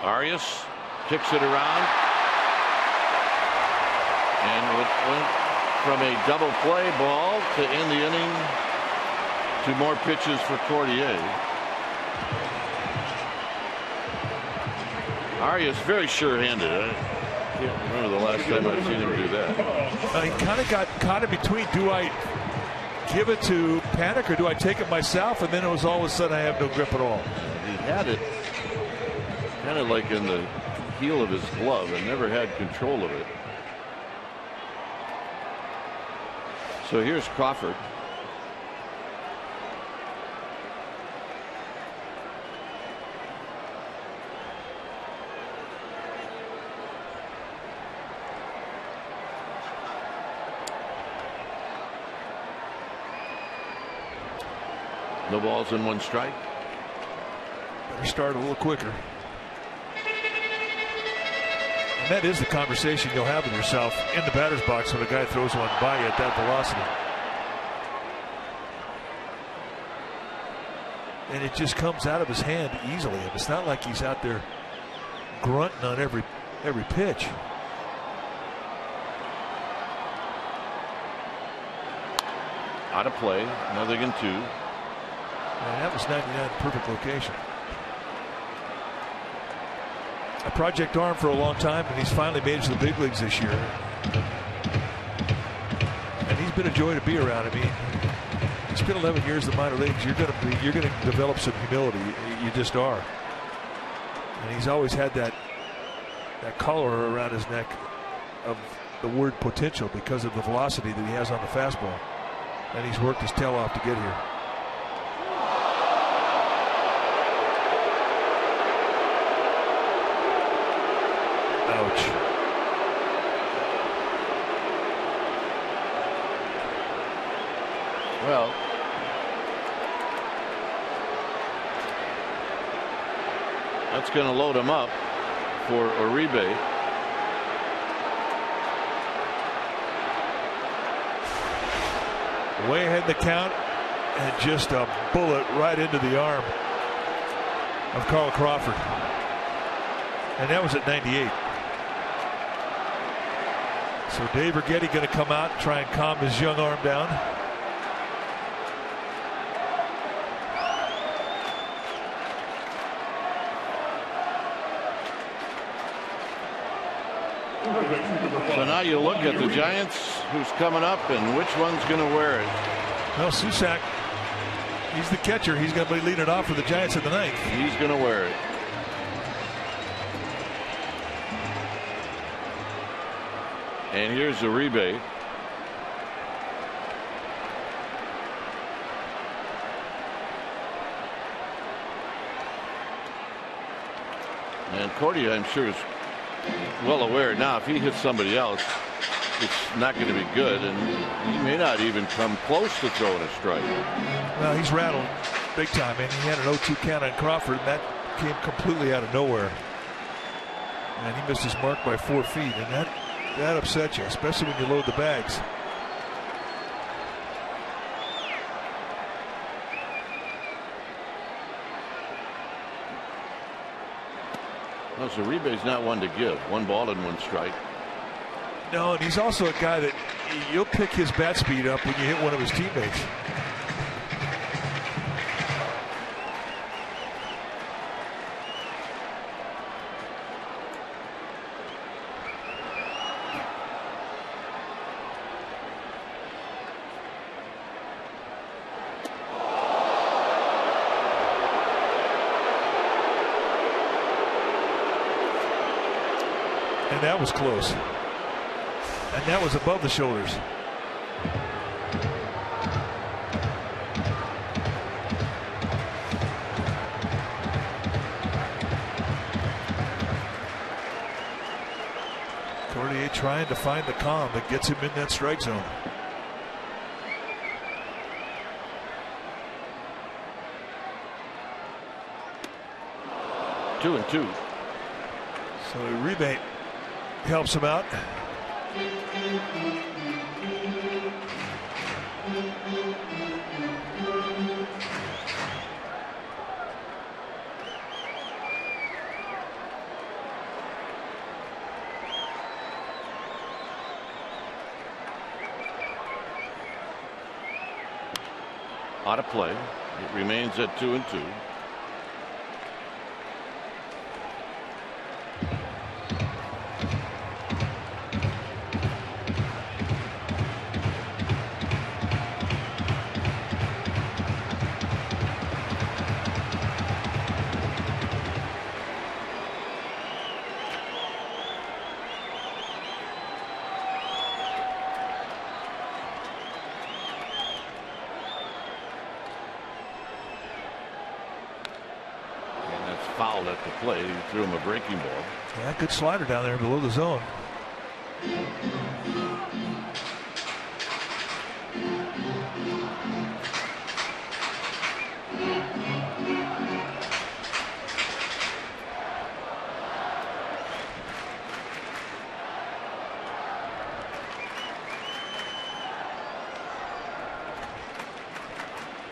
Arias kicks it around. And it went from a double play ball to end the inning to more pitches for Cordier. Arias very sure-handed. I can't remember the last time I've seen him do that. He kind of got caught in between. Do I give it to Panic or do I take it myself? And then it was all of a sudden I have no grip at all. He had it kind of like in the heel of his glove and never had control of it. So here's Crawford. No balls and 1 strike. Better start a little quicker. And that is the conversation you'll have with yourself in the batter's box when a guy throws one by you at that velocity. And it just comes out of his hand easily. And it's not like he's out there grunting on every pitch. Out of play, nothing in 2. And that was 99, perfect location. A project arm for a long time, and he's finally made it to the big leagues this year. And he's been a joy to be around. I mean, you spent 11 years in the minor leagues. You're going to develop some humility. You just are. And he's always had that collar around his neck of the word potential because of the velocity that he has on the fastball. And he's worked his tail off to get here. Ouch. Well, that's going to load him up for Uribe. Way ahead in the count, and just a bullet right into the arm of Carl Crawford. And that was at 98. So Dave Righetti going to come out and try and calm his young arm down. So now you look at the Giants, who's coming up, and which one's going to wear it. Well, Susac, he's the catcher. He's going to be leading it off for the Giants in the ninth. He's going to wear it. And here's Uribe. And Cordy, I'm sure, is well aware now if he hits somebody else, it's not going to be good, and he may not even come close to throwing a strike. Well, he's rattled big time, and he had an 0-2 count on Crawford, and that came completely out of nowhere. And he missed his mark by 4 feet, and that upsets you, especially when you load the bags. No, so Uribe's not one to give. 1 ball and 1 strike. No, and he's also a guy that you'll pick his bat speed up when you hit one of his teammates. And that was close. And that was above the shoulders. Cordier trying to find the calm that gets him in that strike zone. Two and 2. So Uribe helps him out. Out of play. It remains at 2 and 2. Fouled at the play. He threw him a breaking ball. Yeah, good slider down there below the zone.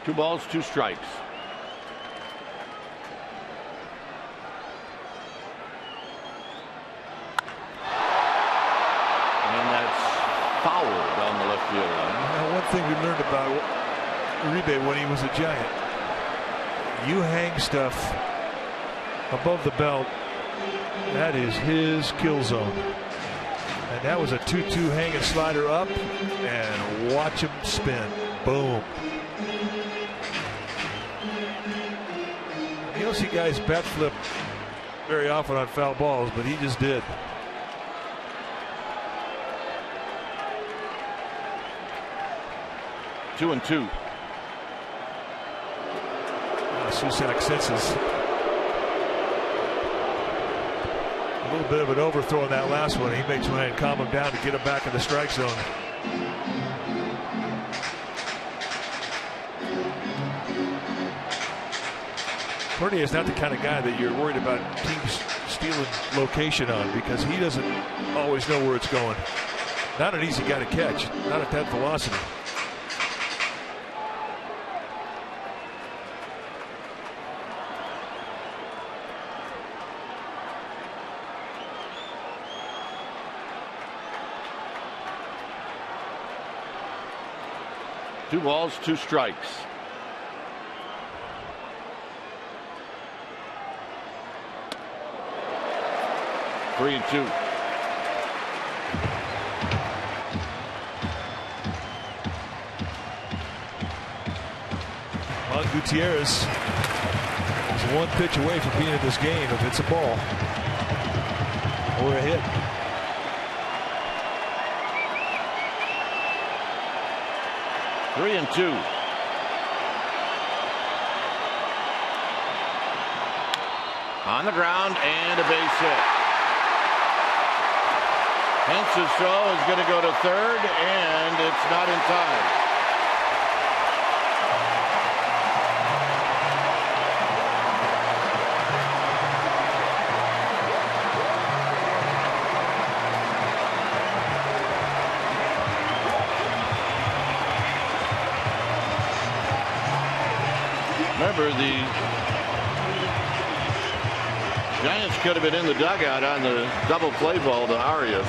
Two balls, 2 strikes. Foul down the left field line. Now, one thing we learned about Uribe when he was a Giant, you hang stuff above the belt, that is his kill zone. And that was a 2-2 hanging slider up, and watch him spin. Boom. You don't see guys bat flip very often on foul balls, but he just did. Two and two. Susak senses a little bit of an overthrow in that last one. He makes one and calm him down to get him back in the strike zone. Courtney is not the kind of guy that you're worried about teams stealing location on, because he doesn't always know where it's going. Not an easy guy to catch, not at that velocity. Two balls, two strikes. Three and two. Juan Gutierrez is one pitch away from being in this game if it's a ball or a hit. Three and two. On the ground and a base hit. Hence's throw is going to go to third, and it's not in time. Remember, the Giants could have been in the dugout on the double play ball to Arias.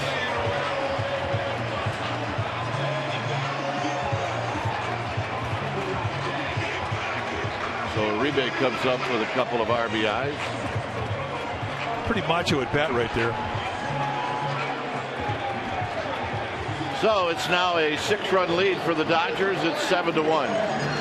So Uribe comes up with a couple of RBIs. Pretty macho at bat right there. So it's now a 6-run lead for the Dodgers. It's 7-1.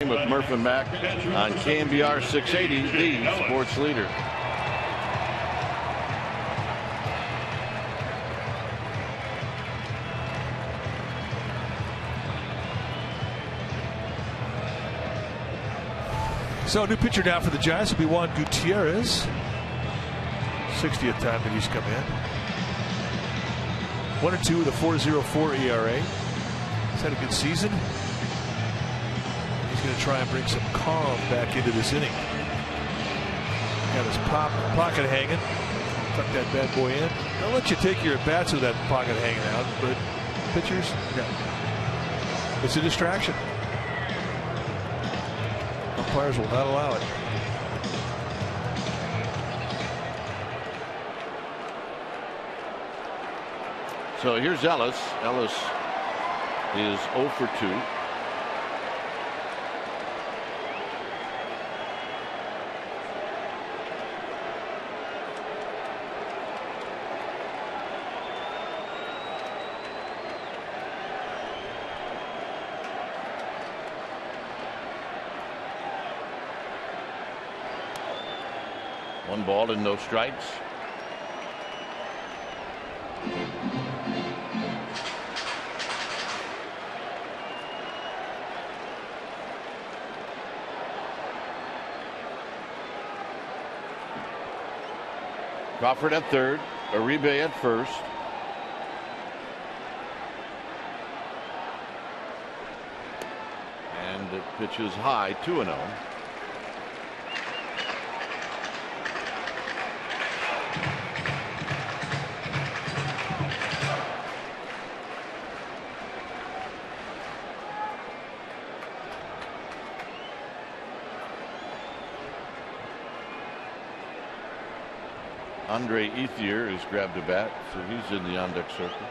With Murph and Mack on KMBR 680, the sports leader. So a new pitcher now for the Giants will be Juan Gutierrez. 60th time that he's come in. 1-2 with a 4.04 ERA. He's had a good season. He's going to try and bring some calm back into this inning. Got his pocket hanging. Tuck that bad boy in. They'll let you take your at-bats with that pocket hanging out, but pitchers, yeah, it's a distraction. Umpires will not allow it. So here's Ellis. Ellis is 0 for 2. One ball and no strikes. Crawford at third, Uribe at first. And the pitch is high, 2-0. Andre Ethier has grabbed a bat, so he's in the on-deck circle.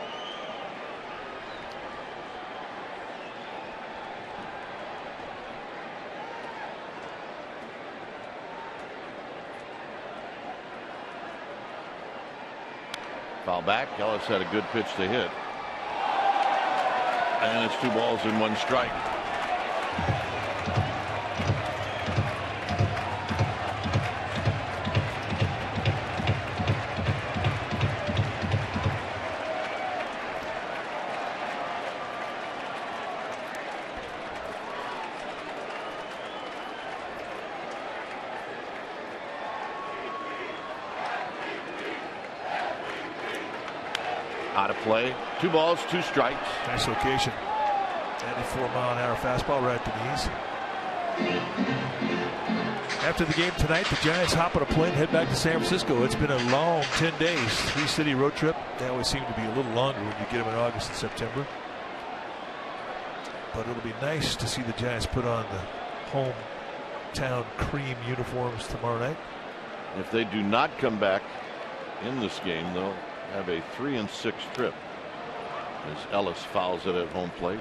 Foul back. Ellis had a good pitch to hit. And it's 2 balls and 1 strike. Out of play. 2 balls, 2 strikes. Nice location. 94-mile-an-hour fastball right at the knees. After the game tonight, the Giants hop on a plane, head back to San Francisco. It's been a long 10 days. 3-city road trip. They always seem to be a little longer when you get them in August and September. But it'll be nice to see the Giants put on the hometown cream uniforms tomorrow night. If they do not come back in this game, they'll have a 3-6 trip as Ellis fouls it at home plate.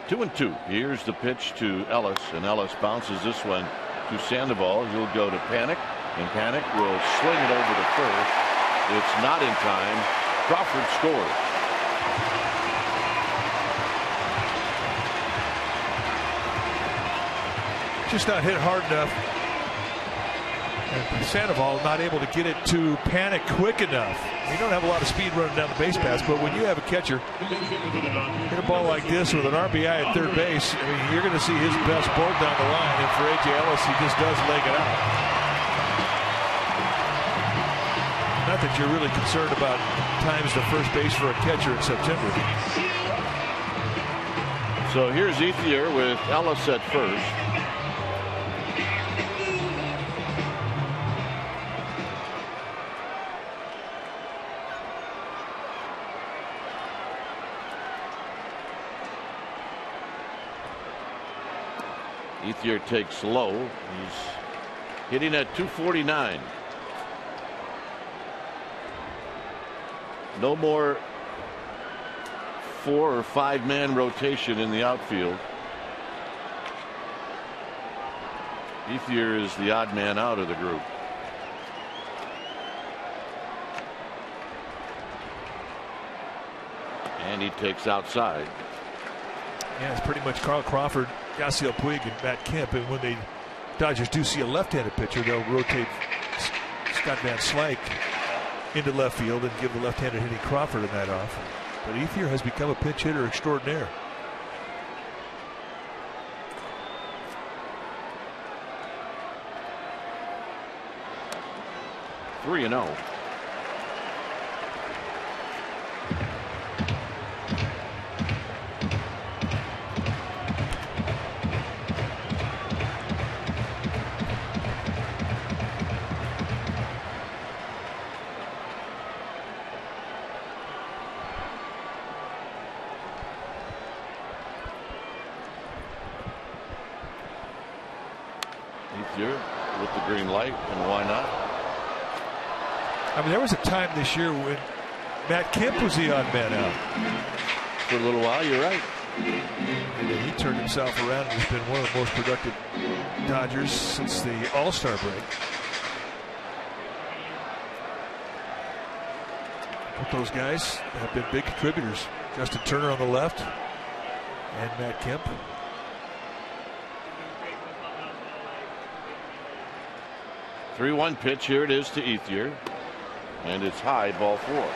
Two and two. Here's the pitch to Ellis, and Ellis bounces this one to Sandoval. He'll go to Panic, and Panic will sling it over to first. It's not in time. Crawford scores. Just not hit hard enough. And Sandoval not able to get it to Panic quick enough. You don't have a lot of speed running down the base paths, but when you have a catcher hit a ball like this with an RBI at third base, I mean, you're going to see his best bolt down the line. And for A.J. Ellis, he just does leg it out. Not that you're really concerned about times to first base for a catcher in September. So here's Ethier with Ellis at first. Ethier takes low. He's hitting at 249. No more 4 or 5 man rotation in the outfield. Ethier is the odd man out of the group. And he takes outside. Yeah, it's pretty much Carl Crawford, Yasiel Puig, and Matt Kemp. And when the Dodgers do see a left-handed pitcher, they'll rotate Scott Van Slyke into left field and give the left-handed hitting Crawford a night off. But Ethier has become a pinch hitter extraordinaire. 3-0. With the green light, and why not? I mean, there was a time this year when Matt Kemp was the odd man out. For a little while, you're right. And then he turned himself around and has been one of the most productive Dodgers since the All-Star break. Both those guys have been big contributors. Justin Turner on the left and Matt Kemp. Three-one pitch. Here it is to Ethier, and it's high, ball 4.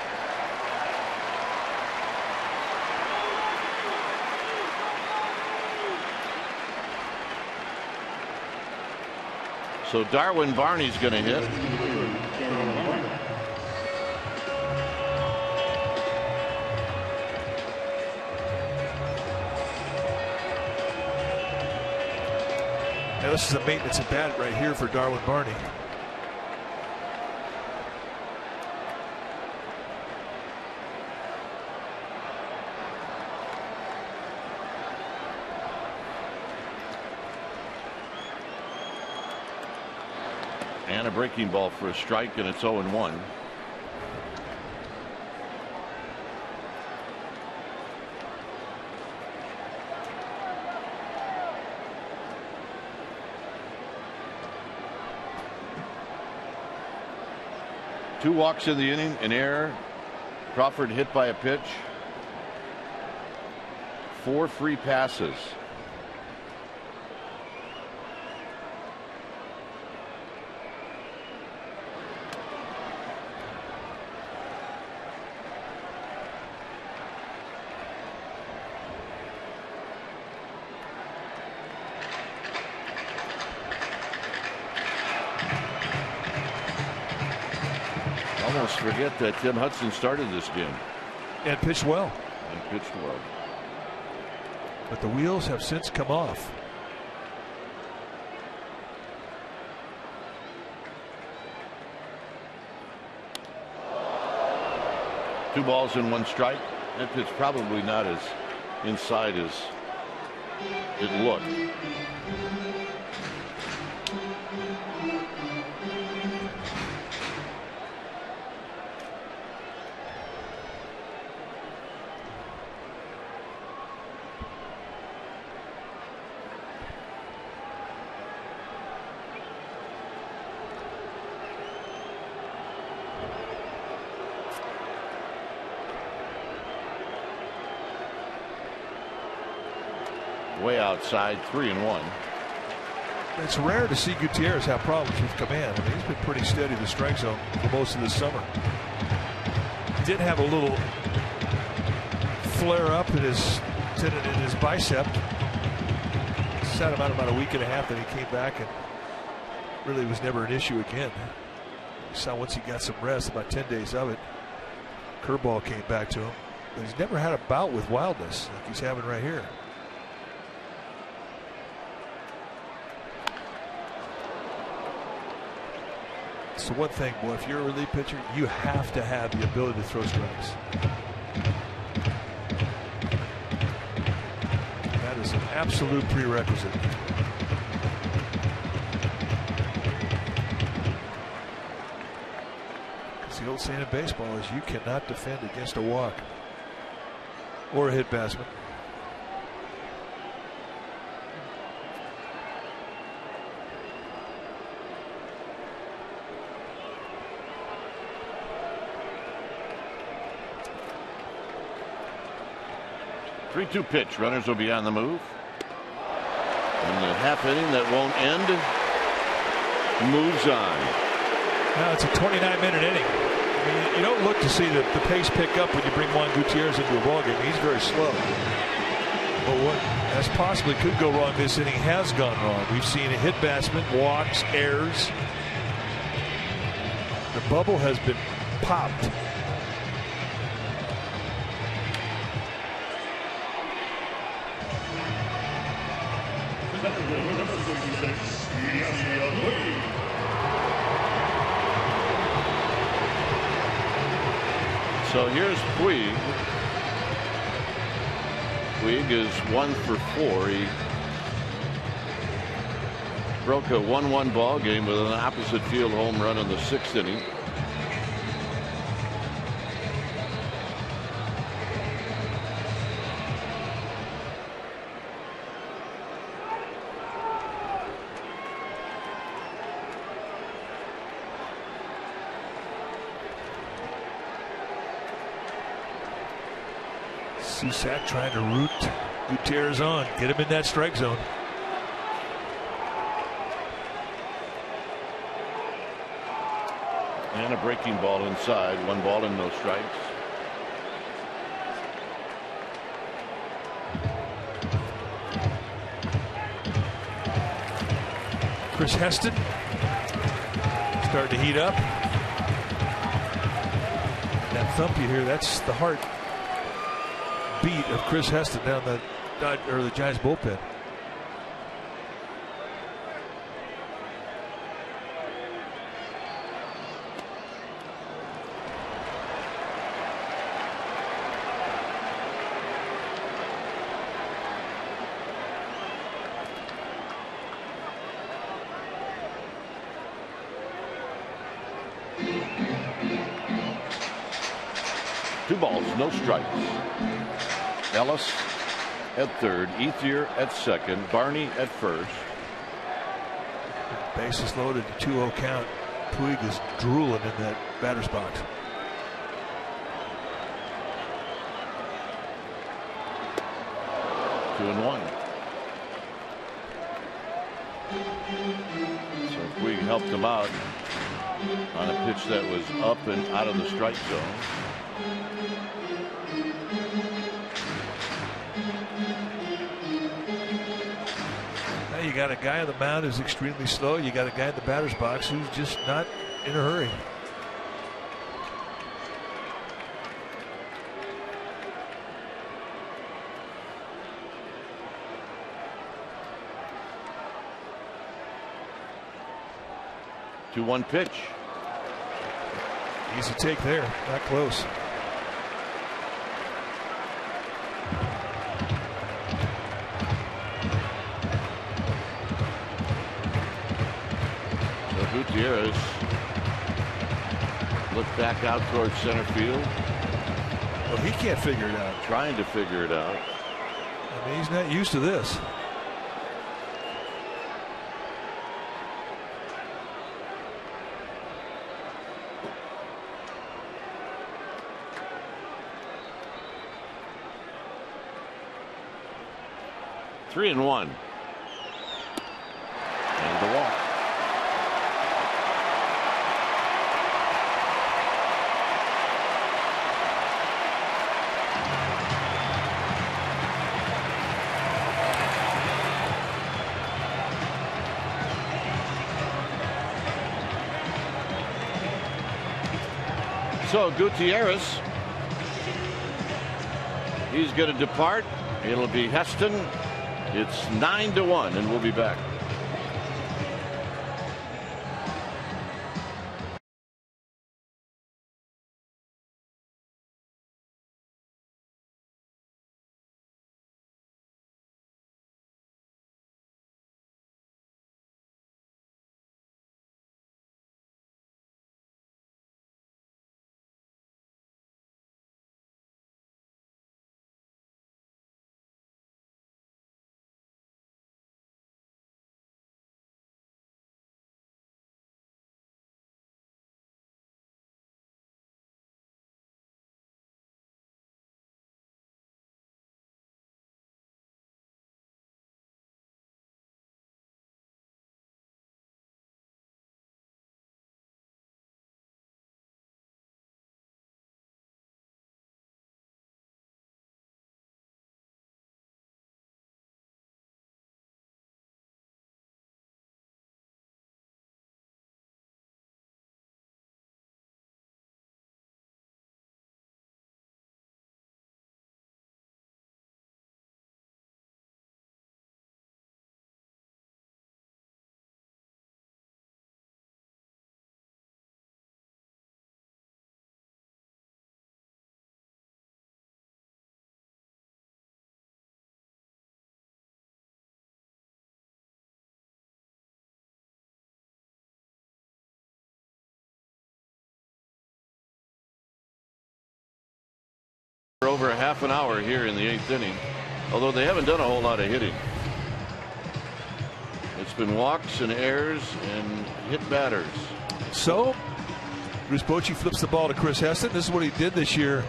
So Darwin Barney's going to hit. Now this is a maintenance at bat right here for Darwin Barney. And a breaking ball for a strike, and it's 0-1. Two walks in the inning, an error. Crawford hit by a pitch. 4 free passes. Almost forget that Tim Hudson started this game. And pitched well. But the wheels have since come off. Two balls and 1 strike. That pitch probably not as inside as it looked. Way outside, 3-1. It's rare to see Gutierrez have problems with command. I mean, he's been pretty steady in the strike zone for most of the summer. He did have a little flare up in his tendon in his bicep. Sat him out about a week and a half, then he came back and really was never an issue again. You saw once he got some rest, about 10 days of it, curveball came back to him. But he's never had a bout with wildness like he's having right here. So one thing, boy, if you're a relief pitcher, you have to have the ability to throw strikes. That is an absolute prerequisite. Because the old saying in baseball is you cannot defend against a walk or a hit batsman. Three-two pitch. Runners will be on the move. And the half inning that won't end moves on. Now it's a 29-minute inning. I mean, you don't look to see the pace pick up when you bring Juan Gutierrez into a ballgame. He's very slow. But what as possibly could go wrong this inning has gone wrong. We've seen a hit batsman, walks, errors. The bubble has been popped. So here's Puig. Puig is 1 for 4. He broke a 1-1 ball game with an opposite field home run in the 6th inning. Susac trying to root Gutierrez on, get him in that strike zone. And a breaking ball inside. 1 ball and no strikes. Chris Heston starting to heat up. That thump you hear, that's the heart beat of Chris Heston down the Giants bullpen. Two balls, no strikes. Ellis at third, Ethier at second, Barney at first. Bases loaded, 2-0 count. Puig is drooling in that batter's box. Two and one. So Puig helped him out on a pitch that was up and out of the strike zone. You got a guy on the mound who's extremely slow. You got a guy in the batter's box who's just not in a hurry. Two one pitch. Easy take there, not close. Gutierrez look back out towards center field. Well, he can't figure it out. Trying to figure it out. I mean, he's not used to this. Three and one. And the walk. So Gutierrez, he's going to depart. It'll be Heston. It's 9-1, and we'll be back. over half an hour here in the 8th inning, although they haven't done a whole lot of hitting. It's been walks and errors and hit batters. So Bruce Bochy flips the ball to Chris Heston. This is what he did this year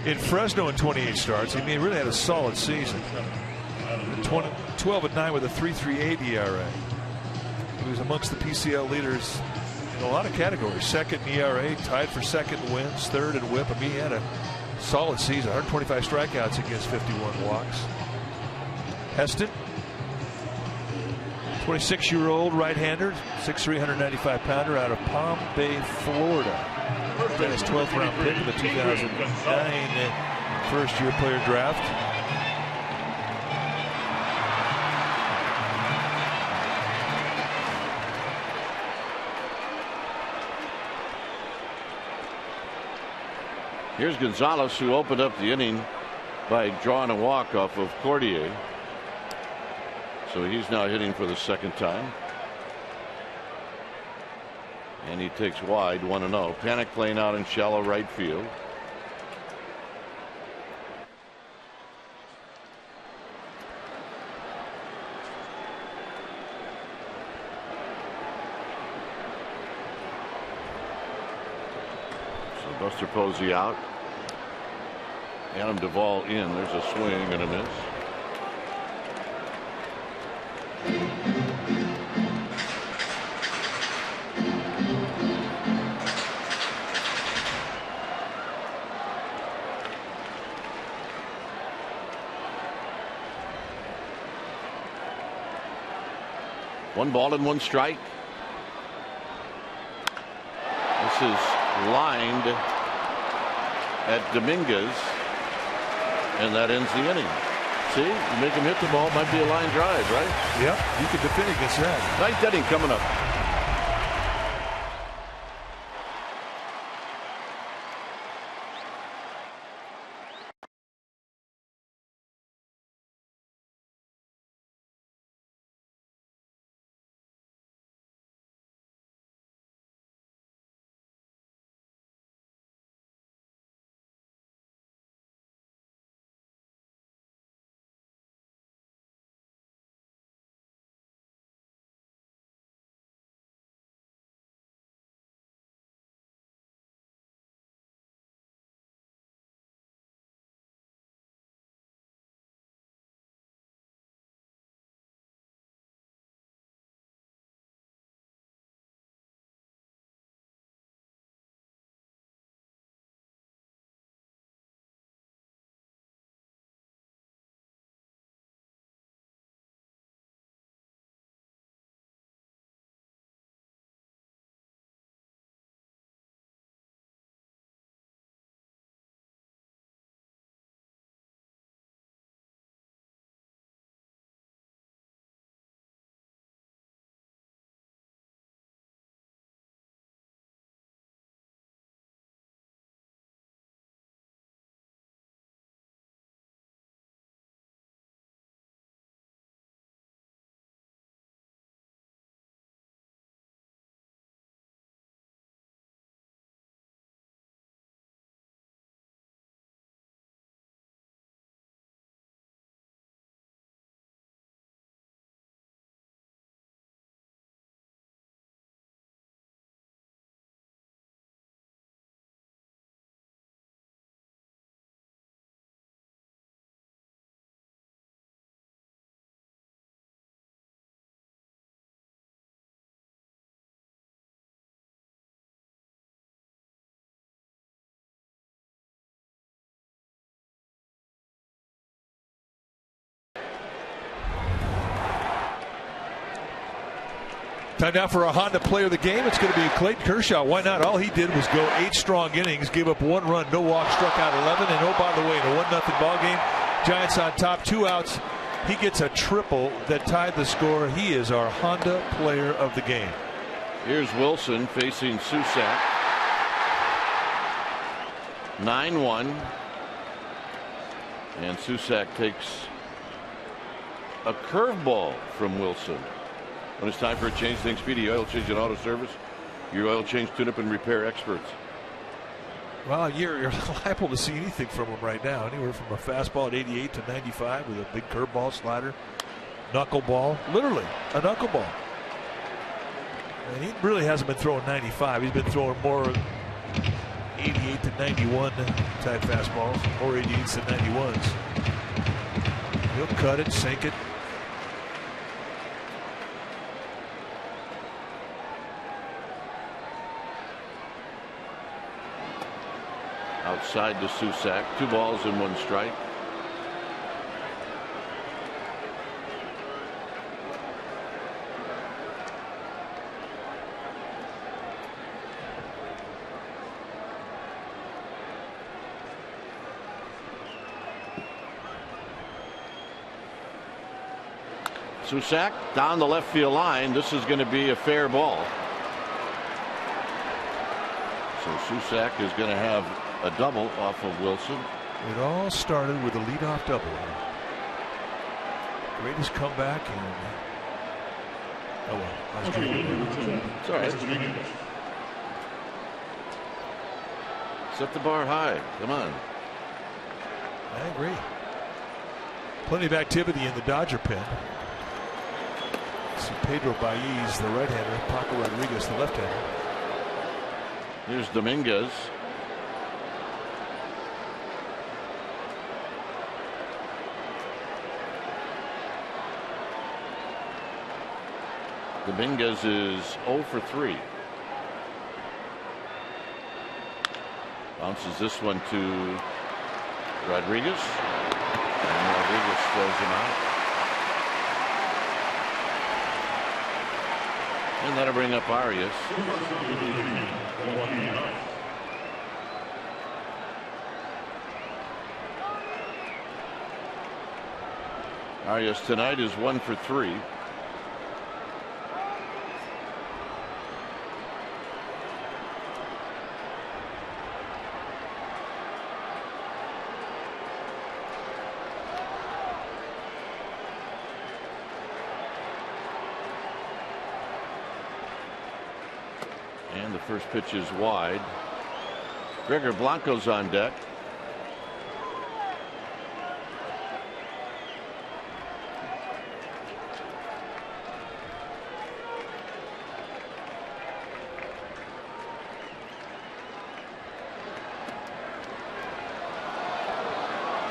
in Fresno in 28 starts. I mean, he really had a solid season. 12-9 with a 3.38 ERA. He was amongst the PCL leaders in a lot of categories. Second in ERA, tied for second in wins, third in WHIP. I mean, he had a solid season. 125 strikeouts against 51 walks. Heston, 26-year-old right-hander, 6'3", 195-pounder out of Palm Bay, Florida. Been his 12th round pick in the 2009 first-year player draft. Here's Gonzalez, who opened up the inning by drawing a walk off of Cordier. So he's now hitting for the second time. And he takes wide, 1-0. Panic playing out in shallow right field. So Buster Posey out. Adam Duvall in. There's a swing and a miss. One ball and one strike. This is lined at Dominguez, and that ends the inning. See, you make him hit the ball, might be a line drive, right? Yep, you can defend against that. Ninth inning coming up. Time now for a Honda player of the game. It's going to be Clayton Kershaw. Why not? All he did was go 8 strong innings, gave up 1 run, no walk, struck out 11, and oh, by the way, in a 1-0 ball game, Giants on top, 2 outs. He gets a triple that tied the score. He is our Honda player of the game. Here's Wilson facing Susak. 9-1. And Susak takes a curveball from Wilson. When it's time for a change, think Speedy Oil Change and Auto Service. Your oil change, tune-up, and repair experts. Well, you're liable to see anything from him right now. Anywhere from a fastball at 88 to 95 with a big curveball, slider, knuckleball. Literally, a knuckleball. And he really hasn't been throwing 95. He's been throwing more 88 to 91 type fastballs, or 88s to 91s. He'll cut it, sink it. Outside to Susak. 2 balls and 1 strike. Susak down the left field line. This is going to be a fair ball. So Susak is going to have a double off of Wilson. It all started with a leadoff double. Greatest comeback in. Oh well. It's all right. Set the bar high. Come on. I agree. Plenty of activity in the Dodger pen. See Pedro Baez, the right-hander, Paco Rodriguez, the left-hander. Here's Dominguez. Dominguez is 0 for 3. Bounces this one to Rodriguez. And Rodriguez throws him out. And that'll bring up Arias. Arias tonight is 1 for 3. And the first pitch is wide. Gregor Blanco's on deck.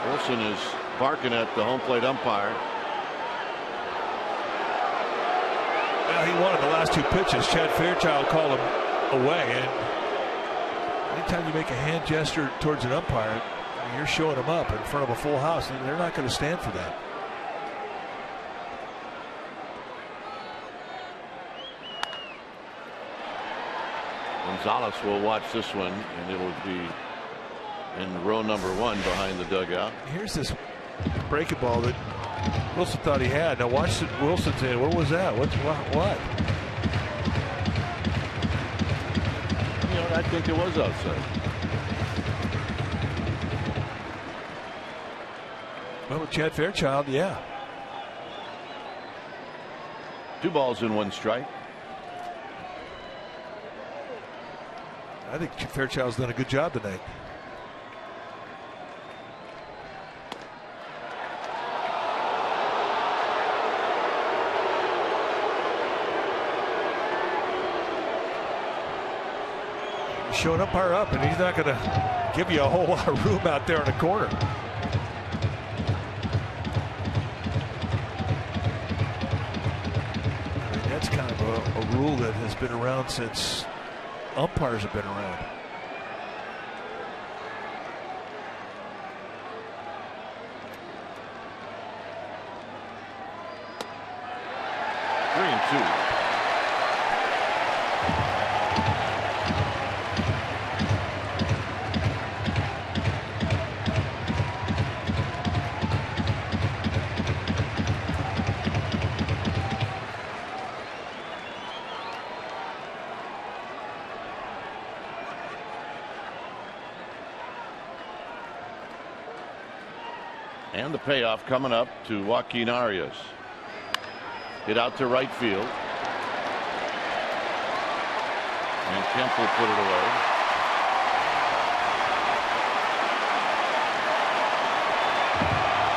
Wilson is barking at the home plate umpire. Well, he wanted the last 2 pitches. Chad Fairchild called him away, and anytime you make a hand gesture towards an umpire, you're showing them up in front of a full house, and they're not going to stand for that. Gonzalez will watch this one, and it'll be in row number 1 behind the dugout. Here's this breaking ball that Wilson thought he had. Now watch Wilson's in. What was that? What? You know, I think it was outside. Well, with Chad Fairchild, yeah. 2 balls and 1 strike. I think Fairchild's done a good job tonight. Showing umpire up, and he's not going to give you a whole lot of room out there in the corner. I mean, that's kind of a rule that has been around since umpires have been around. Three and two. And the payoff coming up to Joaquin Arias. Hit out to right field. And Kemp will put it away.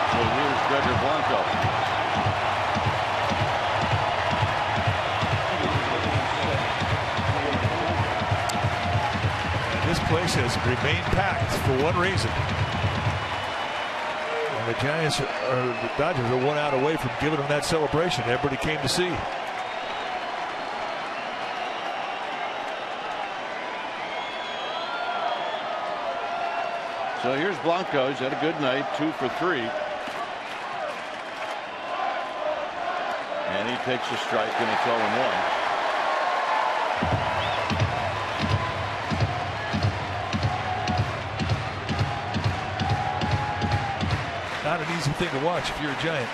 So here's Gregor Blanco. And this place has remained packed for one reason. And the Giants, or the Dodgers, are 1 out away from giving them that celebration everybody came to see. So here's Blanco. He's had a good night, 2 for 3. And he takes a strike, and it's 0-1. Not an easy thing to watch if you're a Giant.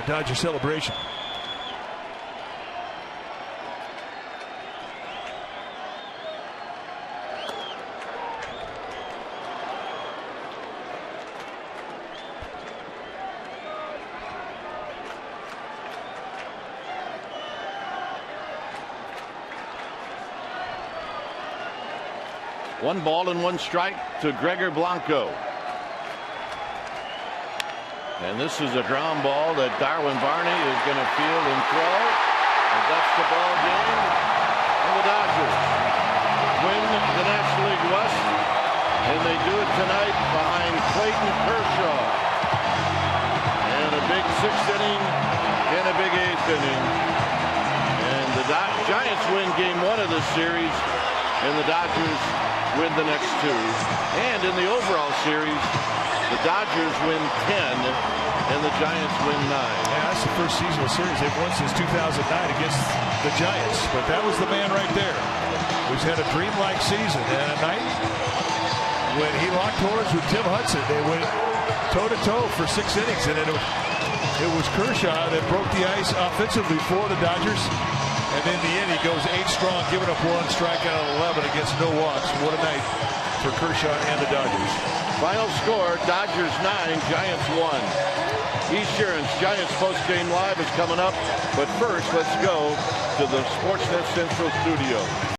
A Dodger celebration. One ball and 1 strike to Gregor Blanco. And this is a ground ball that Darwin Barney is going to field and throw. And that's the ball game. And the Dodgers win the National League West. And they do it tonight behind Clayton Kershaw. And a big 6th inning and a big 8th inning. And the Giants win game 1 of this series. And the Dodgers win the next 2. And in the overall series, the Dodgers win 10 and the Giants win 9. Yeah, that's the first seasonal series they've won since 2009 against the Giants. But that was the man right there who's had a dreamlike season. And a night when he locked horns with Tim Hudson, they went toe-to-toe for 6 innings. And it was Kershaw that broke the ice offensively for the Dodgers. And in the end, he goes 8 strong, giving up 1 strikeout of 11 against no walks. What a night for Kershaw and the Dodgers. Final score, Dodgers 9, Giants 1. Esurance Giants post-game live is coming up. But first, let's go to the Sportsnet Central studio.